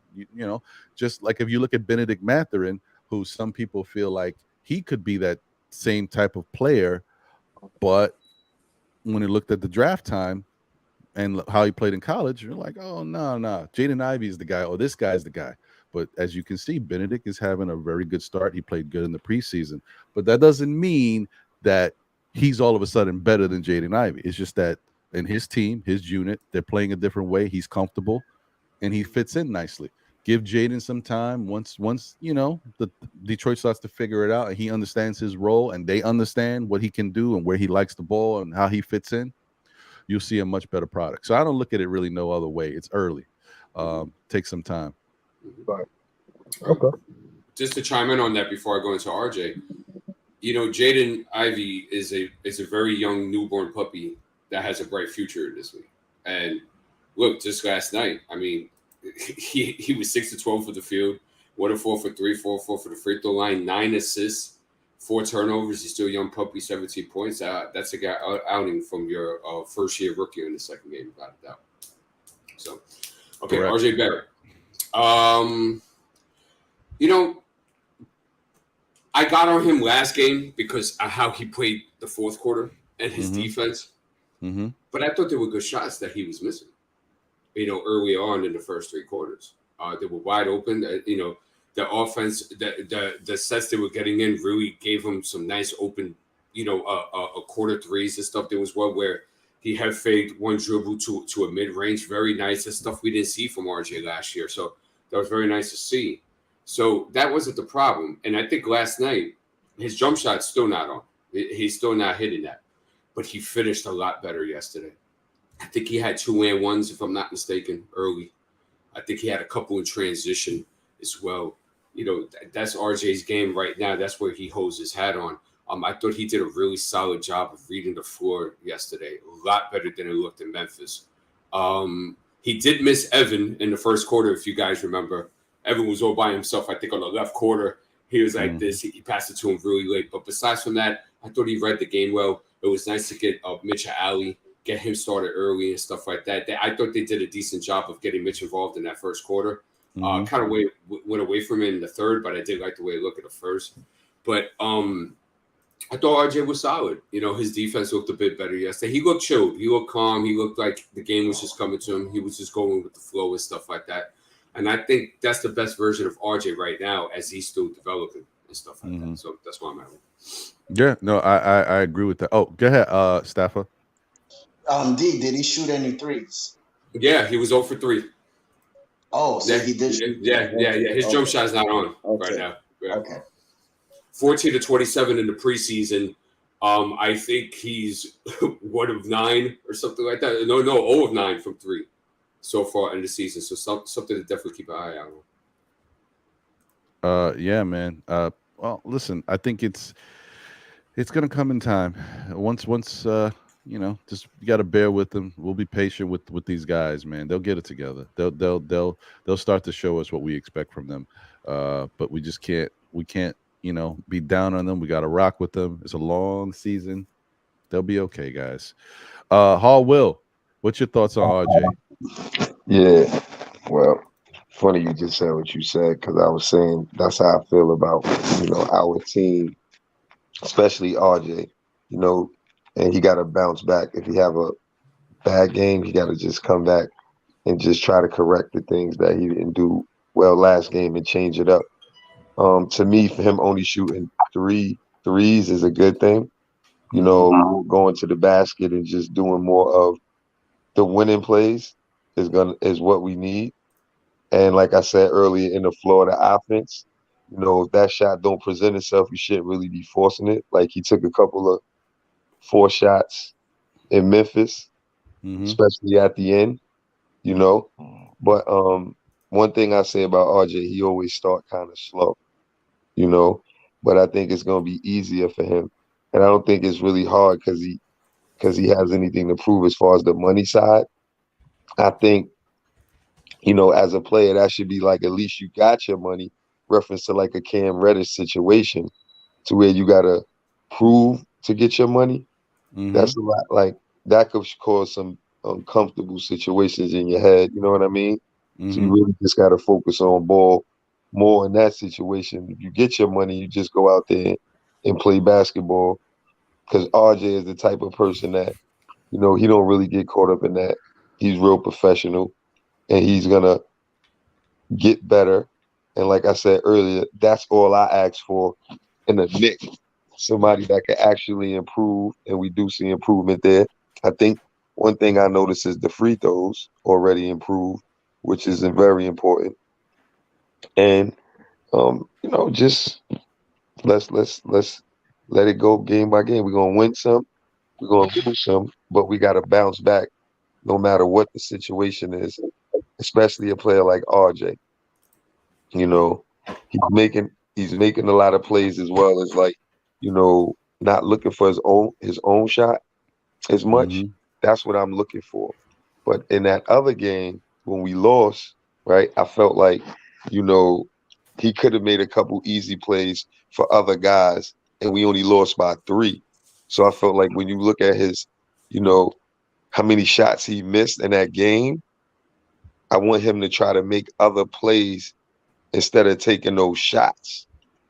Just like if you look at Benedict Mathurin, who some people feel like he could be that same type of player, but when he looked at the draft time and how he played in college, you're like, oh, no. Jaden Ivey is the guy, or this guy's the guy. But as you can see, Benedict is having a very good start. He played good in the preseason. But that doesn't mean that he's all of a sudden better than Jaden Ivey. It's just that in his team, his unit, they're playing a different way. He's comfortable. and he fits in nicely. Give Jaden some time. Once the Detroit starts to figure it out and he understands his role and they understand what he can do and where he likes the ball and how he fits in, you'll see a much better product. So I don't look at it really no other way. It's early. Take some time. Right. Okay. Just to chime in on that before I go into RJ, Jaden Ivey is a very young newborn puppy that has a bright future in this league. And look, just last night, I mean, he was 6 to 12 for the field, 1 to 4 for 3, 4 for the free throw line, 9 assists, 4 turnovers. He's still a young puppy, 17 points. That's a guy outing from your first year rookie in the second game, without a doubt. So, okay, correct. RJ Barrett. I got on him last game because of how he played the fourth quarter and his defense. Mm-hmm. But I thought there were good shots that he was missing, early on in the first 3 quarters. They were wide open. The offense, the sets they were getting in really gave him some nice open, a quarter threes and stuff. There was one where he had faked one dribble to a mid-range. Very nice. That's stuff we didn't see from RJ last year. So that was very nice to see. So that wasn't the problem. And I think last night, his jump shot's still not on. He's still not hitting that. But he finished a lot better yesterday. I think he had 2-and-1s, if I'm not mistaken, early. I think he had a couple in transition as well. That's RJ's game right now. That's where he holds his hat on. I thought he did a really solid job of reading the floor yesterday. A lot better than it looked in Memphis. He did miss Evan in the first quarter, if you guys remember. Evan was all by himself, I think, on the left quarter. He was like this. He passed it to him really late. But besides from that, I thought he read the game well. It was nice to get Mitch Ali, get him started early and stuff like that. I thought they did a decent job of getting Mitch involved in that first quarter. Kind of went away from it in the third, but I did like the way it looked at the first. But I thought RJ was solid. His defense looked a bit better yesterday. He looked chilled. He looked calm. He looked like the game was just coming to him. He was just going with the flow and stuff like that. And I think that's the best version of RJ right now as he's still developing and stuff like that. So that's why I'm at it. Yeah, no, I agree with that. Oh, go ahead, Staffa. Did he shoot any threes? Yeah, he was 0 for 3. Oh, so he did. Yeah. His jump shot's not on right now. Yeah. Okay. 14 to 27 in the preseason. I think he's 1 of 9 or something like that. No, 0 of 9 from 3 so far in the season. So something to definitely keep an eye out on. Yeah, man. Well, listen, I think it's gonna come in time. Once just you got to bear with them. We'll be patient with these guys, man. They'll get it together. They'll start to show us what we expect from them. But we just can't be down on them. We got to rock with them. It's a long season. They'll be okay, guys. Hall Will, what's your thoughts on RJ? Yeah, well, funny you just said what you said, because I was saying that's how I feel about our team, especially RJ. And he got to bounce back. If he have a bad game, he got to just come back and just try to correct the things that he didn't do well last game and change it up. To me, for him only shooting 3 threes is a good thing. Going to the basket and just doing more of the winning plays is what we need. And like I said earlier, in the Florida offense, if that shot don't present itself, you shouldn't really be forcing it. Like he took a couple of 4 shots in Memphis, especially at the end, But one thing I say about RJ, he always start kind of slow, But I think it's going to be easier for him. And I don't think it's really hard because he has anything to prove as far as the money side. I think, as a player, that should be like, at least you got your money, reference to like a Cam Reddish situation, to where you got to prove to get your money. That's a lot. Like, that could cause some uncomfortable situations in your head. You know what I mean? So you really just got to focus on ball more in that situation. If you get your money, you just go out there and play basketball, because RJ is the type of person that, he don't really get caught up in that. He's real professional, and he's going to get better. And like I said earlier, that's all I ask for in a Knicks. Somebody that can actually improve, and we do see improvement there. I think one thing I noticed is the free throws already improved. which is very important. And just let's let it go game by game. We're gonna win some, we're gonna lose some, but we gotta bounce back no matter what the situation is, especially a player like RJ. He's making a lot of plays as well as not looking for his own shot as much. That's what I'm looking for. But in that other game, when we lost, right, I felt like, he could have made a couple easy plays for other guys, and we only lost by 3. So I felt like when you look at his, how many shots he missed in that game, I want him to try to make other plays instead of taking those shots.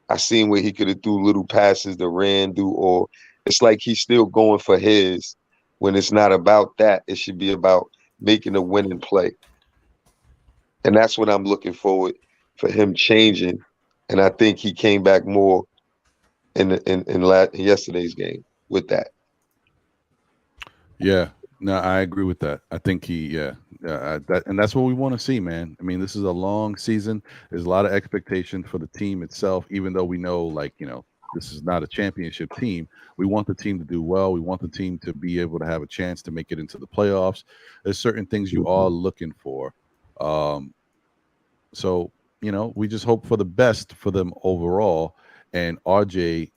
I seen where he could have threw little passes to Randu, or it's like he's still going for his when it's not about that. It should be about making a winning play. And that's what I'm looking forward for him changing. And I think he came back more in yesterday's game with that. Yeah, no, I agree with that. I think and that's what we want to see, man. I mean, this is a long season. There's a lot of expectations for the team itself, even though we know, this is not a championship team. We want the team to do well. We want the team to be able to have a chance to make it into the playoffs. There's certain things you are looking for. So, we just hope for the best for them overall. And RJ,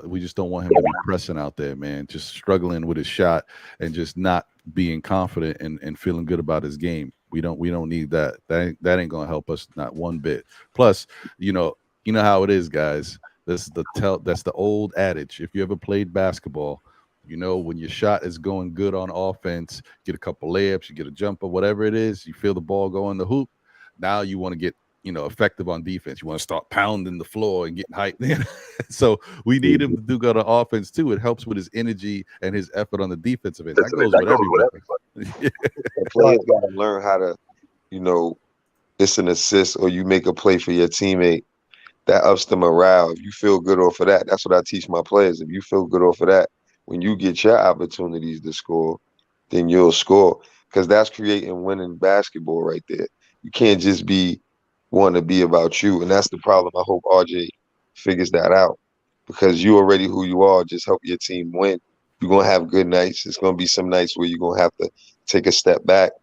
we just don't want him to be pressing out there, man, just struggling with his shot and just not being confident and feeling good about his game. We don't need that. That ain't gonna help us not one bit. Plus, you know how it is, guys. That's the old adage. If you ever played basketball, when your shot is going good on offense, get a couple layups, you get a jumper, whatever it is, you feel the ball go in the hoop. Now you want to get effective on defense. You want to start pounding the floor and getting hyped. So we need him to do good on offense too. It helps with his energy and his effort on the defensive end. That goes with everybody. The players got to learn how to, it's an assist or you make a play for your teammate. That ups the morale. If you feel good off of that, that's what I teach my players. If you feel good off of that, when you get your opportunities to score, then you'll score. Because that's creating winning basketball right there. You can't just want to be about you. And that's the problem. I hope RJ figures that out. Because you already who you are, just help your team win. You're going to have good nights. It's going to be some nights where you're going to have to take a step back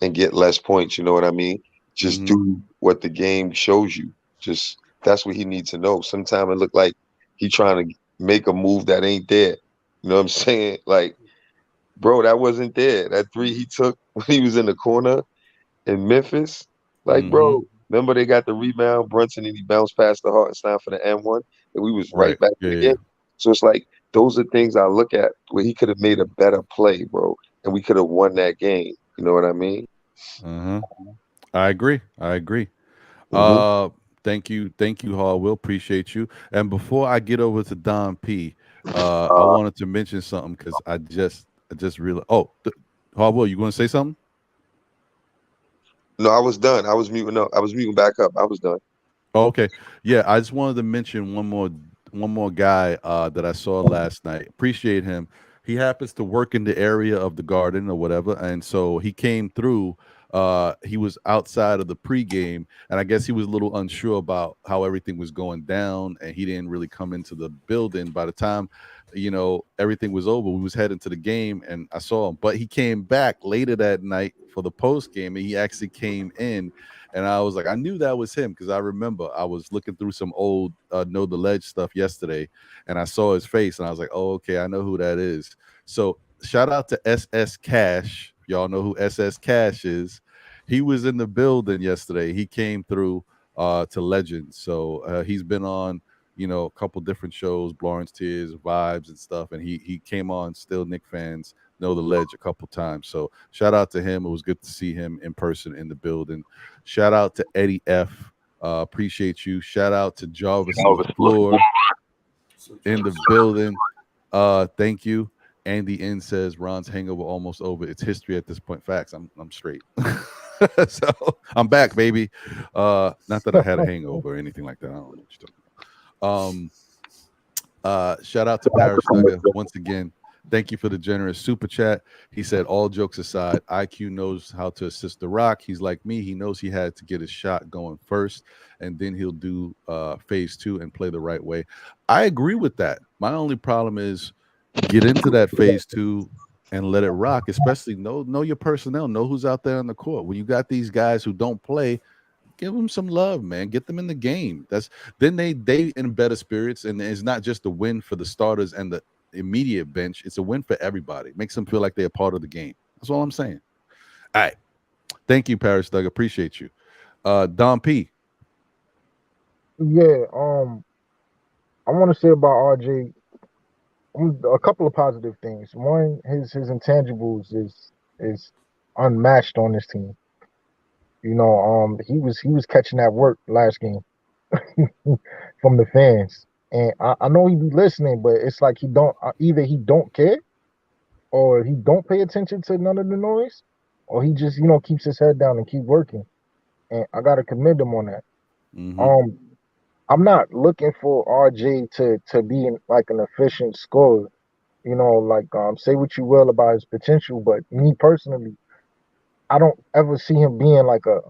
and get less points. You know what I mean? Just do what the game shows you. Just that's what he needs to know. Sometimes it look like he trying to make a move that ain't there. You know what I'm saying? Like, bro, that wasn't there. That 3 he took when he was in the corner in Memphis, bro, remember they got the rebound, Brunson, and he bounced past the Hartenstein for the N1, and we was right back in the game. So it's like those are things I look at where he could have made a better play, bro, and we could have won that game. You know what I mean? I agree. Thank you, Hall. We'll appreciate you. And before I get over to Don P, I wanted to mention something because I just realized. Hall, Will, you going to say something? No, I was done. I was muting up. I was muting back up. I was done. Oh, okay. Yeah, I just wanted to mention one more guy that I saw last night. Appreciate him. He happens to work in the area of the Garden or whatever, and so he came through. He was outside of the pregame, and I guess he was a little unsure about how everything was going down, and he didn't really come into the building. By the time everything was over, we was heading to the game, and I saw him. But he came back later that night for the post game, and he actually came in, and I was like, I knew that was him because I remember I was looking through some old Know the Ledge stuff yesterday, and I saw his face, and I was like, oh, okay, I know who that is. So shout out to SS Cash. Y'all know who SS Cash is. He was in the building yesterday. He came through to Legends. So he's been on, a couple different shows, Blorange Tears, Vibes and stuff. And he came on Still Knick Fans Know the Ledge a couple times. So shout out to him. It was good to see him in person in the building. Shout out to Eddie F. Appreciate you. Shout out to Jarvis Floor in the building. Thank you. Andy N says Ron's hangover almost over. It's history at this point. Facts. I'm straight. So I'm back, baby. Not that I had a hangover or anything like that. I don't know what you're talking about. Shout out to Paris Nugger once again. Thank you for the generous super chat. He said, all jokes aside, IQ knows how to assist the Rock. He's like me. He knows he had to get his shot going first, and then he'll do phase 2 and play the right way. I agree with that. My only problem is get into that phase 2 and let it rock, especially know your personnel, know who's out there on the court. When you got these guys who don't play, give them some love, man. Get them in the game. That's then they in better spirits, and it's not just a win for the starters and the immediate bench. It's a win for everybody. It makes them feel like they're part of the game. That's all I'm saying. All right. Thank you, Paris Doug. Appreciate you. Don P. Yeah, I want to say about RJ a couple of positive things. One, his intangibles is unmatched on this team. You know, he was catching that work last game from the fans, and I know he be listening, but it's like he don't either he don't care or he don't pay attention to none of the noise, or he just keeps his head down and keep working. And I gotta commend him on that. Mm-hmm. I'm not looking for RJ to be like an efficient scorer. Like say what you will about his potential, but me personally, I don't ever see him being like a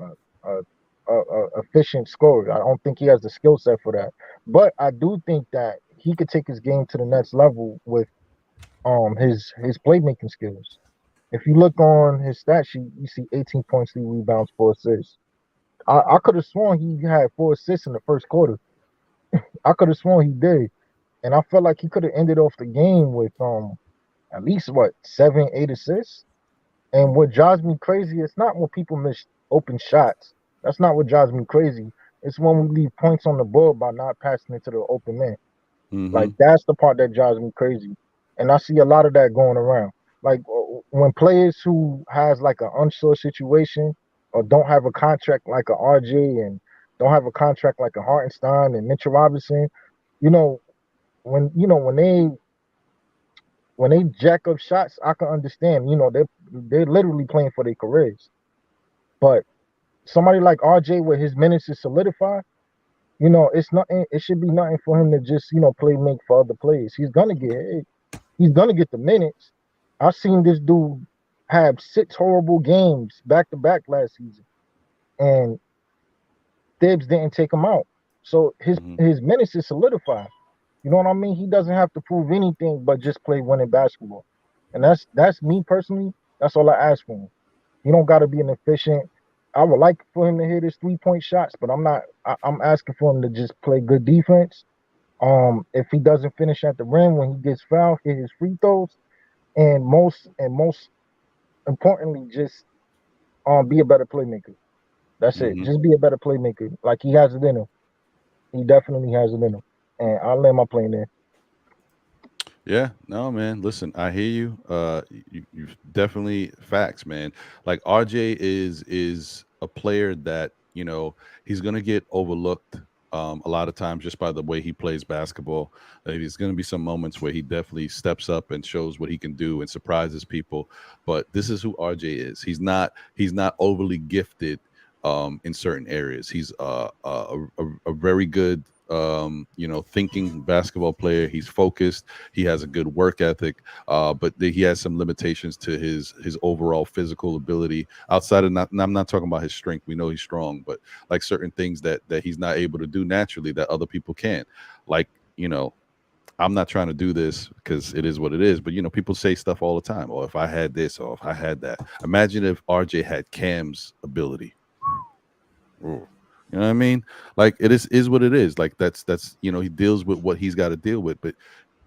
efficient scorer. I don't think he has the skill set for that. But I do think that he could take his game to the next level with his playmaking skills. If you look on his stat sheet, you see 18 points, 3 rebounds, 4 assists. I could have sworn he had 4 assists in the first quarter. I could have sworn he did. And I felt like he could have ended off the game with at least 7, 8 assists. And what drives me crazy, it's not when people miss open shots. That's not what drives me crazy. It's when we leave points on the board by not passing it to the open man. Mm-hmm. Like that's the part that drives me crazy. And I see a lot of that going around. Like when players who has like an unsure situation or don't have a contract like a RJ and don't have a contract like a Hartenstein and Mitchell Robinson, when they jack up shots, I can understand. They're literally playing for their careers. But somebody like RJ, where his minutes is solidified, it's nothing. It should be nothing for him to just play make for other players. He's gonna get hit. He's gonna get the minutes. I've seen this dude have 6 horrible games back to back last season, and Thibs didn't take him out. So his minutes is solidified. You know what I mean? He doesn't have to prove anything but just play winning basketball. And that's me personally. That's all I ask for him. You don't got to be an efficient. I would like for him to hit his 3-point shots, but I'm not. I'm asking for him to just play good defense. If he doesn't finish at the rim when he gets fouled, hit his free throws, and most importantly, just be a better playmaker. That's it. Just be a better playmaker. Like he has it in him. He definitely has it in him. And I'll land my plane there. Yeah, no, man. Listen, I hear you. You definitely facts, man. Like RJ is a player that he's gonna get overlooked a lot of times just by the way he plays basketball. There's gonna be some moments where he definitely steps up and shows what he can do and surprises people. But this is who RJ is. He's not overly gifted in certain areas. He's a very good thinking basketball player. He's focused. He has a good work ethic, but he has some limitations to his overall physical ability. Outside of I'm not talking about his strength. We know he's strong, but like certain things that he's not able to do naturally that other people can. Like I'm not trying to do this because it is what it is, but people say stuff all the time. Or if I had this, or if I had that. Imagine if RJ had Cam's ability. Ooh. You know what I mean? Like it is what it is. Like that's he deals with what he's got to deal with, but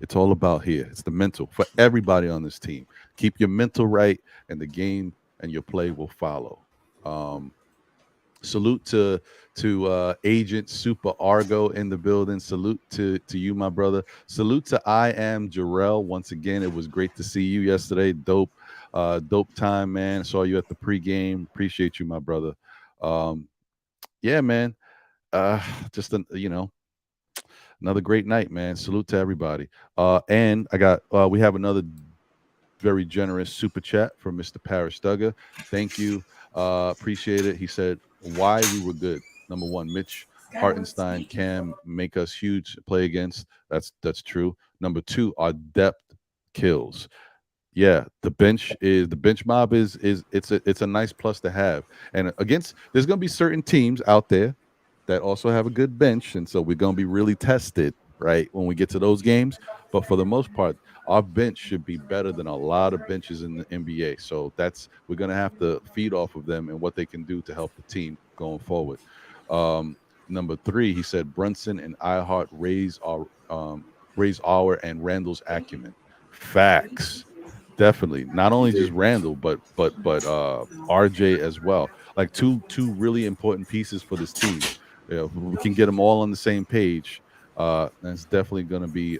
it's all about here. It's the mental for everybody on this team. Keep your mental right, and the game and your play will follow. Salute to Agent Super Argo in the building. Salute to you, my brother. Salute to I Am Jarrell. Once again, it was great to see you yesterday. Dope time, man. Saw you at the pregame. Appreciate you, my brother. Yeah, man. Just another great night, man. Salute to everybody. And I got we have another very generous super chat from Mr. Paris Duggar. Thank you. Appreciate it. He said why we were good. Number one, Mitch Hartenstein can make us huge play against. That's true. Number two, our depth kills. Yeah, the bench mob is it's a nice plus to have. And against there's gonna be certain teams out there that also have a good bench, and so we're gonna be really tested, right, when we get to those games. But for the most part, our bench should be better than a lot of benches in the NBA. So we're gonna have to feed off of them and what they can do to help the team going forward. Number 3, he said Brunson and iHeart raise our and Randall's acumen. Facts. Definitely. Not only just Randall, but RJ as well. Like two really important pieces for this team. If we can get them all on the same page, that's definitely going to be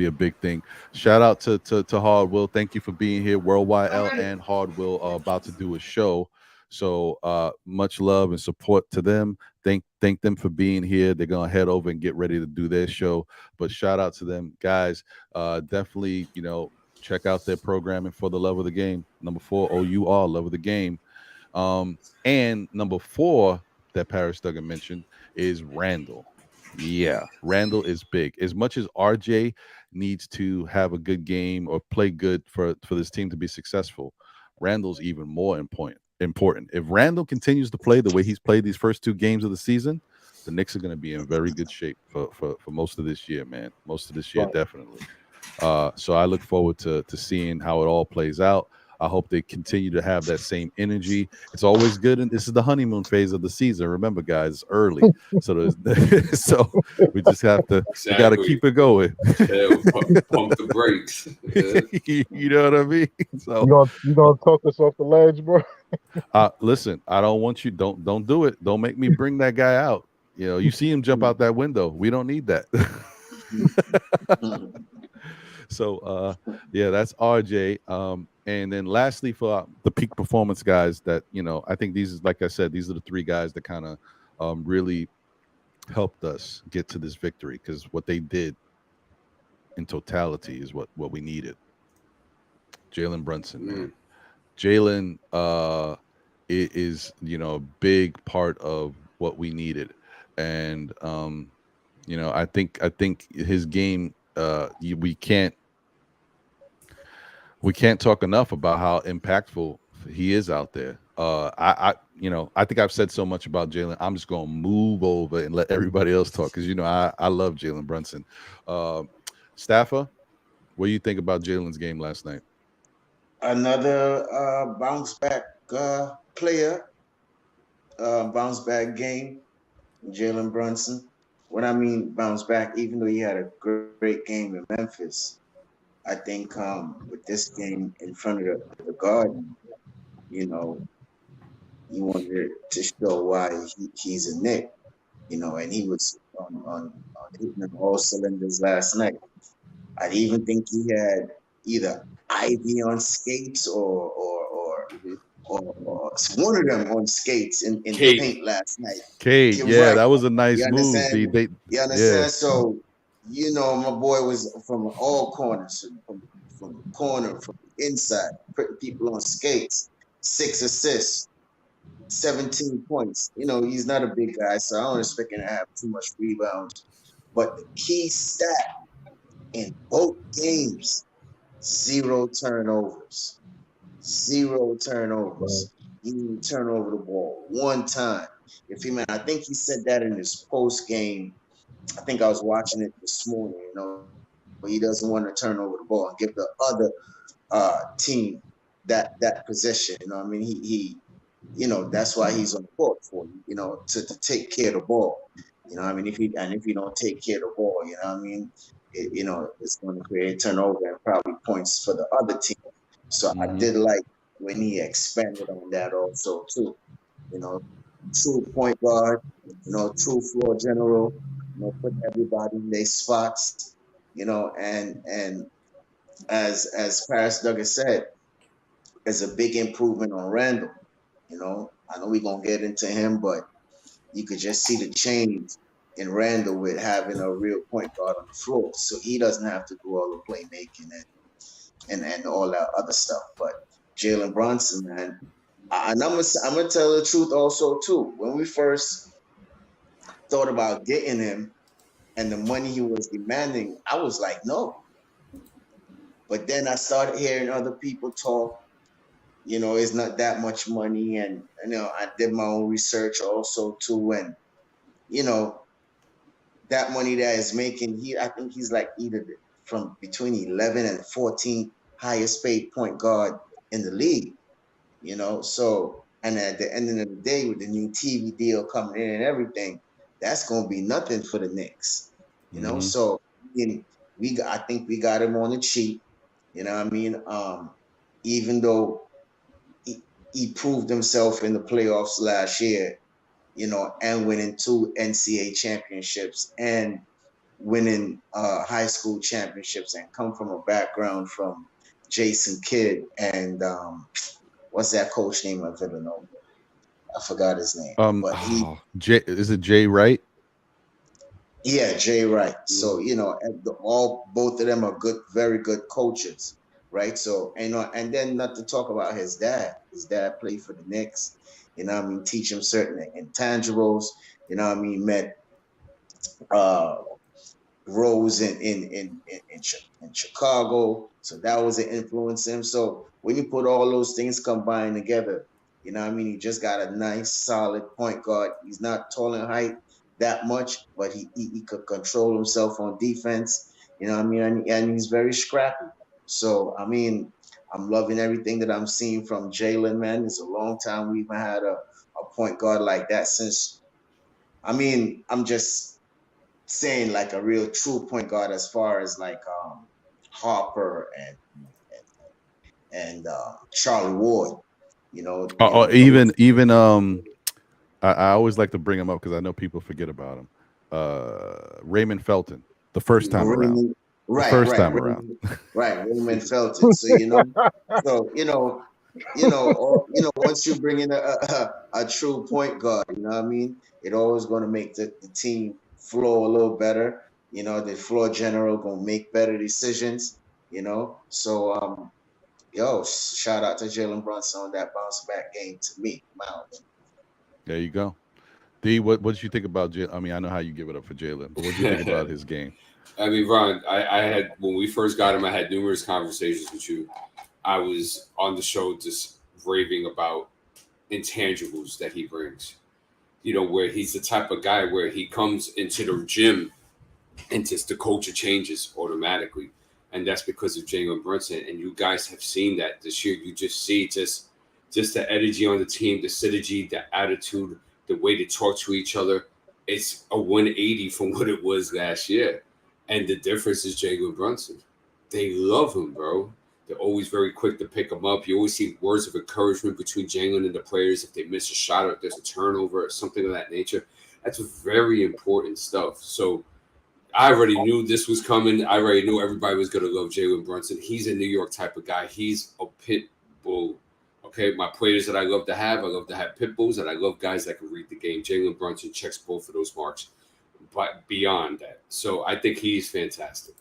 a big thing. Shout out to Hard Will. Thank you for being here. Worldwide L and Hard Will are about to do a show. So much love and support to them. Thank them for being here. They're gonna head over and get ready to do their show. But shout out to them, guys. Definitely, check out their programming for the love of the game. Number 4, OUR, love of the game. And number 4 that Paris Duggan mentioned is Randall. Yeah, Randall is big. As much as RJ needs to have a good game or play good for this team to be successful, Randall's even more important. If Randall continues to play the way he's played these first 2 games of the season, the Knicks are going to be in very good shape for most of this year, man. Most of this year, definitely. So I look forward to seeing how it all plays out. I hope they continue to have that same energy. It's always good, and this is the honeymoon phase of the season. Remember, guys, it's early, so so we just have to we got to keep it going. Pump the brakes. You know what I mean? So you gonna talk us off the ledge, bro? Listen, I don't want you. Don't do it. Don't make me bring that guy out. You see him jump out that window. We don't need that. So yeah, that's RJ. And then lastly, for the peak performance guys, that I think like I said, these are the 3 guys that kind of really helped us get to this victory, because what they did in totality is what we needed. Jalen Brunson, man. Jalen is a big part of what we needed, and I think his game, we can't talk enough about how impactful he is out there. I think I've said so much about Jalen. I'm just gonna move over and let everybody else talk, because I love Jalen Brunson. Staffer, what do you think about Jalen's game last night? Another bounce back player, bounce back game, Jalen Brunson. When I mean bounce back, even though he had a great game in Memphis, I think with this game in front of the Garden, he wanted to show why he's a Knick, and he was on hitting all cylinders last night. I even think he had either Ivy on skates or one of them on skates in the paint last night. Kate, yeah, right. That was a nice move. You understand? Yeah. So, my boy was from all corners, from the corner, from the inside, putting people on skates, 6 assists, 17 points. He's not a big guy, so I don't expect him to have too much rebounds. But the key stat in both games, 0 turnovers. 0 turnovers. He didn't turn over the ball one time. I think he said that in his post game. I think I was watching it this morning, but he doesn't want to turn over the ball and give the other team that possession. He that's why he's on the court for you, to take care of the ball. If you don't take care of the ball, it's going to create turnover and probably points for the other team. So I did like when he expanded on that also too. True point guard, true floor general, put everybody in their spots, and as Paris Duggan said, it's a big improvement on Randall. I know we're gonna get into him, but you could just see the change in Randall with having a real point guard on the floor. So he doesn't have to do all the playmaking and all that other stuff. But Jalen Brunson, man, and I'm gonna tell the truth also too. When we first thought about getting him and the money he was demanding, I was like, no. But then I started hearing other people talk. It's not that much money, and I did my own research also too, and that money that is making, I think he's like either from between 11 and 14 highest paid point guard in the league. So, and at the end of the day, with the new TV deal coming in and everything, that's gonna be nothing for the Knicks. So I think we got him on the cheap. You know what I mean? Even though he proved himself in the playoffs last year, and winning 2 NCAA championships and winning high school championships, and come from a background from Jason Kidd and what's that coach name of Villanova? I forgot his name. But is it Jay Wright? Yeah, Jay Wright. So both of them are good, very good coaches, right? So and then not to talk about his dad. His dad played for the Knicks. Teach him certain intangibles. Met Rose in Chicago, so that was an influence him. So when you put all those things combined together, he just got a nice solid point guard. He's not tall in height that much, but he could control himself on defense. And he's very scrappy. So I'm loving everything that I'm seeing from Jalen, man. It's a long time we haven't had a point guard like that since. I'm just saying like a real true point guard as far as like Harper and Charlie Ward. I always like to bring him up because I know people forget about him. Raymond Felton, the first time around. Right, around. Right, Raymond Felton. So once you bring in a true point guard, it always going to make the team flow a little better. The floor general gonna make better decisions. So shout out to Jalen Brunson on that bounce back game to me. There you go. D, what did you think about Jalen? I know how you give it up for Jalen, but what did you think about his game? Ron, I had, when we first got him, I had numerous conversations with you. I was on the show just raving about intangibles that he brings. Where he's the type of guy where he comes into the gym and just the culture changes automatically. And that's because of Jalen Brunson. And you guys have seen that this year. You just see just the energy on the team, the synergy, the attitude, the way they talk to each other. It's a 180 from what it was last year. And the difference is Jalen Brunson. They love him, bro. They're always very quick to pick him up. You always see words of encouragement between Jalen and the players if they miss a shot or if there's a turnover or something of that nature. That's very important stuff. So I already knew this was coming. I already knew everybody was going to love Jalen Brunson. He's a New York type of guy. He's a pit bull. Okay, my players that I love to have pit bulls, and I love guys that can read the game. Jalen Brunson checks both of those marks, but beyond that. So I think he's fantastic.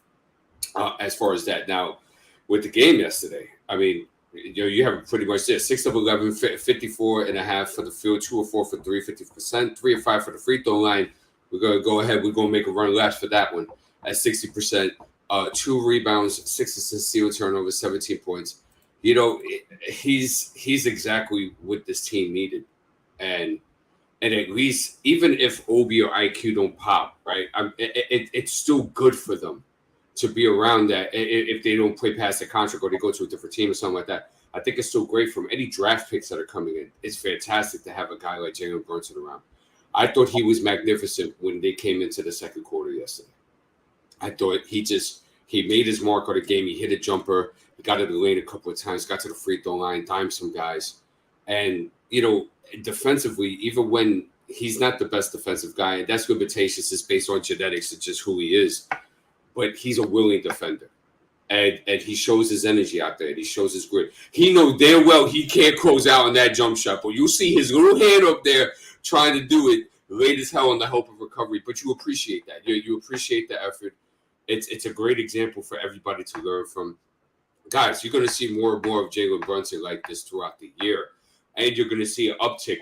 As far as that. Now, with the game yesterday, you have pretty much this. 6 of 11, 54.5 for the field, 2 of 4 for 3, 50%, 3 of 5 for the free throw line. We're going to go ahead. We're going to make a run last for that one at 60%. 2 rebounds, 6 assists, 0 turnovers, 17 points. He's exactly what this team needed. And at least, even if Obi or IQ don't pop, right, it's still good for them to be around that. If they don't play past the contract or they go to a different team or something like that, I think it's still great from any draft picks that are coming in. It's fantastic to have a guy like Jalen Brunson around. I thought he was magnificent when they came into the second quarter yesterday. I thought he made his mark on the game. He hit a jumper. He got to the lane a couple of times, got to the free throw line, dimed some guys. And, defensively, even when he's not the best defensive guy, and that's limitations is based on genetics. It's just who he is. But he's a willing defender. And he shows his energy out there. And he shows his grit. He knows damn well he can't close out on that jump shot. But you see his little hand up there trying to do it, late as hell on the help of recovery. But you appreciate that. You appreciate the effort. It's a great example for everybody to learn from. Guys, you're going to see more and more of Jalen Brunson like this throughout the year. And you're going to see an uptick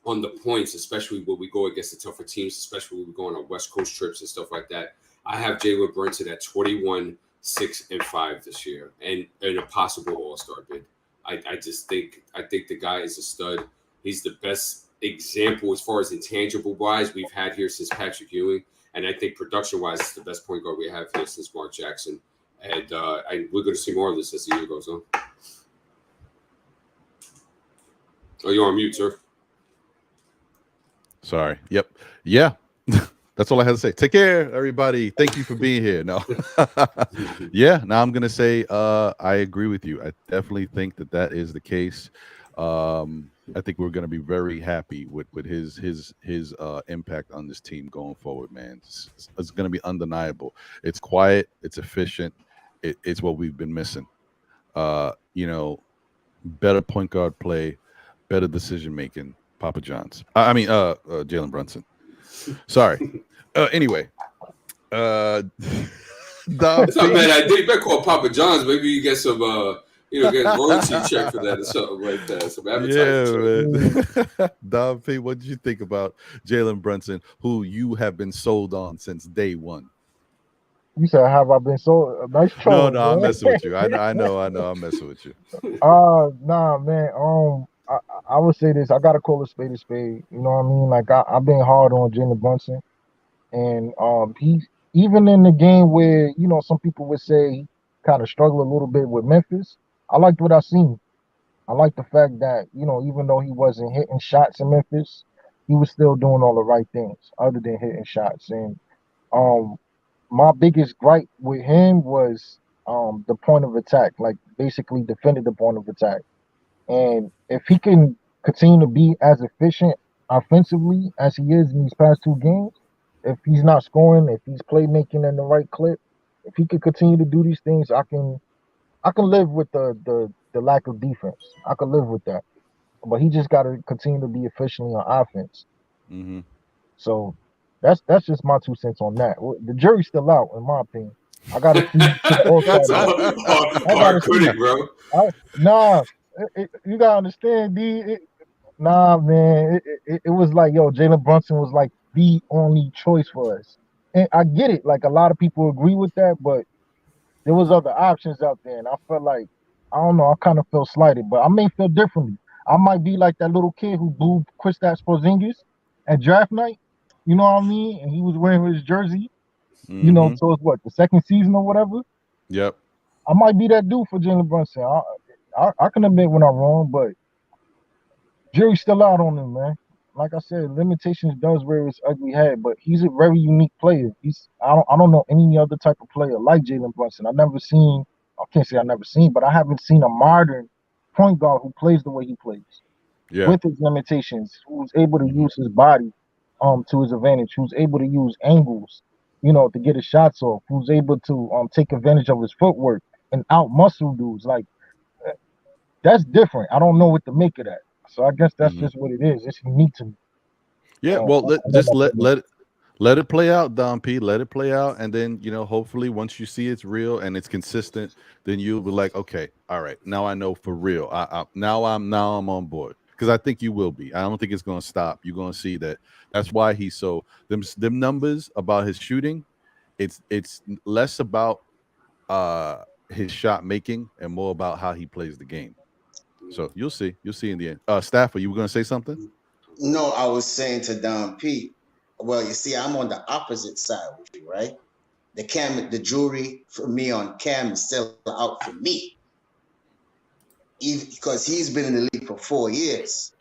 on the points, especially when we go against the tougher teams, especially when we go on West Coast trips and stuff like that. I have Jalen Brunson at 21, 6 and 5 this year, and a possible All-Star bid. I think the guy is a stud. He's the best example as far as intangible wise we've had here since Patrick Ewing, and I think production wise, it's the best point guard we have here since Mark Jackson. And we're going to see more of this as the year goes on. Oh, you're on mute, sir. Sorry. Yep. Yeah. That's all I had to say. Take care, everybody. Thank you for being here. No. Yeah. Now I'm gonna say I agree with you. I definitely think that is the case. I think we're gonna be very happy with his impact on this team going forward, man. It's gonna be undeniable. It's quiet. It's efficient. It's what we've been missing. Better point guard play, better decision making. Papa John's. Jalen Brunson. Sorry. Anyway, It's not a bad idea. You better call Papa John's. Maybe you get some, get a royalty check for that or something like that. Some advertising. Yeah, man. Dom P, what did you think about Jalen Brunson, who you have been sold on since day one? You said, have I been sold? Nice try. No, I'm messing with you. I know. I'm messing with you. Nah, man. I would say this. I gotta call a spade a spade. You know what I mean? Like I've been hard on Jalen Brunson, and he even in the game where some people would say he kind of struggled a little bit with Memphis. I liked what I seen. I like the fact that even though he wasn't hitting shots in Memphis, he was still doing all the right things other than hitting shots. And my biggest gripe with him was the point of attack, like basically defending the point of attack. And if he can continue to be as efficient offensively as he is in these past 2 games, if he's not scoring, if he's playmaking in the right clip, if he can continue to do these things, I can live with the lack of defense. I can live with that. But he just got to continue to be efficient on offense. Mm-hmm. So that's just my 2 cents on that. The jury's still out, in my opinion. I got to see. That's hard critic, bro. You gotta understand, D. Man. It was like, Jalen Brunson was like the only choice for us, and I get it. Like a lot of people agree with that, but there was other options out there, and I felt like I don't know. I kind of felt slighted, but I may feel differently. I might be like that little kid who booed Kristaps Porzingis at draft night. You know what I mean? And he was wearing his jersey. Mm-hmm. So it's what, the second season or whatever. Yep. I might be that dude for Jalen Brunson. I can admit when I'm wrong, but jury's still out on him, man. Like I said, limitations does rear its ugly head, but he's a very unique player. I don't know any other type of player like Jalen Brunson. I can't say I've never seen, but I haven't seen a modern point guard who plays the way he plays. Yeah. With his limitations, who's able to use his body to his advantage, who's able to use angles, to get his shots off, who's able to take advantage of his footwork and out muscle dudes. Like, that's different. I don't know what to make of that. So I guess that's just what it is. It's unique to me. Yeah, well, let it play out, Don P. Let it play out, and then hopefully once you see it's real and it's consistent, then you'll be like, okay, all right, now I know for real. Now I'm on board, because I think you will be. I don't think it's going to stop. You're going to see that. That's why he's so them numbers about his shooting. It's less about his shot making and more about how he plays the game. So you'll see in the end. Stafford, you were going to say something? No, I was saying to Don P. Well, you see, I'm on the opposite side with you, right? The jury for me on Cam is still out for me, because he's been in the league for 4 years,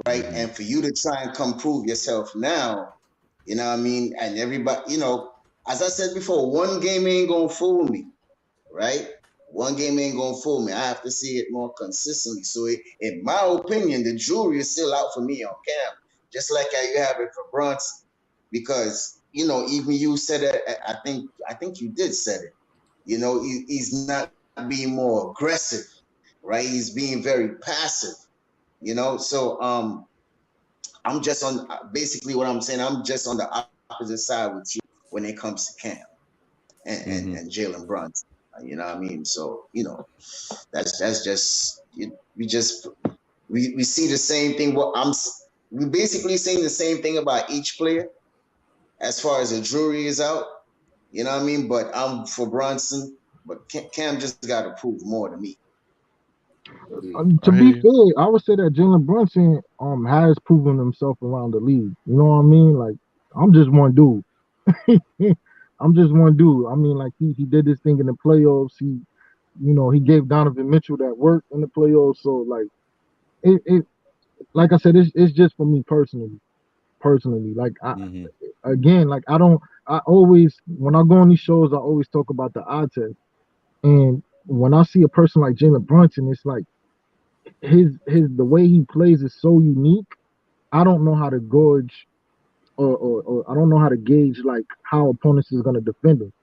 right? Mm-hmm. And for you to try and come prove yourself now, you know what I mean? And everybody, as I said before, one game ain't gonna fool me, right? One game ain't gonna fool me. I have to see it more consistently. So, in my opinion, the jury is still out for me on Cam, just like how you have it for Brunson, because even you said it. I think you did said it. He's not being more aggressive, right? He's being very passive. So I'm just on basically what I'm saying. I'm just on the opposite side with you when it comes to Cam and Jalen Brunson. You know what I mean? So, that's just we see the same thing. We basically saying the same thing about each player as far as the jury is out. You know what I mean? But I'm for Brunson But Cam just got to prove more to me. To be fair, I would say that Jalen Brunson has proven himself around the league. You know what I mean? Like, I'm just one dude. I'm just one dude. I mean, like he did this thing in the playoffs. He gave Donovan Mitchell that work in the playoffs. So like it like I said, it's just for me personally. Like again, like I always, when I go on these shows, I always talk about the eye test. And when I see a person like Jalen Brunson, it's like the way he plays is so unique. I don't know how to gauge or I don't know how to gauge like how opponents is gonna defend him.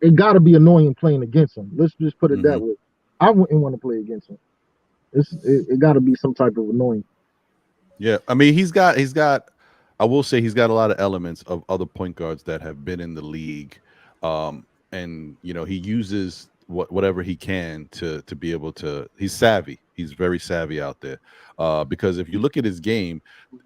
It got to be annoying playing against him. Let's just put it that way. I wouldn't want to play against him. It got to be some type of annoying. Yeah, I mean he's got. I will say he's got a lot of elements of other point guards that have been in the league, and he uses whatever he can to be able to. He's savvy. He's very savvy out there. Because if you look at his game,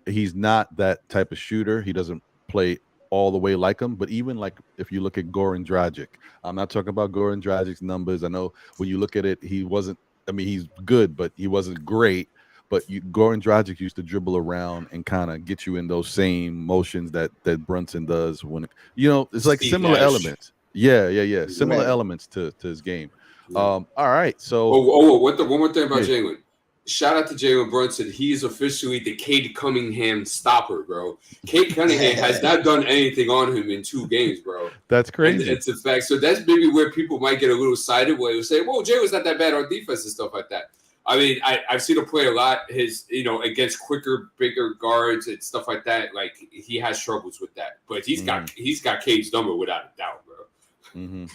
he's not that type of shooter. He doesn't play all the way like him, but even like if you look at Goran Dragic, I'm not talking about Goran Dragic's numbers. I know when you look at it, he wasn't. I mean, he's good, but he wasn't great. But Goran Dragic used to dribble around and kind of get you in those same motions that Brunson does when it's like Steve similar Nash. elements. Yeah. Similar elements to his game. All right. So one more thing about Jalen. Shout out to Jalen Brunson. He is officially the Cade Cunningham stopper, bro. Cade Cunningham has not done anything on him in 2 games, bro. That's crazy. And it's a fact. So that's maybe where people might get a little excited where they say, well, Jalen's not that bad on defense and stuff like that. I mean, I've seen him play a lot. Against quicker, bigger guards and stuff like that. Like he has troubles with that, but he's got Cade's number without a doubt, bro.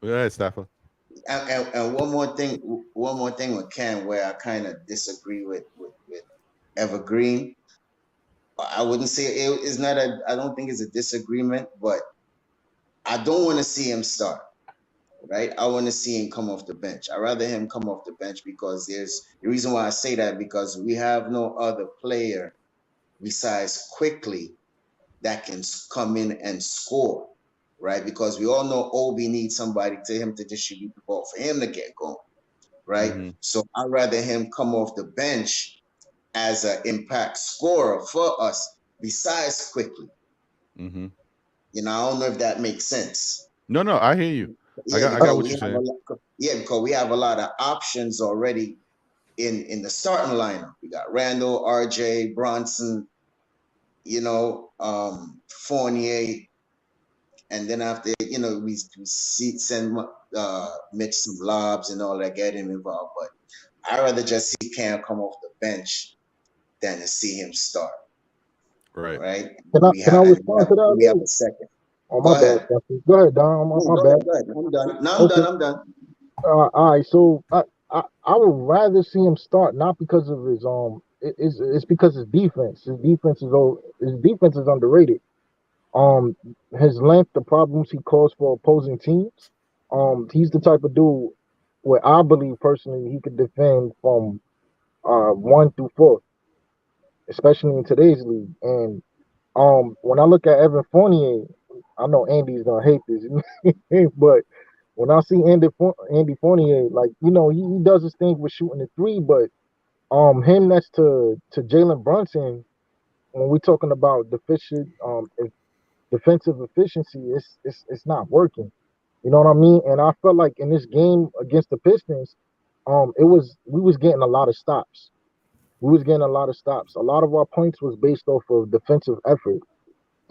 Go ahead, Staffa. And one more thing with Cam, where I kind of disagree with Evergreen. I wouldn't say it's not I don't think it's a disagreement, but I don't want to see him start. Right, I want to see him come off the bench. I'd rather him come off the bench because there's the reason why I say that, because we have no other player besides Quickly that can come in and score, right? Because we all know Obi needs somebody to him to distribute the ball for him to get going, right? So I'd rather him come off the bench as an impact scorer for us besides Quickly. I don't know if that makes sense. No, I hear you. I got what you're saying. Because we have a lot of options already in the starting lineup. We got Randall, RJ, Brunson, Fournier, and then after we send Mitch some lobs and all that, get him involved. But I'd rather just see Cam come off the bench than to see him start. Right. Can I respond to that? We have a second. Oh, my bad. Go ahead, Don. My bad. Go ahead. I'm done. No, I'm done. All right. So I would rather see him start, not because of his it's because his defense. His defense is underrated. His length, the problems he caused for opposing teams. He's the type of dude where I believe personally he could defend from 1 through 4, especially in today's league. And when I look at Evan Fournier, I know Andy's gonna hate this, but when I see Andy Fournier, like he does his thing with shooting the 3, but him next to Jalen Brunson, when we're talking about defensive efficiency, it's not working. You know what I mean? And I felt like in this game against the Pistons, we was getting a lot of stops. A lot of our points was based off of defensive effort.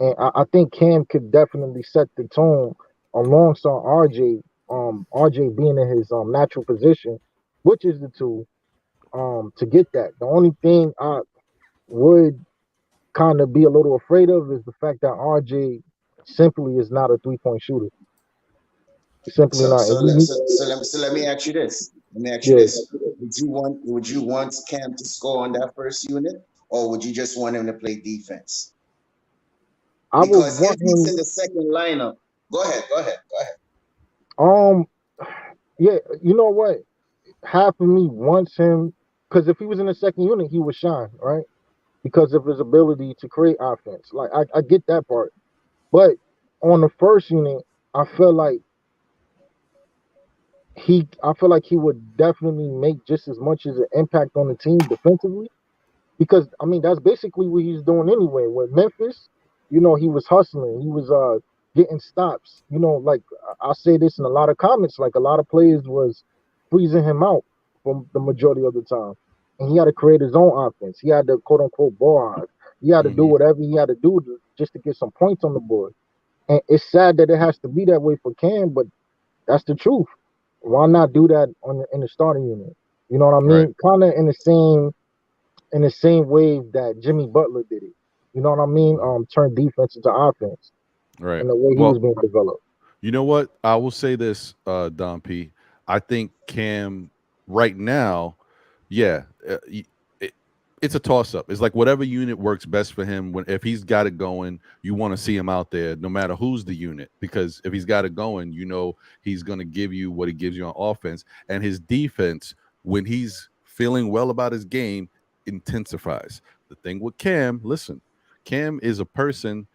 And I think Cam could definitely set the tone alongside RJ. RJ being in his natural position, which is the 2, to get that. The only thing I would kind of be a little afraid of is the fact that RJ simply is not a 3-point shooter. He's simply not. So let me ask you this. Would you want Cam to score on that first unit, or would you just want him to play defense? Because if he's in the second lineup, go ahead. Yeah, you know what? Half of me wants him, because if he was in the second unit, he would shine, right? Because of his ability to create offense. Like I get that part, but on the first unit, I feel like he would definitely make just as much as an impact on the team defensively. Because I mean that's basically what he's doing anyway. With Memphis, he was hustling. He was getting stops. Like I say this in a lot of comments, like a lot of players was freezing him out for the majority of the time. And he had to create his own offense. He had to quote unquote ball hog. He had to do whatever he had to do just to get some points on the board. And it's sad that it has to be that way for Cam, but that's the truth. Why not do that in the starting unit? You know what I mean? Right. Kind of in the same wave that Jimmy Butler did it. You know what I mean? Turn defense into offense. Right. And the way he was being developed. You know what? I will say this, Don P. I think Cam right now, it's a toss-up. It's like whatever unit works best for him. If he's got it going, you want to see him out there no matter who's the unit. Because if he's got it going, he's going to give you what he gives you on offense. And his defense, when he's feeling well about his game, intensifies. The thing with Cam, listen, Cam is a person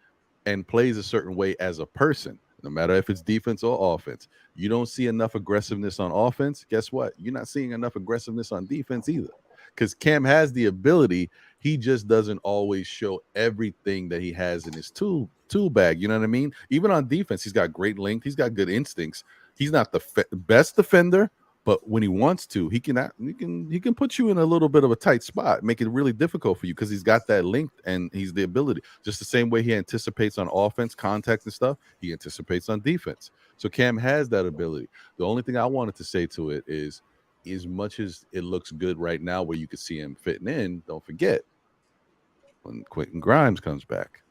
and plays a certain way as a person, no matter if it's defense or offense. You don't see enough aggressiveness on offense. Guess what? You're not seeing enough aggressiveness on defense either. Because Cam has the ability, he just doesn't always show everything that he has in his tool bag. You know what I mean? Even on defense, he's got great length. He's got good instincts. He's not the best defender, but when he wants to, he can put you in a little bit of a tight spot, make it really difficult for you because he's got that length and he's the ability. Just the same way he anticipates on offense, contact and stuff, he anticipates on defense. So Cam has that ability. The only thing I wanted to say to it is, as much as it looks good right now where you could see him fitting in, don't forget, when Quentin Grimes comes back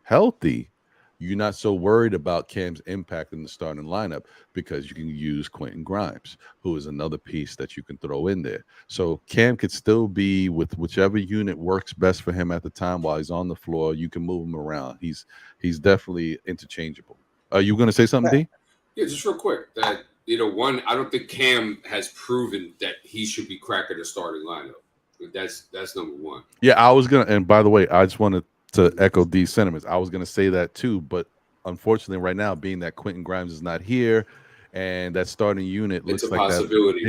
healthy, you're not so worried about Cam's impact in the starting lineup because you can use Quentin Grimes, who is another piece that you can throw in there. So Cam could still be with whichever unit works best for him at the time while he's on the floor. You can move him around. He's definitely interchangeable. Are you going to say something, D? Yeah, just real quick. That one, I don't think Cam has proven that he should be cracking the starting lineup. That's number one. Yeah, I was gonna. And by the way, I just wanted to echo these sentiments. I was going to say that too, but unfortunately right now, being that Quentin Grimes is not here and that starting unit looks like possibility.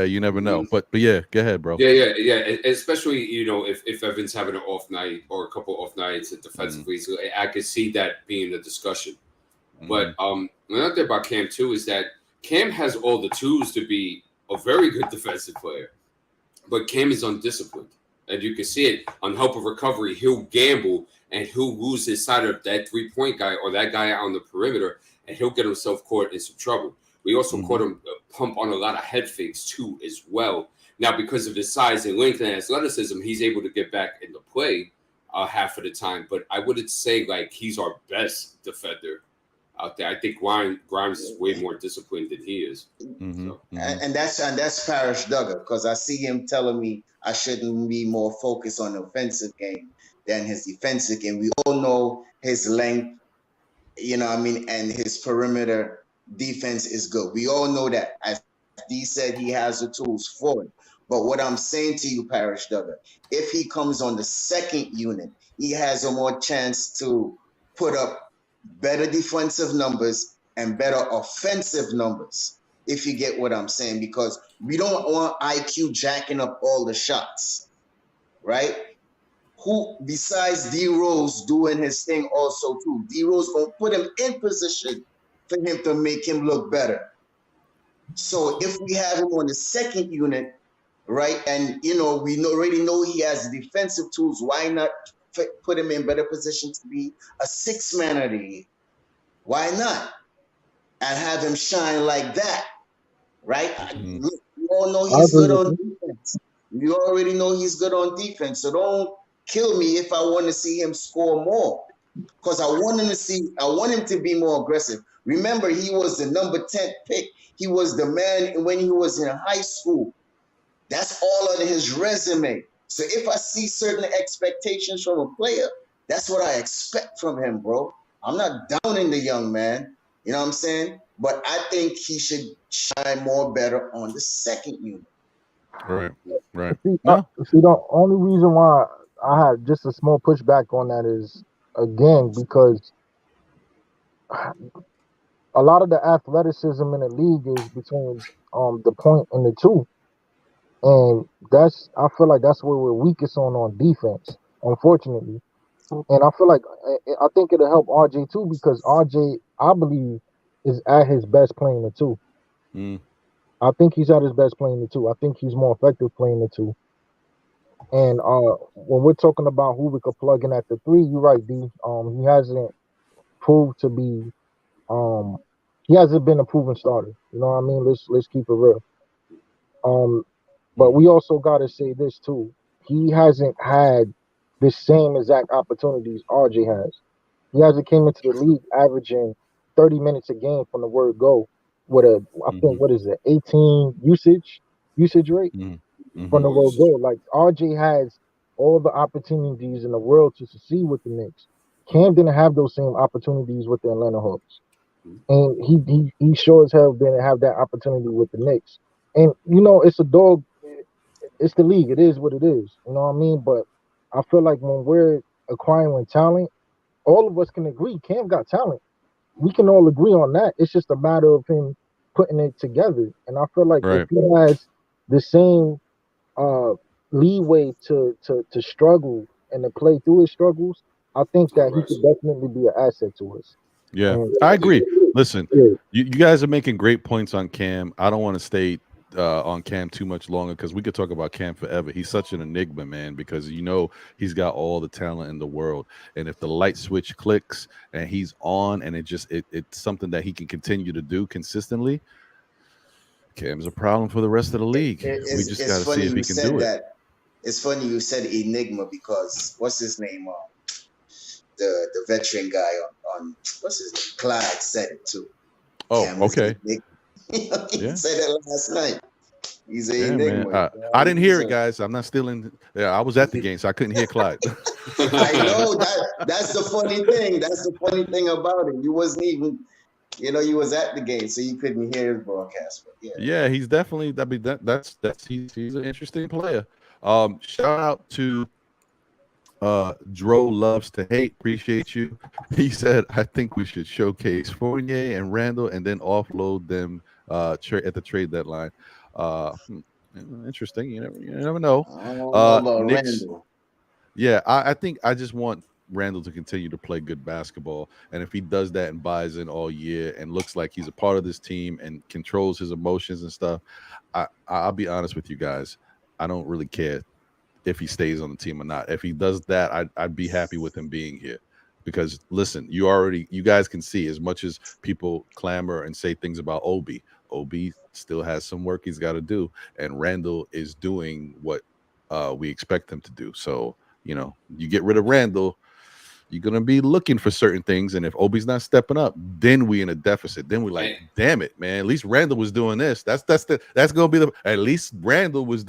You never know. But yeah, go ahead, bro. Yeah. Especially, if Evan's having an off night or a couple off nights defensively, so I could see that being a discussion. But another thing about Cam too is that Cam has all the tools to be a very good defensive player, but Cam is undisciplined. And you can see it on help of recovery. He'll gamble and he'll lose his side of that 3-point guy or that guy on the perimeter, and he'll get himself caught in some trouble. We also caught him pump on a lot of head fakes too as well. Now, because of his size and length and athleticism, he's able to get back into play half of the time. But I wouldn't say like he's our best defender out there. I think Grimes is way more disciplined than he is. And that's Parrish Duggar, because I see him telling me I shouldn't be more focused on the offensive game than his defensive game. We all know his length, and his perimeter defense is good. We all know that. As D said, he has the tools for it. But what I'm saying to you, Parrish Duggar, if he comes on the second unit, he has a more chance to put up better defensive numbers and better offensive numbers, if you get what I'm saying, because we don't want IQ jacking up all the shots, right? Who, besides D Rose doing his thing also too, D Rose gonna put him in position for him to make him look better. So if we have him on the second unit, right, and we already know he has the defensive tools, why not put him in better position to be a six-man of the year? Why not? And have him shine like that, right? We all know he's good on defense. We already know he's good on defense. So don't kill me if I want to see him score more, because I want him to be more aggressive. Remember, he was the number 10 pick. He was the man when he was in high school. That's all of his resume. So if I see certain expectations from a player, that's what I expect from him, bro. I'm not downing the young man, you know what I'm saying? But I think he should shine more better on the second unit. Right. See, the only reason why I had just a small pushback on that is, again, because a lot of the athleticism in the league is between the point and the two, and I feel like that's where we're weakest on defense, unfortunately. And I feel like I think it'll help RJ too, because RJ, I believe, is at his best playing the two. I think he's at his best playing the two. I think he's more effective playing the two. And when we're talking about who we could plug in at the three, you're right, D. He hasn't proved to be he hasn't been a proven starter. You know what I mean? Let's keep it real. But we also gotta say this too. He hasn't had the same exact opportunities RJ has. He hasn't came into the league averaging 30 minutes a game from the word go with I think what is it, 18 usage rate from the word go. Like RJ has all the opportunities in the world to succeed with the Knicks. Cam didn't have those same opportunities with the Atlanta Hawks. And he sure as hell didn't have that opportunity with the Knicks. And it's a dog, it's the league. It is what it is. You know what I mean? But I feel like when we're acquiring talent, all of us can agree Cam got talent. We can all agree on that. It's just a matter of him putting it together. And I feel like if he has the same leeway to struggle and to play through his struggles, I think that he could definitely be an asset to us. Yeah, I agree. Listen, you guys are making great points on Cam. I don't want to stay on Cam too much longer because we could talk about Cam forever. He's such an enigma, man, because he's got all the talent in the world. And if the light switch clicks and he's on and it's something that he can continue to do consistently, Cam's a problem for the rest of the league. We just got to see if he can do it. It's funny you said enigma because what's his name? The veteran guy on what's his name? Clyde said it too. Oh, okay. He said it last night. He's an enigma. I didn't hear it, guys. I'm not stealing. Yeah, I was at the game, so I couldn't hear Clyde. I know that's the funny thing. That's the funny thing about it. You wasn't even, you was at the game, so you couldn't hear his broadcast. But yeah, he's definitely. I mean, he's an interesting player. Shout out to Dro loves to hate. Appreciate you. He said, I think we should showcase Fournier and Randall and then offload them at the trade deadline. Interesting. You never know. Knicks, yeah, I think I just want Randall to continue to play good basketball. And if he does that and buys in all year and looks like he's a part of this team and controls his emotions and stuff, I'll be honest with you guys. I don't really care if he stays on the team or not. If he does that, I'd be happy with him being here. Because listen, you guys can see, as much as people clamor and say things about Obi still has some work he's got to do, and Randall is doing what we expect him to do. So you get rid of Randall, you're gonna be looking for certain things, and if Obi's not stepping up, then we in a deficit. Then we're like, damn it, man! At least Randall was doing this. That's gonna be at least Randall was,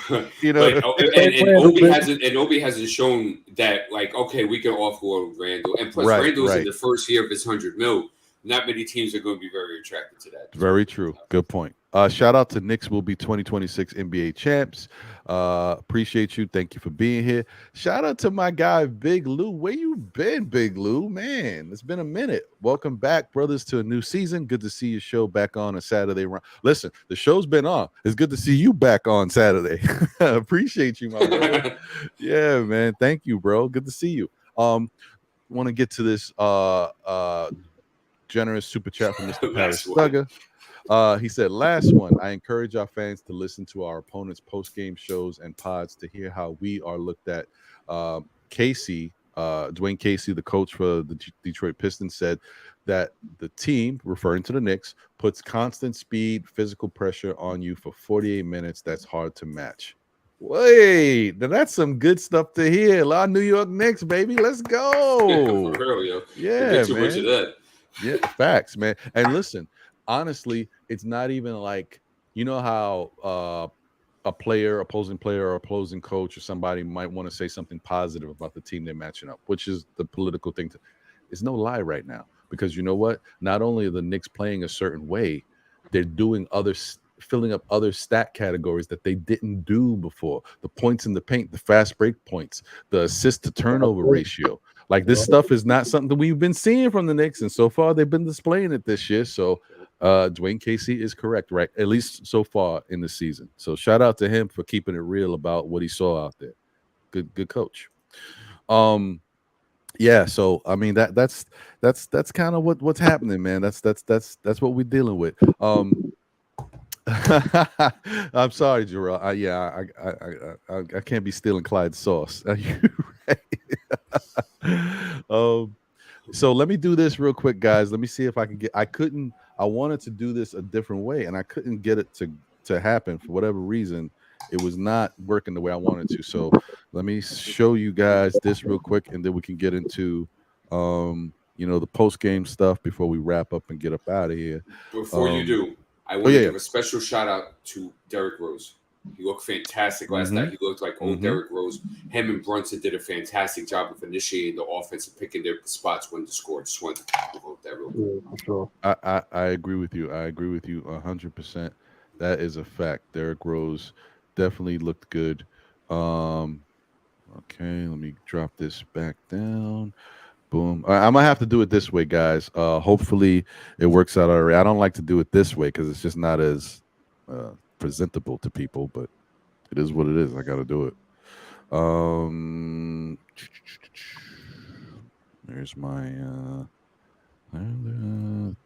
and Obi hasn't shown that, like, okay, we can offload Randall, and plus Randall's in the first year of his $100 million. Not many teams are going to be very attracted to that. Very true. Good point. Shout out to Knicks will be 2026 NBA champs. Appreciate you. Thank you for being here. Shout out to my guy, Big Lou. Where you been, Big Lou? Man, it's been a minute. Welcome back, brothers, to a new season. Good to see your show back on a Saturday. Listen, the show's been on. It's good to see you back on Saturday. Appreciate you, my brother. Yeah, man. Thank you, bro. Good to see you. Want to get to this generous super chat from Mr. Paris Stugger. He said, last one, I encourage our fans to listen to our opponents' post-game shows and pods to hear how we are looked at. Casey, Dwayne Casey, the coach for the Detroit Pistons, said that the team, referring to the Knicks, puts constant speed, physical pressure on you for 48 minutes. That's hard to match. Wait, now that's some good stuff to hear. A lot of New York Knicks, baby. Let's go. For real, yo. Yeah, too much of that. Yeah, facts, man. And listen, honestly, it's not even like, how a player, opposing player, or opposing coach or somebody might want to say something positive about the team they're matching up, which is the political thing. It's no lie right now, because you know what? Not only are the Knicks playing a certain way, they're doing filling up other stat categories that they didn't do before. The points in the paint, the fast break points, the assist to turnover ratio. Like this stuff is not something that we've been seeing from the Knicks, and so far they've been displaying it this year. So Dwayne Casey is correct, right? At least so far in the season. So shout out to him for keeping it real about what he saw out there. Good coach. Yeah, so I mean that's kind of what's happening, man. That's what we're dealing with. I'm sorry, Gerald. I can't be stealing Clyde's sauce. Are you right? So let me do this real quick, guys. Let me see if I can get. I wanted to do this a different way, and I couldn't get it to happen for whatever reason. It was not working the way I wanted to. So let me show you guys this real quick, and then we can get into the post game stuff before we wrap up and get up out of here. Before you do, I want to give a special shout out to Derrick Rose. He looked fantastic last night. He looked like old Derrick Rose. Him and Brunson did a fantastic job of initiating the offense and picking their spots when to score. Just wanted to talk about that real quick. Yeah, for sure. I agree with you. I agree with you 100%. That is a fact. Derrick Rose definitely looked good. Okay, let me drop this back down. Boom. I'm gonna have to do it this way, guys. Hopefully it works out all right. I don't like to do it this way because it's just not as presentable to people, but it is what it is. I gotta do it. There's my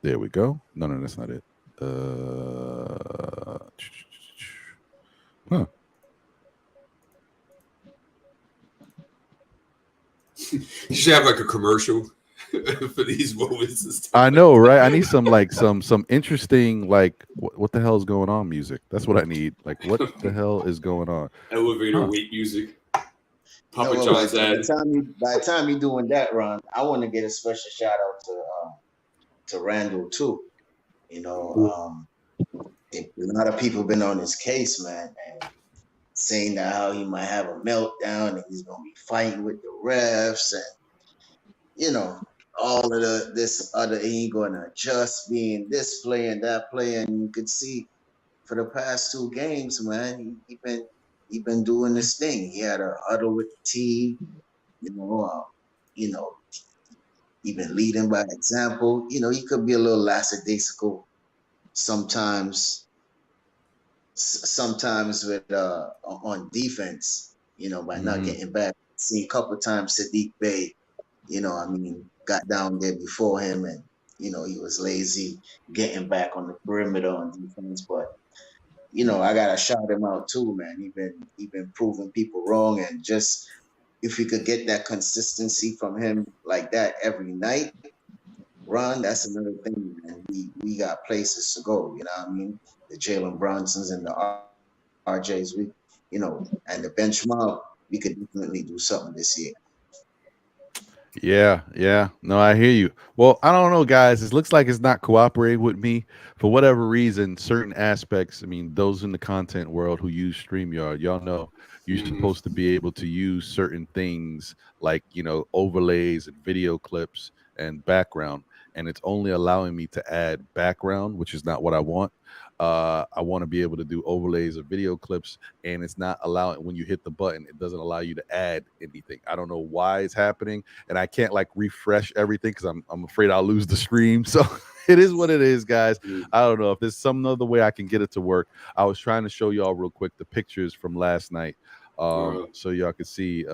there we go. No, that's not it. Huh. You should have like a commercial for these moments. I know, right? I need some interesting what the hell is going on music. That's what I need. Like, what the hell is going on? Elevator weight music. Papa No, John's by ad. the time you're doing that, Ron, I want to get a special shout out to Randall too. You know, a lot of people been on his case, man, and saying that how he might have a meltdown and he's gonna be fighting with the refs and all of this other, he ain't gonna adjust being this player and that player, and you could see for the past 2 games, man, he been doing this thing. He had a huddle with the team, he been leading by example. He could be a little lackadaisical sometimes with on defense, by not getting back. See a couple of times Sadiq Bey, got down there before him, and he was lazy getting back on the perimeter on defense. But I gotta shout him out too, man. He been proving people wrong, and just if we could get that consistency from him like that every night, Ron, that's another thing, man. We got places to go, the Jalen Brunsons and the RJs, and the bench mob, we could definitely do something this year. Yeah. No, I hear you. Well, I don't know, guys. It looks like it's not cooperating with me for whatever reason. Certain aspects, I mean, those in the content world who use StreamYard, y'all know you're supposed to be able to use certain things like, overlays and video clips and background. And it's only allowing me to add background, which is not what I want. I want to be able to do overlays of video clips, and it's not allowing, when you hit the button, it doesn't allow you to add anything. I don't know why it's happening, and I can't refresh everything because I'm afraid I'll lose the stream. So it is what it is, guys. I don't know if there's some other way I can get it to work. I was trying to show y'all real quick the pictures from last night. So y'all can see,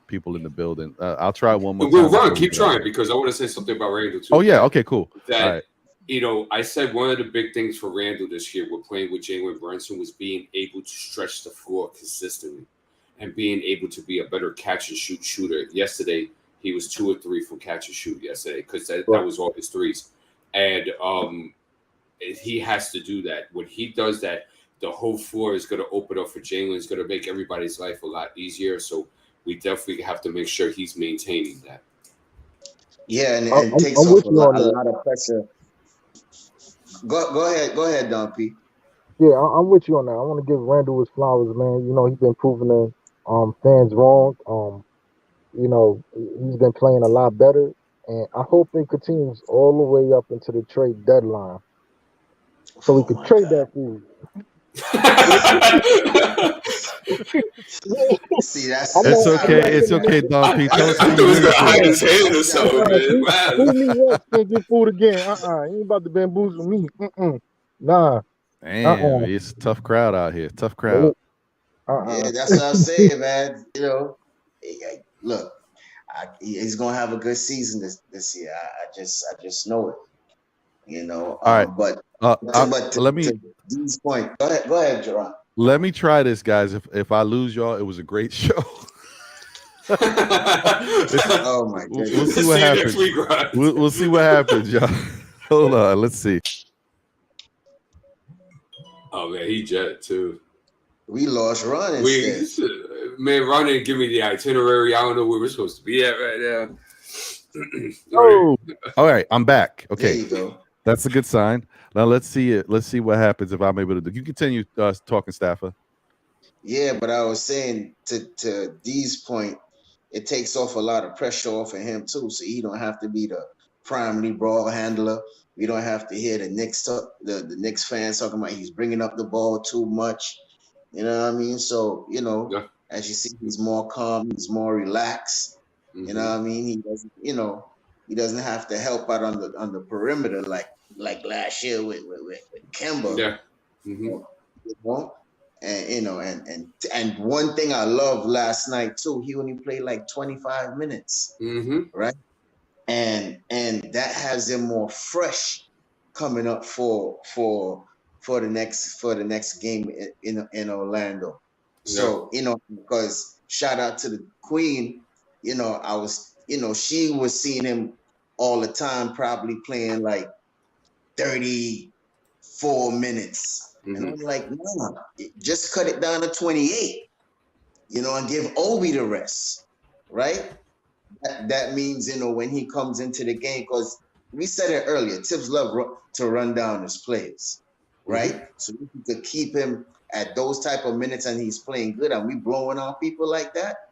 people in the building. I'll try one more time. Ron, keep trying, because I want to say something about Randall too. Oh yeah, okay, cool. That, all right. I said one of the big things for Randall this year with playing with Jalen Brunson was being able to stretch the floor consistently and being able to be a better catch and shoot shooter. Yesterday, he was 2 or 3 from catch and shoot yesterday because that was all his threes. And he has to do that. When he does that, the whole floor is going to open up for Jalen. It's going to make everybody's life a lot easier. So we definitely have to make sure he's maintaining that. Yeah, and it takes off a lot of pressure. Go ahead, Don P. Yeah, I'm with you on that. I want to give Randall his flowers, man. He's been proving the fans wrong. He's been playing a lot better, and I hope it continues all the way up into the trade deadline, so we could trade that food. See, that's It's not- okay. not It's gonna okay, make Don P. I Tell us thought who he you was rooting gonna hide for. his hand or something, man. Fool me once, can't get fooled again. You ain't about to bamboozle me. Nah. Damn, it's a tough crowd out here. Tough crowd. Nope. Yeah, that's what I'm saying, man. You know, look, he's gonna have a good season this year. I just know it. You know, All right. but Let me to Dean's point, go ahead, Jerron. let me try this, guys. If I lose y'all, it was a great show. Oh my goodness. We'll see what happens. We'll see what happens, y'all. Hold on, let's see. Oh man, he jet too. We lost Ron instead. Man, Ron didn't give me the itinerary. I don't know where we're supposed to be at right now. Oh, all right, I'm back. There Okay, you go. that's a good sign. Now let's see it. Let's see what happens if I'm able to do. You continue talking, Staffer. Yeah, but I was saying to Dee's point, it takes off a lot of pressure off of him too, so he don't have to be the primary ball handler. We don't have to hear the Knicks the Knicks fans talking about he's bringing up the ball too much. You know what I mean? So as you see, he's more calm, he's more relaxed. Mm-hmm. You know what I mean? He doesn't, he doesn't have to help out on the perimeter like last year with Kemba. Yeah. Mm-hmm. You know? And one thing I loved last night too, he only played like 25 minutes, right? And that has him more fresh coming up for the next game in Orlando. So because shout out to the Queen, she was seeing him all the time, probably playing like 34 minutes. And I'm like, no, just cut it down to 28, and give Obi the rest, right? That means, when he comes into the game, because we said it earlier, Tibbs love to run down his players, right? So if you could keep him at those type of minutes and he's playing good and we blowing out people like that,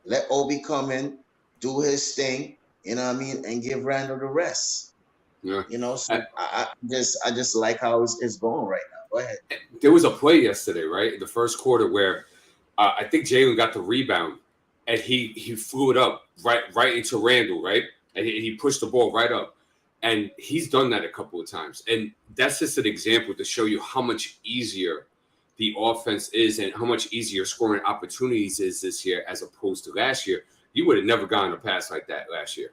let Obi come in, do his thing, you know what I mean, and give Randall the rest. Yeah. So I just like how it's going right now. Go ahead. There was a play yesterday, right, in the first quarter where I think Jalen got the rebound and he flew it up right into Randall, right, and he pushed the ball right up, and he's done that a couple of times, and that's just an example to show you how much easier the offense is and how much easier scoring opportunities is this year as opposed to last year. You would have never gotten a pass like that last year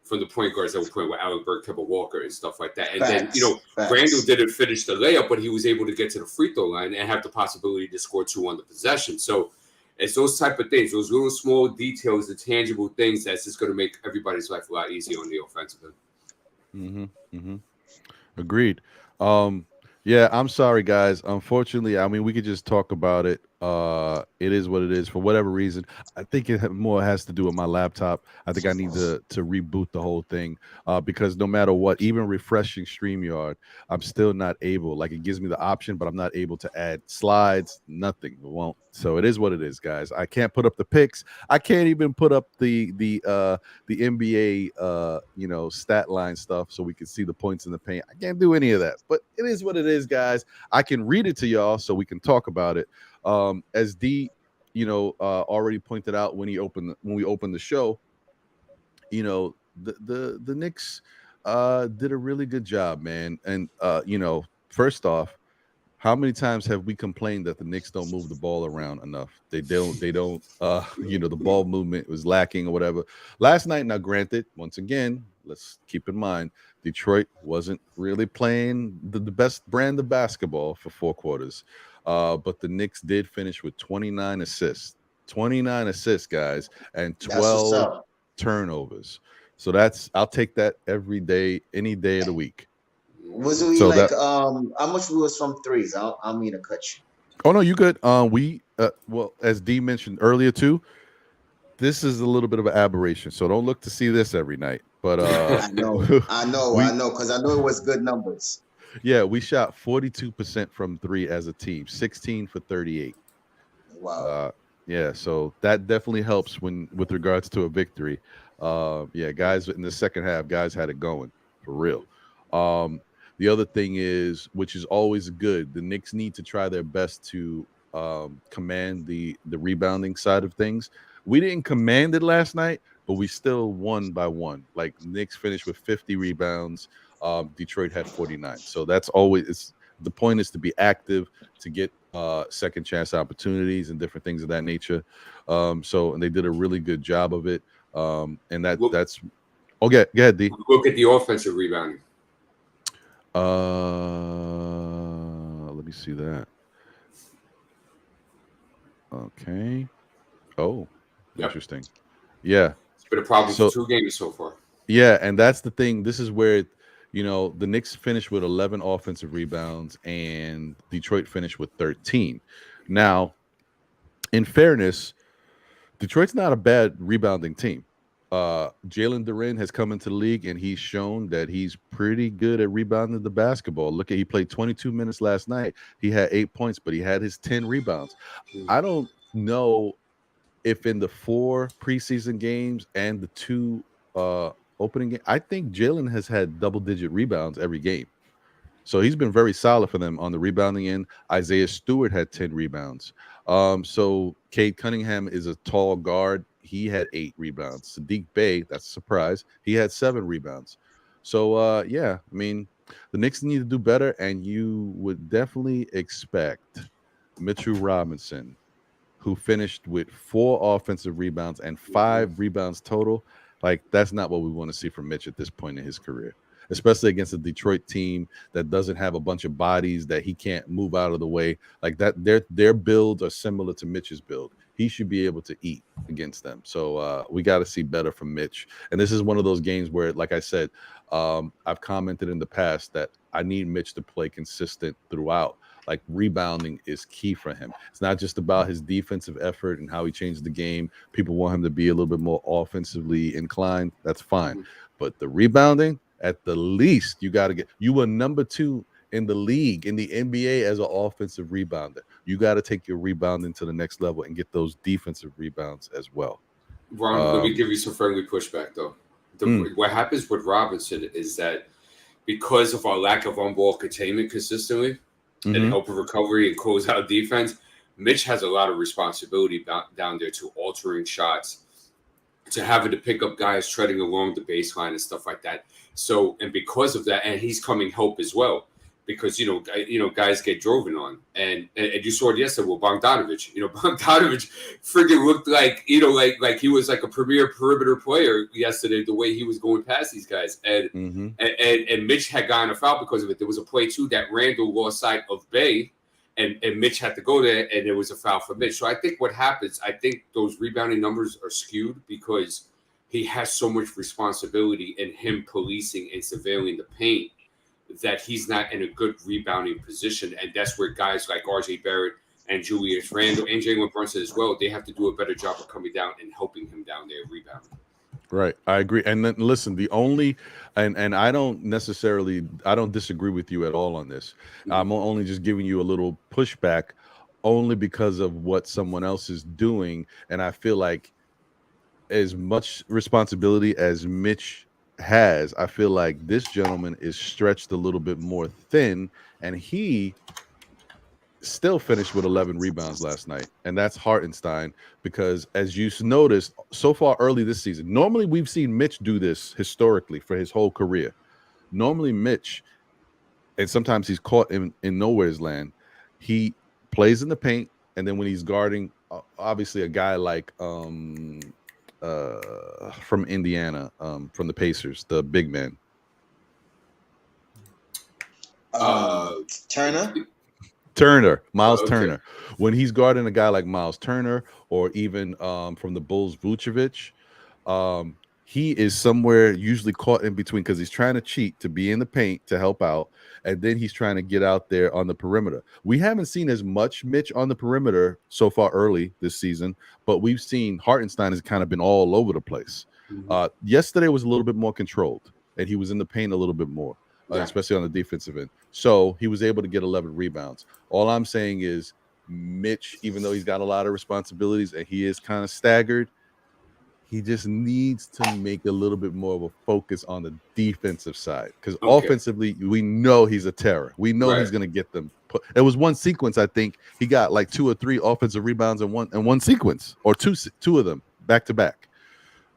from the point guards that were playing with Alec Burke, Kemba Walker, and stuff like that. And Facts. then, Randall didn't finish the layup, but he was able to get to the free throw line and have the possibility to score 2 on the possession. So it's those type of things, those little small details, the tangible things that's just going to make everybody's life a lot easier on the offensive end. Agreed. Yeah, I'm sorry, guys. Unfortunately, I mean, we could just talk about it. It is what it is. For whatever reason, I think it more has to do with my laptop. I think I need to reboot the whole thing because no matter what, even refreshing StreamYard, I'm still not able. Like, it gives me the option, but I'm not able to add slides. Nothing. It won't. So it is what it is, guys. I can't put up the picks. I can't even put up the NBA stat line stuff so we can see the points in the paint. I can't do any of that. But it is what it is, guys. I can read it to y'all so we can talk about it. As D, already pointed out when we opened the show, the Knicks did a really good job, man. And first off, how many times have we complained that the Knicks don't move the ball around enough? They don't, the ball movement was lacking or whatever. Last night, now granted, once again, let's keep in mind, Detroit wasn't really playing the best brand of basketball for 4 quarters. But the Knicks did finish with 29 assists. 29 assists, guys, and 12 turnovers. So I'll take that every day, any day of the week. Was we how much was from threes? I mean to cut you. Oh no, you good. Well, as D mentioned earlier too, this is a little bit of an aberration. So don't look to see this every night. But I know, because I know it was good numbers. Yeah, we shot 42% from 3 as a team, 16 for 38. Wow. Yeah, so that definitely helps with regards to a victory. Yeah, guys, in the second half, guys had it going for real. The other thing is, which is always good, the Knicks need to try their best to command the rebounding side of things. We didn't command it last night, but we still won by one. Like Knicks finished with 50 rebounds. Detroit had 49. So that's always the point is to be active, to get second chance opportunities and different things of that nature. And they did a really good job of it. And that's okay. Go ahead, D. Look at the offensive rebounding. Let me see that. Okay. Oh, interesting. Yeah. It's been a problem for 2 games so far. Yeah, and that's the thing. This is where, the Knicks finished with 11 offensive rebounds and Detroit finished with 13. Now, in fairness, Detroit's not a bad rebounding team. Jalen Brunson has come into the league and he's shown that he's pretty good at rebounding the basketball. He played 22 minutes last night. He had 8 points, but he had his 10 rebounds. I don't know if in the 4 preseason games and the 2 opening game, I think Jalen has had double-digit rebounds every game. So he's been very solid for them on the rebounding end. Isaiah Stewart had 10 rebounds. So Cade Cunningham is a tall guard. He had 8 rebounds. Sadiq Bey, that's a surprise. He had 7 rebounds. So, the Knicks need to do better, and you would definitely expect Mitchell Robinson, who finished with 4 offensive rebounds and 5 rebounds total. Like, that's not what we want to see from Mitch at this point in his career, especially against a Detroit team that doesn't have a bunch of bodies that he can't move out of the way. Like that, their builds are similar to Mitch's build. He should be able to eat against them. So we got to see better from Mitch. And this is one of those games where, like I said, I've commented in the past that I need Mitch to play consistent throughout. Like rebounding is key for him. It's not just about his defensive effort and how he changed the game. People want him to be a little bit more offensively inclined. That's fine. But the rebounding, at the least, you got to get. You were number 2 in the league, in the NBA, as an offensive rebounder. You got to take your rebounding to the next level and get those defensive rebounds as well. Ron, let me give you some friendly pushback, though. What happens with Robinson is that because of our lack of on-ball containment consistently and help of recovery and close-out defense, Mitch has a lot of responsibility down there to altering shots, to having to pick up guys treading along the baseline and stuff like that. So, and because of that, and he's coming help as well, because guys get driven on, and you saw it yesterday with Bogdanovich. Bogdanovich freaking looked like like he was like a premier perimeter player yesterday. The way he was going past these guys, and Mitch had gotten a foul because of it. There was a play too that Randall lost sight of Bey, and Mitch had to go there, and there was a foul for Mitch. So I think what happens, I think those rebounding numbers are skewed because he has so much responsibility in him policing and surveilling the paint that he's not in a good rebounding position. And that's where guys like RJ Barrett and Julius Randle and Jalen Brunson as well, they have to do a better job of coming down and helping him down there rebounding. Right. I agree. And then listen, the only, and I don't disagree with you at all on this. I'm only just giving you a little pushback only because of what someone else is doing. And I feel like as much responsibility as Mitch has, I feel like this gentleman is stretched a little bit more thin, and he still finished with 11 rebounds last night, and that's Hartenstein, because as you noticed so far early this season, normally we've seen Mitch do this historically for his whole career. Normally Mitch, and sometimes he's caught in nowhere's land, he plays in the paint, and then when he's guarding obviously a guy like from Indiana, from the Pacers, the big man. Miles Turner. When he's guarding a guy like Miles Turner, or even from the Bulls, Vucevic, he is somewhere usually caught in between because he's trying to cheat to be in the paint to help out, and then he's trying to get out there on the perimeter. We haven't seen as much Mitch on the perimeter so far early this season, but we've seen Hartenstein has kind of been all over the place. Yesterday was a little bit more controlled, and he was in the paint a little bit more, especially on the defensive end. So he was able to get 11 rebounds. All I'm saying is Mitch, even though he's got a lot of responsibilities and he is kind of staggered, He just needs to make a little bit more of a focus on the defensive side, because offensively, we know he's a terror. We know he's going to get them. It was one sequence, I think he got like 2 or 3 offensive rebounds in one sequence, or two of them back to back.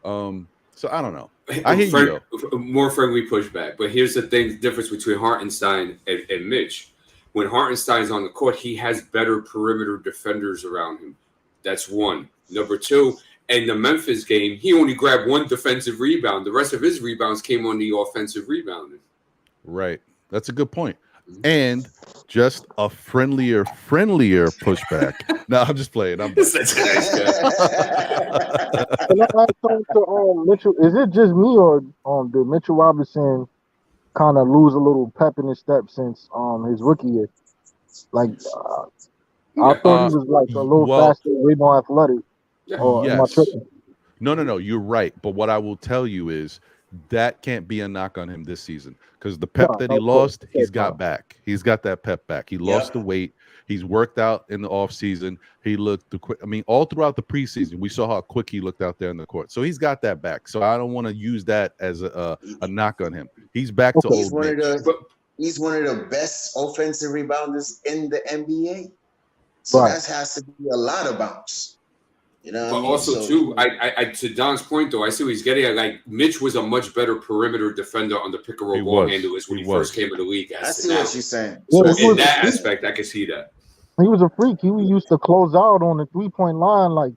So I don't know. I hear you though. More friendly pushback, but here's the thing: the difference between Hartenstein and Mitch. When Hartenstein's on the court, he has better perimeter defenders around him. That's one. Number two. In the Memphis game, he only grabbed 1 defensive rebound. The rest of his rebounds came on the offensive rebounding. Right. That's a good point. And just a friendlier pushback. No, I'm just playing. I'm Can I ask something to Mitchell? Is it just me, or did Mitchell Robinson kind of lose a little pep in his step since his rookie year? Like I thought he was like a little faster, way more athletic. Or am I tripping? No. You're right. But what I will tell you is that can't be a knock on him this season, because the pep that he lost, he's got back. He's got that pep back. He lost the weight. He's worked out in the offseason. He looked quick. I mean, all throughout the preseason, we saw how quick he looked out there in the court. So he's got that back. So I don't want to use that as a knock on him. He's back to old Mitch. He's one of the best offensive rebounders in the NBA. So that has to be a lot of bounce. You know, but also too, I to Don's point though, I see what he's getting at. Like Mitch was a much better perimeter defender on the pick and roll ball handlers when he first came in the league. I see what you're saying. So in that aspect, I can see that. He was a freak. He used to close out on the 3-point line like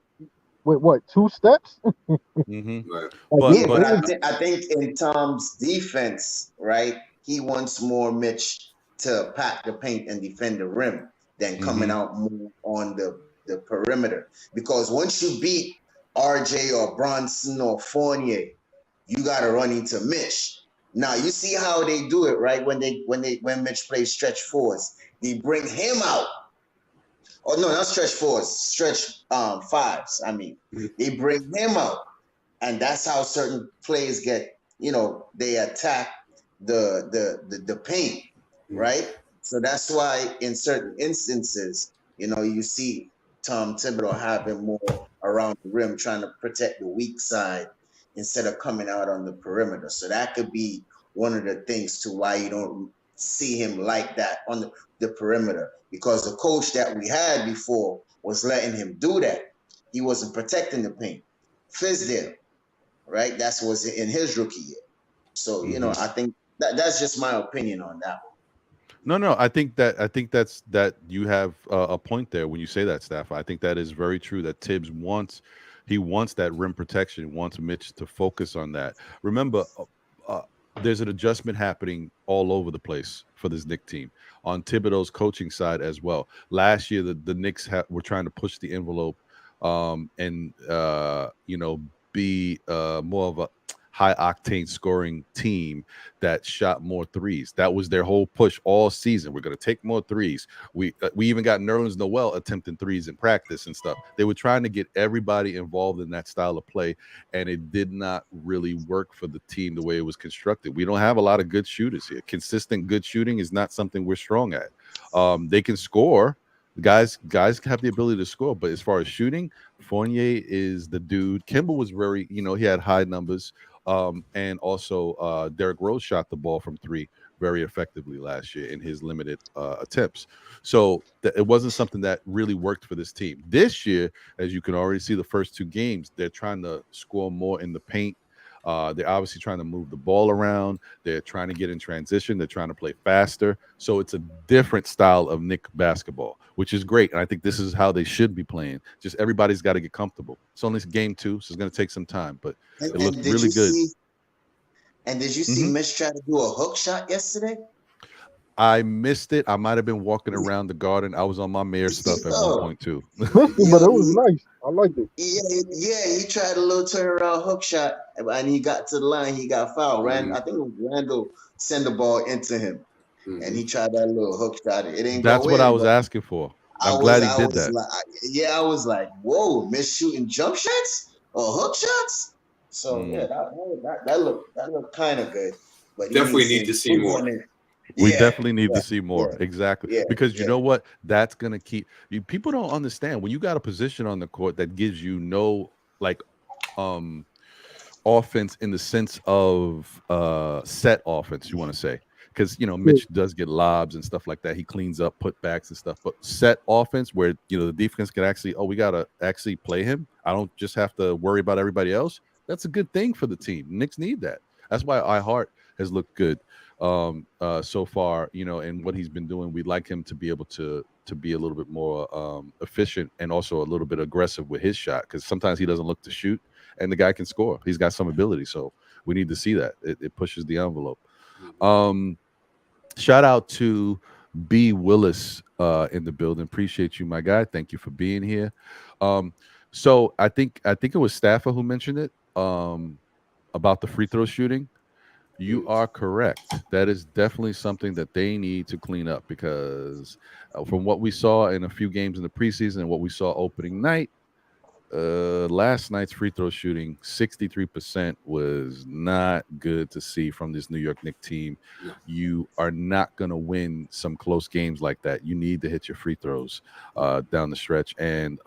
with what, 2 steps? Right. But I think in Tom's defense, right, he wants more Mitch to pack the paint and defend the rim than coming out more on the perimeter, because once you beat RJ or Brunson or Fournier, you got to run into Mitch. Now you see how they do it, right? When Mitch plays stretch 4s, they bring him out. Oh no, not stretch 4s, stretch 5s. I mean, they bring him out, and that's how certain plays get. You know, they attack the paint, right? So that's why in certain instances, you know, you see Tom Thibodeau having more around the rim, trying to protect the weak side instead of coming out on the perimeter. So that could be one of the things to why you don't see him like that on the perimeter, because the coach that we had before was letting him do that. He wasn't protecting the paint. Fizdale, right? That was in his rookie year. So, you know, I think that's just my opinion on that one. No, I think that's you have a point there when you say that, Staff. I think that is very true, that Tibbs wants that rim protection, wants Mitch to focus on that. Remember, there's an adjustment happening all over the place for this Knicks team on Thibodeau's coaching side as well. Last year, the Knicks were trying to push the envelope and you know, be more of a high octane scoring team that shot more threes. That was their whole push all season. We're going to take more threes. We even got Nerlens Noel attempting threes in practice and stuff. They were trying to get everybody involved in that style of play, and it did not really work for the team the way it was constructed. We don't have a lot of good shooters here. Consistent good shooting is not something we're strong at. They can score. Guys have the ability to score, but as far as shooting, Fournier is the dude. Kimball was very, you know, he had high numbers. And also Derrick Rose shot the ball from 3 very effectively last year in his limited attempts. So it wasn't something that really worked for this team. This year, as you can already see, the first 2 games, they're trying to score more in the paint. They're obviously trying to move the ball around. They're trying to get in transition. They're trying to play faster. So it's a different style of Knicks basketball, which is great. And I think this is how they should be playing. Just everybody's got to get comfortable. It's only game 2, so it's going to take some time, but it looked really good. And did you see Mitch try to do a hook shot yesterday? I missed it. I might have been walking around the garden. I was on my mayor stuff at one point too. But it was nice. I liked it. Yeah, he tried a little turnaround hook shot, and he got to the line. He got fouled. I think it was Randall sent the ball into him, and he tried that little hook shot. It ain't. That's what I was asking for. I'm glad he did that. I was like, whoa, Mitch shooting jump shots or hook shots. So yeah, that looked kind of good. But definitely need to see more. We definitely need to see more. Exactly. Because you know what? That's going to keep you. People don't understand when you got a position on the court that gives you no like offense in the sense of set offense, you want to say. Because, Mitch does get lobs and stuff like that. He cleans up putbacks and stuff. But set offense where, the defense can actually, we got to actually play him. I don't just have to worry about everybody else. That's a good thing for the team. Knicks need that. That's why iHeart has looked good so far, and what he's been doing. We'd like him to be able to be a little bit more efficient and also a little bit aggressive with his shot, because sometimes he doesn't look to shoot and the guy can score. He's got some ability. So we need to see that. It pushes the envelope. Shout out to B. Willis in the building. Appreciate you, my guy. Thank you for being here. So I think it was Staffer who mentioned it about the free throw shooting. You are correct. That is definitely something that they need to clean up, because from what we saw in a few games in the preseason and what we saw opening night, last night's free throw shooting, 63% was not good to see from this New York Knicks team. No. You are not going to win some close games like that. You need to hit your free throws down the stretch. And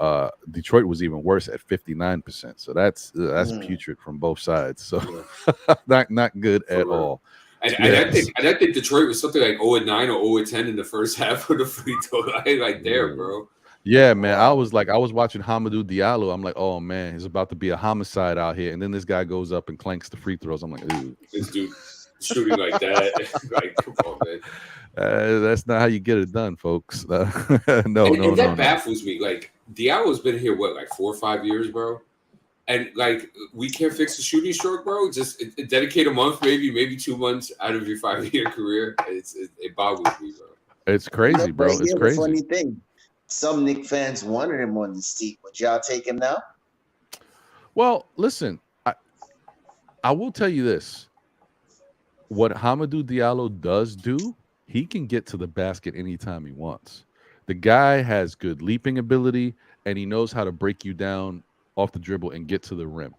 Detroit was even worse at 59%. So that's putrid from both sides. So not good at all. And I think Detroit was something like 0-9 or 0-10 in the first half of the free throw line, like there, bro. Yeah, man. I was watching Hamidou Diallo. I'm like, oh man, it's about to be a homicide out here. And then this guy goes up and clanks the free throws. I'm like, ooh. This dude shooting like that. Like, come on, man. That's not how you get it done, folks. No. That baffles me. Like, Diallo's been here, like 4 or 5 years, bro? And like, we can't fix the shooting stroke, bro. Just dedicate a month, maybe 2 months out of your 5-year career. It boggles me, bro. It's crazy, bro. It's crazy. Funny thing. Some Knicks fans wanted him on this team. Would y'all take him now? Well, listen, I will tell you this. What Hamidou Diallo does do, he can get to the basket anytime he wants. The guy has good leaping ability, and he knows how to break you down off the dribble and get to the rim.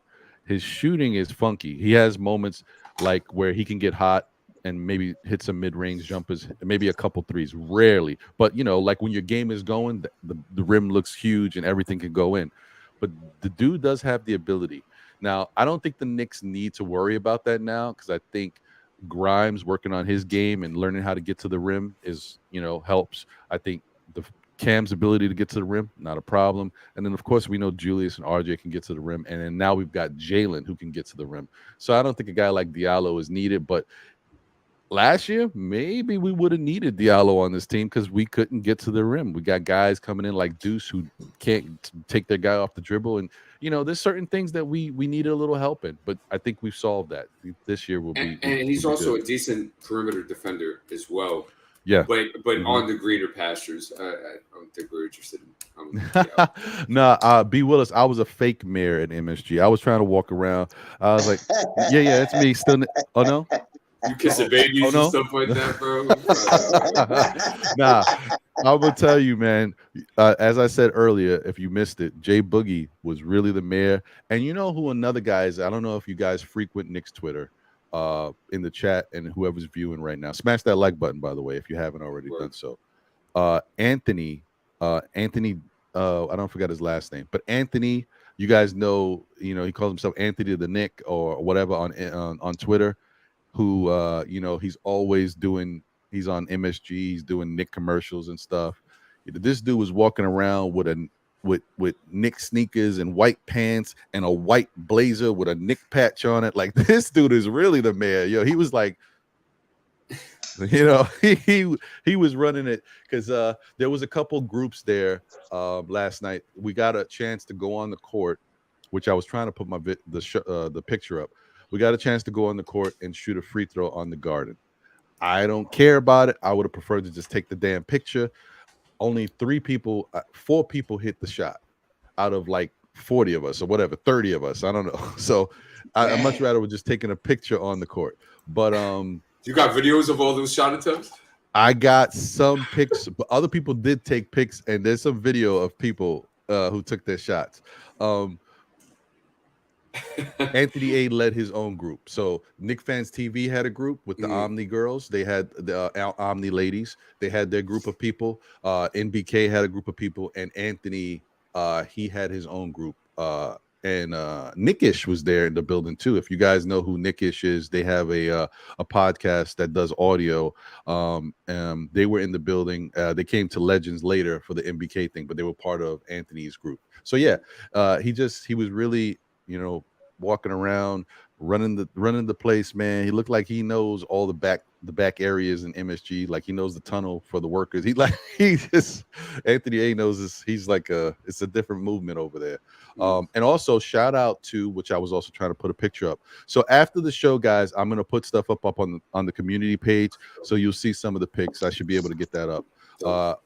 His shooting is funky. He has moments like where he can get hot and maybe hit some mid-range jumpers, maybe a couple threes, rarely. But, like when your game is going, the rim looks huge and everything can go in. But the dude does have the ability. Now, I don't think the Knicks need to worry about that now, because I think Grimes working on his game and learning how to get to the rim is, helps. I think the Cam's ability to get to the rim, not a problem. And then, of course, we know Julius and RJ can get to the rim. And then now we've got Jalen who can get to the rim. So I don't think a guy like Diallo is needed, but last year, maybe we would have needed Diallo on this team because we couldn't get to the rim. We got guys coming in like Deuce who can't take their guy off the dribble. And, there's certain things that we needed a little help in. But I think we've solved that. This year will be. And he's also a decent perimeter defender as well. Yeah. But on the greener pastures, I don't think we're interested in. Nah, B. Willis, I was a fake mayor at MSG. I was trying to walk around. I was like, yeah, it's me. Still. Oh, no? You kissing babies and stuff like that, bro? Nah, I will tell you, man. As I said earlier, if you missed it, Jay Boogie was really the mayor. And you know who another guy is? I don't know if you guys frequent Knicks Twitter in the chat, and whoever's viewing right now. Smash that like button, by the way, if you haven't already done so. Anthony, I don't forget his last name, but Anthony, you guys know, he calls himself Anthony the Nick or whatever on Twitter. Who he's always he's on MSG, he's doing Knick commercials and stuff. This dude was walking around with Knick sneakers and white pants and a white blazer with a Knick patch on it. Like, this dude is really the mayor. He was like, he was running it because there was a couple groups there last night. We got a chance to go on the court, which I was trying to put the picture up. We got a chance to go on the court and shoot a free throw on the Garden. I don't care about it. I would have preferred to just take the damn picture. Only 4 people hit the shot out of like 40 of us or whatever, 30 of us. I don't know. So I'd much rather with just taking a picture on the court. But you got videos of all those shot attempts? I got some pics, but other people did take pics, and there's some video of people who took their shots. Anthony A led his own group. So KnicksFanTv had a group with the Omni girls. They had the Omni ladies. They had their group of people. NBK had a group of people, and Anthony, he had his own group. Nickish was there in the building too. If you guys know who Nickish is, they have a podcast that does audio. They were in the building. They came to Legends later for the MBK thing, but they were part of Anthony's group. So yeah, he was really, walking around, running the place, man. He looked like he knows all the back areas in MSG, like he knows the tunnel for the workers. Anthony A knows this. He's like it's a different movement over there. And also shout out to, which I was also trying to put a picture up. So after the show, guys, I'm gonna put stuff up on the community page, so you'll see some of the pics. I should be able to get that up.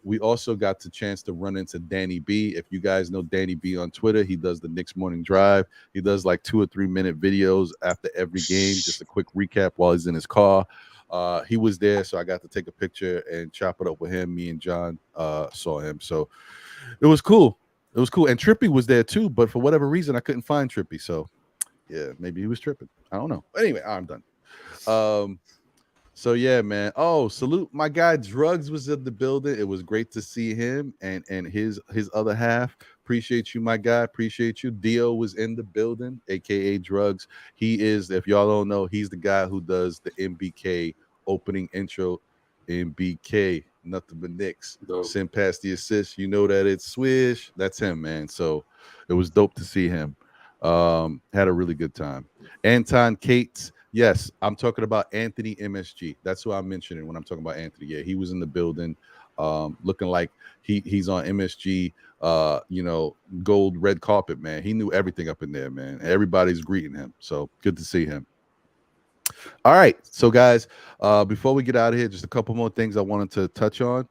We also got the chance to run into Danny B. If you guys know Danny B on Twitter, he does the Knicks Morning Drive. He does like 2 or 3 minute videos after every game, just a quick recap while he's in his car. He was there, so I got to take a picture and chop it up with him. Me and John saw him, so it was cool. It was cool. And Trippy was there too, but for whatever reason, I couldn't find Trippy. So yeah, maybe he was tripping. I don't know. Anyway, I'm done. So yeah, man. Oh, salute my guy Drugs was in the building. It was great to see him and his other half. Appreciate you, my guy. Appreciate you. Dio was in the building, aka Drugs. He is, if y'all don't know, he's the guy who does the MBK opening intro. MBK, nothing but Knicks. Send past the assist. You know that it's Swish. That's him, man. So it was dope to see him. Had a really good time. Anton Cates. Yes, I'm talking about Anthony MSG. That's who I'm mentioning when I'm talking about Anthony. Yeah, he was in the building, looking like he's on MSG, gold red carpet, man. He knew everything up in there, man. Everybody's greeting him. So good to see him. All right, so guys, before we get out of here, just a couple more things I wanted to touch on.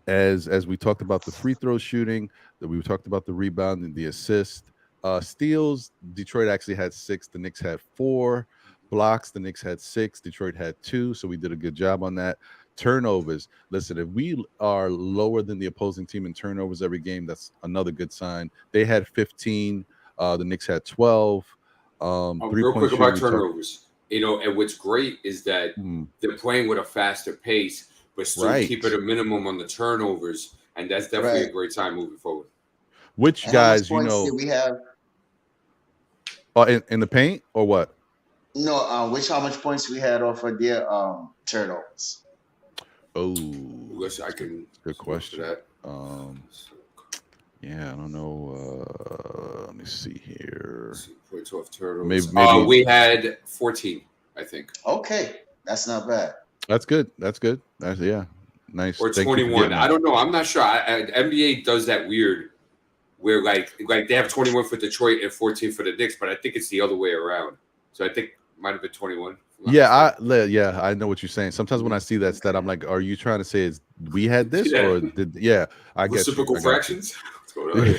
As we talked about the free throw shooting, that we talked about the rebound and the assist. Steals, Detroit actually had 6. The Knicks had 4. Blocks, the Knicks had 6. Detroit had 2. So we did a good job on that. Turnovers. Listen, if we are lower than the opposing team in turnovers every game, that's another good sign. They had 15. The Knicks had 12. Real quick about turnovers. And what's great is that they're playing with a faster pace, but still keep it a minimum on the turnovers. And that's definitely a great time moving forward. Which and guys, how much points did we have? In the paint or what? No, how much points we had off of their turnovers? Oh, I can. Good question. That. Yeah, I don't know. Let me see here. Points off turnovers. Maybe we had 14, I think. Okay, that's not bad. That's good. That's nice. Or 21. I don't know. I'm not sure. NBA does that weird. Where like they have 21 for Detroit and 14 for the Knicks, but I think it's the other way around. So I think it might have been 21. Yeah, I know what you're saying. Sometimes when I see that stat, I'm like, are you trying to say we had this or did? Yeah, I guess reciprocal fractions. What's going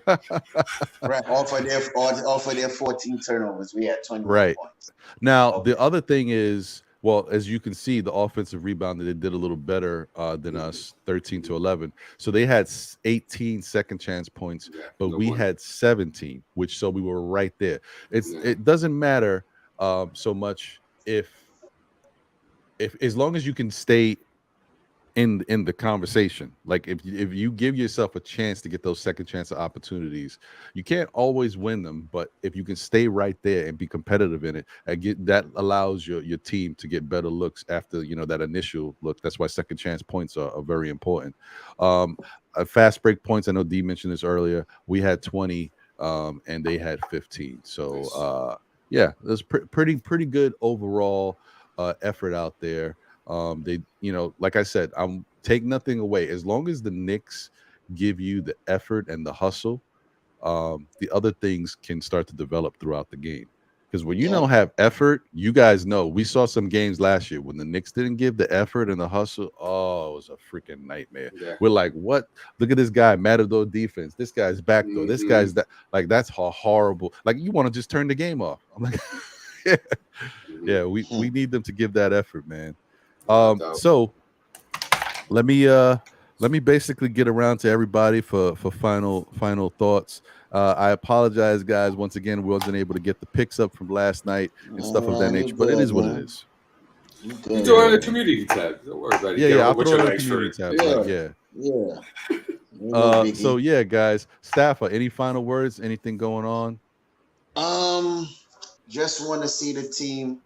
on? Right, all for their 14 turnovers, we had 21 points. Now the other thing is, well, as you can see, the offensive rebound, they did a little better than us, 13-11. So they had 18 second chance points, but we had 17, so we were right there. It doesn't matter so much if as long as you can stay in the conversation. Like if you give yourself a chance to get those second chance opportunities, you can't always win them, but if you can stay right there and be competitive in it, that allows your team to get better looks after that initial look. That's why second chance points are very important. Fast break points, I know D mentioned this earlier, we had 20 and they had 15. So yeah, there's pretty good overall effort out there. They, like I said, I'm take nothing away. As long as the Knicks give you the effort and the hustle, the other things can start to develop throughout the game. Because when you don't have effort, you guys know, we saw some games last year when the Knicks didn't give the effort and the hustle. Oh, it was a freaking nightmare. Yeah. We're like, what? Look at this guy, Matteo defense. This guy's back though. This guy's that. Like, that's horrible. Like, you want to just turn the game off. I'm like, yeah, we need them to give that effort, man. So let me basically get around to everybody for final thoughts. I apologize, guys. Once again, we wasn't able to get the picks up from last night and stuff of that nature, but it is what it is. You do it on the community tab. Don't worry about it. Yeah, I'll put it on the community tab. So yeah, guys, Staffer, any final words? Anything going on? Just want to see the team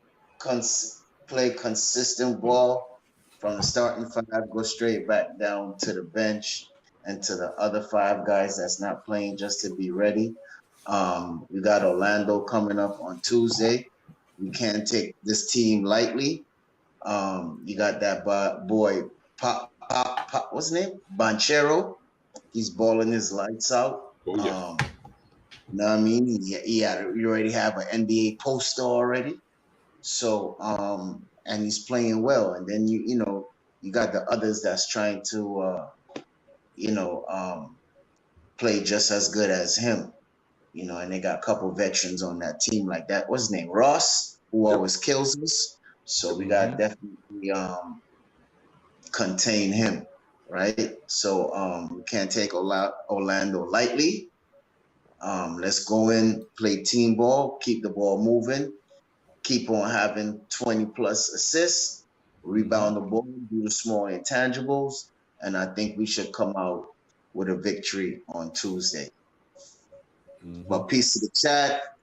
play consistent ball from the starting five, go straight back down to the bench and to the other five guys that's not playing just to be ready. We got Orlando coming up on Tuesday. We can't take this team lightly. You got that boy Pop, what's his name? Banchero. He's balling his lights out. Oh, yeah. You know what I mean? You already have an NBA poster already. So, and he's playing well. And then you got the others that's trying to, play just as good as him. And they got a couple veterans on that team like that. What's his name? Ross, who always kills us. So we got to definitely contain him, right? So we can't take Orlando lightly. Let's go in, play team ball, keep the ball moving, keep on having 20 plus assists, rebound the ball, do the small intangibles, and I think we should come out with a victory on Tuesday. But peace to the chat.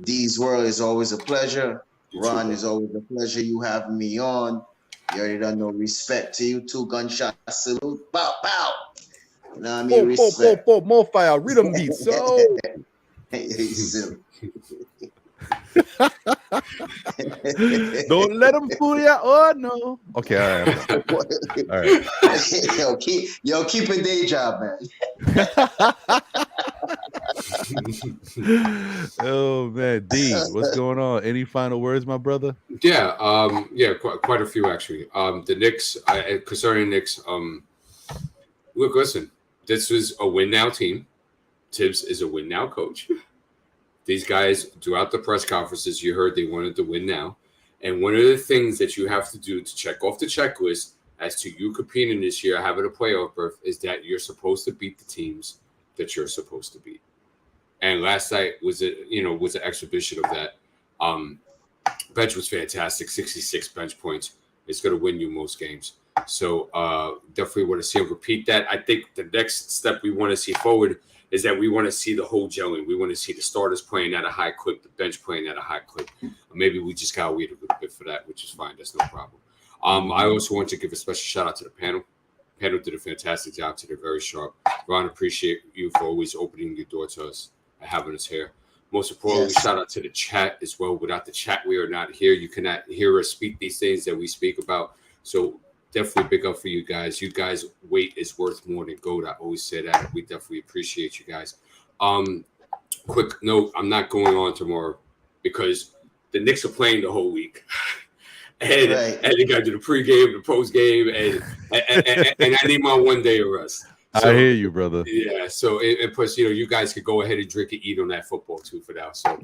D's World is always a pleasure. Ron, is always a pleasure you having me on. You already done no respect to you. 2 gunshot salute. Bow, bow. You know what I mean? Respect. More fire. Rhythm beats. So. He's silly. Don't let them fool you. Oh no. Okay, all right. Keep a day job, man. Oh man, D, what's going on? Any final words, my brother? Yeah, quite a few actually. The Knicks, concerning Knicks, look, listen, this was a win now team. Tibbs is a win now coach. These guys, throughout the press conferences, you heard they wanted to win now. And one of the things that you have to do to check off the checklist as to you competing this year, having a playoff berth, is that you're supposed to beat the teams that you're supposed to beat. And last night was an exhibition of that. Bench was fantastic, 66 bench points. It's going to win you most games. So definitely want to see him repeat that. I think the next step we want to see forward is that we want to see the whole gelling. We want to see the starters playing at a high clip, the bench playing at a high clip. Maybe we just got to wait a little bit for that, which is fine. That's no problem. I also want to give a special shout out to the panel. The panel did a fantastic job today, very sharp. Ron, appreciate you for always opening your door to us and having us here. Most importantly, shout out to the chat as well. Without the chat, we are not here. You cannot hear us speak these things that we speak about. So definitely big up for you guys. You guys' weight is worth more than gold. I always say that. We definitely appreciate you guys. Quick note, I'm not going on tomorrow because the Knicks are playing the whole week. And they got to do the pregame, the postgame, and I need my 1 day of rest. So, I hear you, brother. Yeah. So, and plus, you guys could go ahead and drink and eat on that football too for now. So,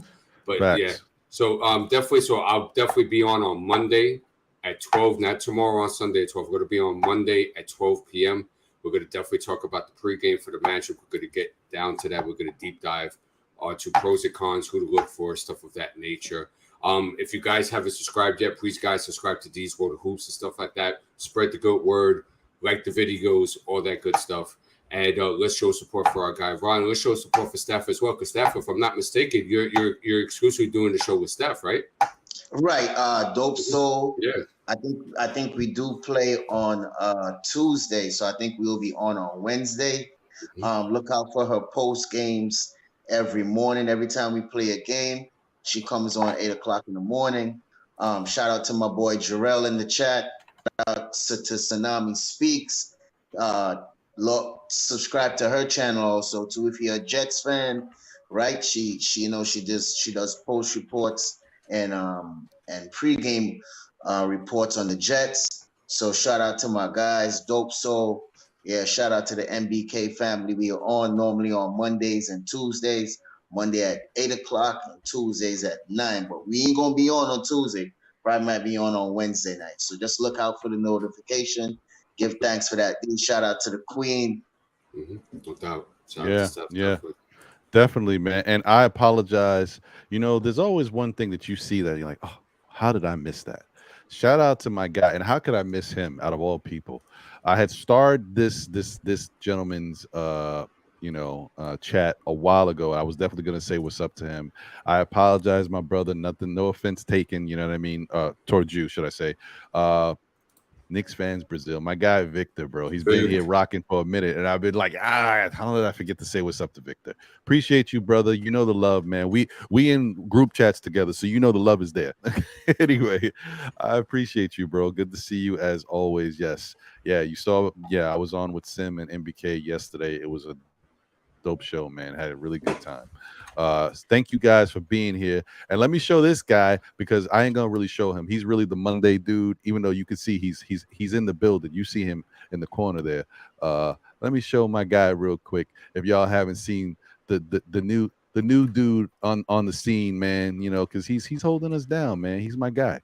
but Facts. Yeah. So, definitely. So, I'll definitely be on Monday at 12. Not tomorrow, on Sunday at 12. We're going to be on Monday at 12 p.m. We're going to definitely talk about the pregame for the matchup. We're going to get down to that. We're going to deep dive to pros and cons, who to look for, stuff of that nature. If you guys haven't subscribed yet, please, guys, subscribe to D's World of Hoops and stuff like that. Spread the GOAT word, like the videos, all that good stuff. And let's show support for our guy, Ron. Let's show support for Steph as well. Because Steph, if I'm not mistaken, you're exclusively doing the show with Steph, right? Right. Dope Soul. Yeah. I think we do play on Tuesday, so I think we'll be on Wednesday. Look out for her post games every morning. Every time we play a game, she comes on 8 o'clock in the morning. Shout out to my boy Jarrell in the chat. Shout out to Tsunami Speaks. Subscribe to her channel also too. If you're a Jets fan, right? She does post reports and pregame reports on the Jets. So shout out to my guys, Dope Soul. Yeah, shout out to the MBK family. We are on normally on Mondays and Tuesdays. Monday at 8 o'clock and Tuesdays at 9. But we ain't gonna be on Tuesday. Probably might be on Wednesday night. So just look out for the notification. Give thanks for that. Shout out to the Queen. No doubt. Yeah. Definitely, man. And I apologize. There's always one thing that you see that you're like, oh, how did I miss that? shout out to my guy. And how could I miss him out of all people? I had starred this gentleman's chat a while ago. I was definitely gonna say what's up to him. I apologize, my brother. Nothing, no offense taken. You know what I mean? Towards you, should I say? Knicks fans, Brazil. My guy Victor, bro. He's been here rocking for a minute, and I've been like, how did I forget to say what's up to Victor? Appreciate you, brother. You know the love, man. We in group chats together, so you know the love is there. Anyway, I appreciate you, bro. Good to see you as always. Yes, yeah. You saw, yeah. I was on with Sim and MBK yesterday. It was a dope show, man. Had a really good time. Thank you guys for being here. And let me show this guy because I ain't gonna really show him. He's really the Monday dude, even though you can see he's in the building. You see him in the corner there. Let me show my guy real quick. If y'all haven't seen the new dude on the scene, man, you know, because he's holding us down, man. He's my guy.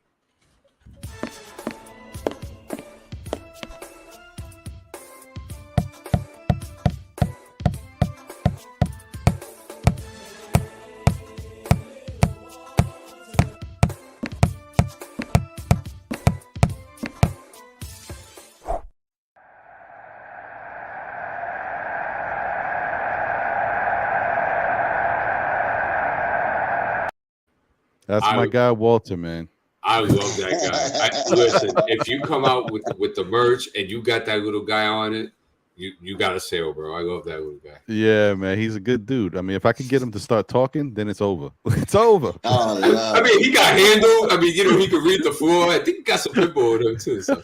That's my guy, Walter, man. I love that guy. Listen, if you come out with the merch and you got that little guy on it, you got a sale, bro. I love that little guy. Yeah, man, he's a good dude. I mean, if I could get him to start talking, then it's over. It's over. Oh, I mean, he got handled. I mean, you know, he could read the floor. I think he got some pitbull in him too. So.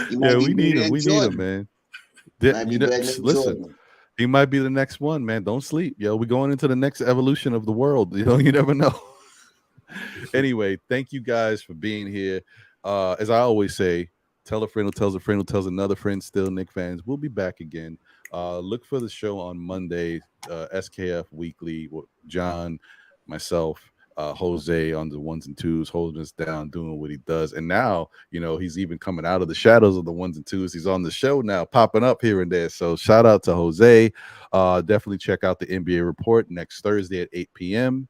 Yeah, we need him. We need him, man. Listen. He might be the next one, man. Don't sleep, yo. We're going into the next evolution of the world. You know, you never know. Anyway, thank you guys for being here. As I always say, tell a friend who tells a friend who tells another friend. Still, Knicks fans, we'll be back again. Look for the show on Monday, SKF Weekly. John, myself, Jose on the ones and twos, holding us down, doing what he does. And now, you know, he's even coming out of the shadows of the ones and twos. He's on the show now, popping up here and there. So shout out to Jose. Definitely check out the NBA Report next Thursday at 8 p.m.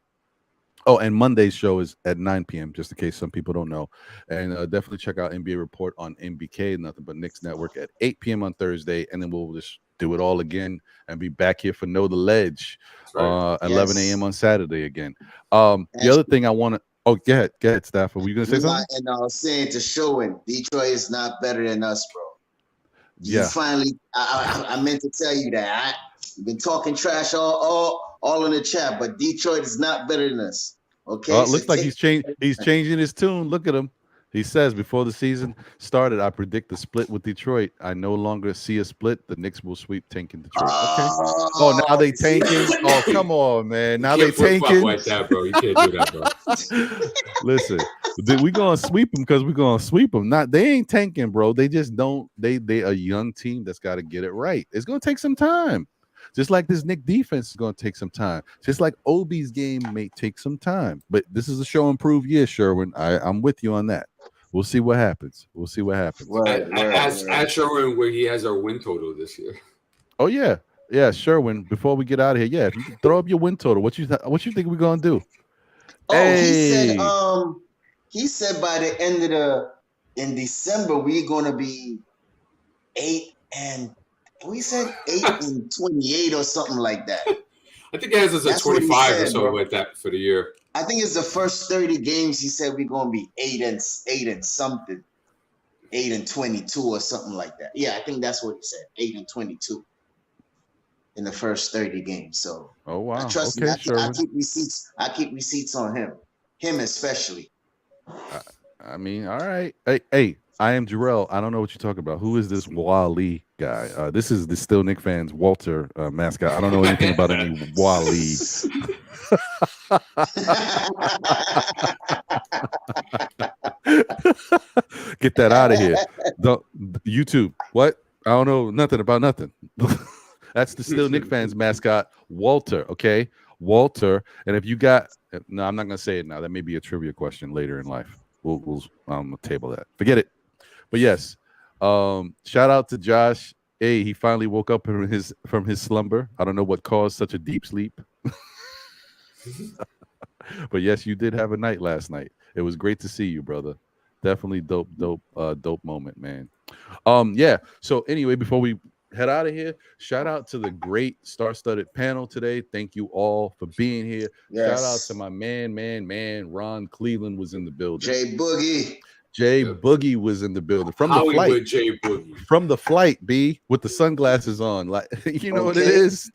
Oh, and Monday's show is at 9 p.m., just in case some people don't know. And definitely check out NBA Report on MBK, Nothing But Knicks Network, at 8 p.m. on Thursday. And then we'll just do it all again and be back here for Know the Ledge, right. 11 a.m. on Saturday again. The other thing I want to, go ahead, Stafford. Were you going to say something? And I was saying to Showing, Detroit is not better than us, bro. You finally, I meant to tell you that. You've been talking trash all in the chat, but Detroit is not better than us. Okay. It looks like he's changing his tune. Look at him. He says before the season started, I predict a split with Detroit. I no longer see a split. The Knicks will sweep tanking Detroit. Okay. Oh, now they tanking. Oh, come on, man. Now they tanking. Like that, bro. You can't do that, bro. Listen, we're gonna sweep them because we're gonna sweep them. They ain't tanking, bro. They just don't. They a young team that's got to get it right. It's gonna take some time. Just like this Knicks defense is going to take some time. Just like Obi's game may take some time. But this is a show and prove year, Sherwin. I'm with you on that. We'll see what happens. At Sherwin, where he has our win total this year. Oh, yeah. Yeah, Sherwin, before we get out of here, if you can throw up your win total, what you think we're going to do? Oh, he said by the end of in December, we're going to be 8 and we said 8 and 28 or something like that. I think it has us at 25 or something like that for the year. I think it's the first 30 games. He said we're gonna be 8 and something, 8 and 22 or something like that. Yeah, I think that's what he said. 8 and 22 in the first 30 games. So wow. I trust him. I keep receipts. I keep receipts on him especially. I mean, all right. Hey. I am Jarrell. I don't know what you're talking about. Who is this Wally guy? This is the Still Knick fans Walter mascot. I don't know anything about any Wally. Get that out of here. YouTube. What? I don't know nothing about nothing. That's the Still Knick fans mascot, Walter. Okay, Walter. And if you got, no, I'm not gonna say it now. That may be a trivia question later in life. We'll table that. Forget it. But yes, shout out to Josh. Hey, he finally woke up from his slumber. I don't know what caused such a deep sleep. But yes, you did have a night last night. It was great to see you, brother. Definitely dope moment, man. Yeah. So anyway, before we head out of here, shout out to the great star-studded panel today. Thank you all for being here. Yes. Shout out to my man, Ron Cleveland was in the building. Jay Boogie. Jay Boogie was in the building from the flight. Jay Boogie. From the flight, B, with the sunglasses on. Like, you know what it is.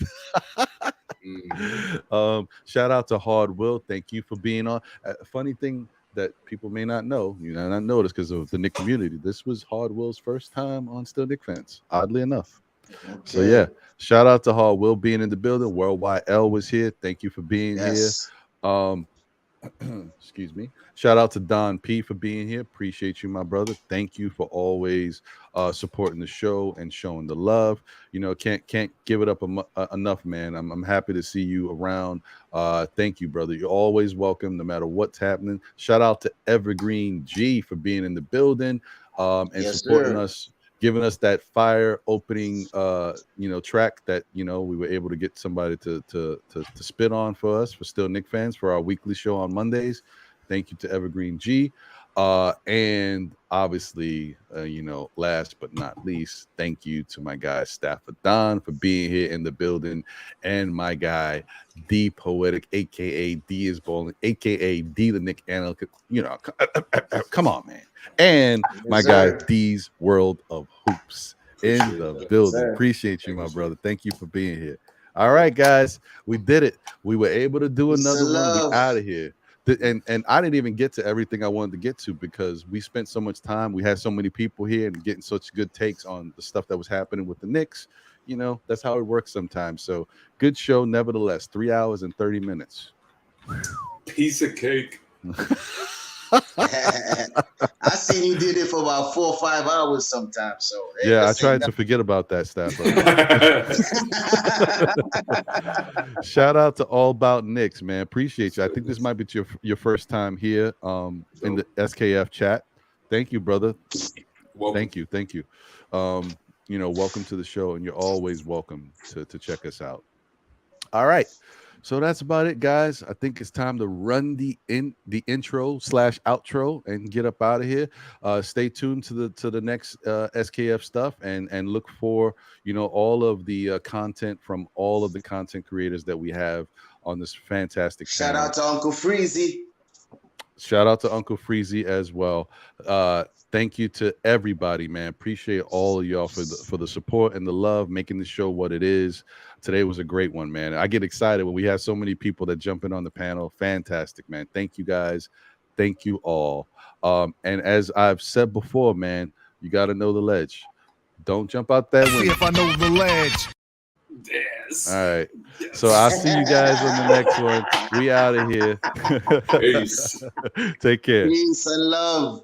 Shout out to Hard Will. Thank you for being on. Funny thing that people may not know, you know, not notice because of the Knick community. This was Hard Will's first time on Still Knick Fans, oddly enough. Okay. So yeah, shout out to Hard Will being in the building. Worldwide L was here. Thank you for being here. Excuse me. Shout out to Don P for being here. Appreciate you, my brother. Thank you for always supporting the show and showing the love. You know, can't give it up enough, man. I'm happy to see you around. Thank you, brother. You're always welcome, no matter what's happening. Shout out to Evergreen G for being in the building and supporting us, giving us that fire opening track that we were able to get somebody to spit on for us, for Still Knick Fans, for our weekly show on Mondays. Thank you to Evergreen G. And obviously, last but not least, thank you to my guy Stafford Don for being here in the building, and my guy D Poetic, aka D is Bowling, aka D the Knick Analyst. Come on, man. And my guy D's World of Hoops in the building. Appreciate you, my brother. Thank you for being here. All right, guys, we did it. We were able to do another one. We out of here. And I didn't even get to everything I wanted to get to because we spent so much time. We had so many people here and getting such good takes on the stuff that was happening with the Knicks. That's how it works sometimes. So good show, nevertheless. 3 hours and 30 minutes. Piece of cake. I seen you did it for about 4 or 5 hours sometimes. So yeah, I tried to forget about that stuff. Shout out to All About Knicks, man. Appreciate you. I think this might be your first time here in the SKF chat. Thank you, brother. Welcome. Thank you. Welcome to the show, and you're always welcome to check us out. All right. So that's about it, guys. I think it's time to run the intro/outro and get up out of here. Stay tuned to the next SKF stuff and look for all of the content from all of the content creators that we have on this fantastic Shout channel. out to Uncle Freezy. Shout out to Uncle Freezy as well. Thank you to everybody, man. Appreciate all of y'all for the support and the love, making the show what it is. Today was a great one, man. I get excited when we have so many people that jump in on the panel. Fantastic, man. Thank you, guys. Thank you all. And as I've said before, man, you got to know the ledge. Don't jump out that window. See if I know the ledge. Yes. All right. Yes. So I'll see you guys on the next one. We out of here. Peace. Take care. Peace and love.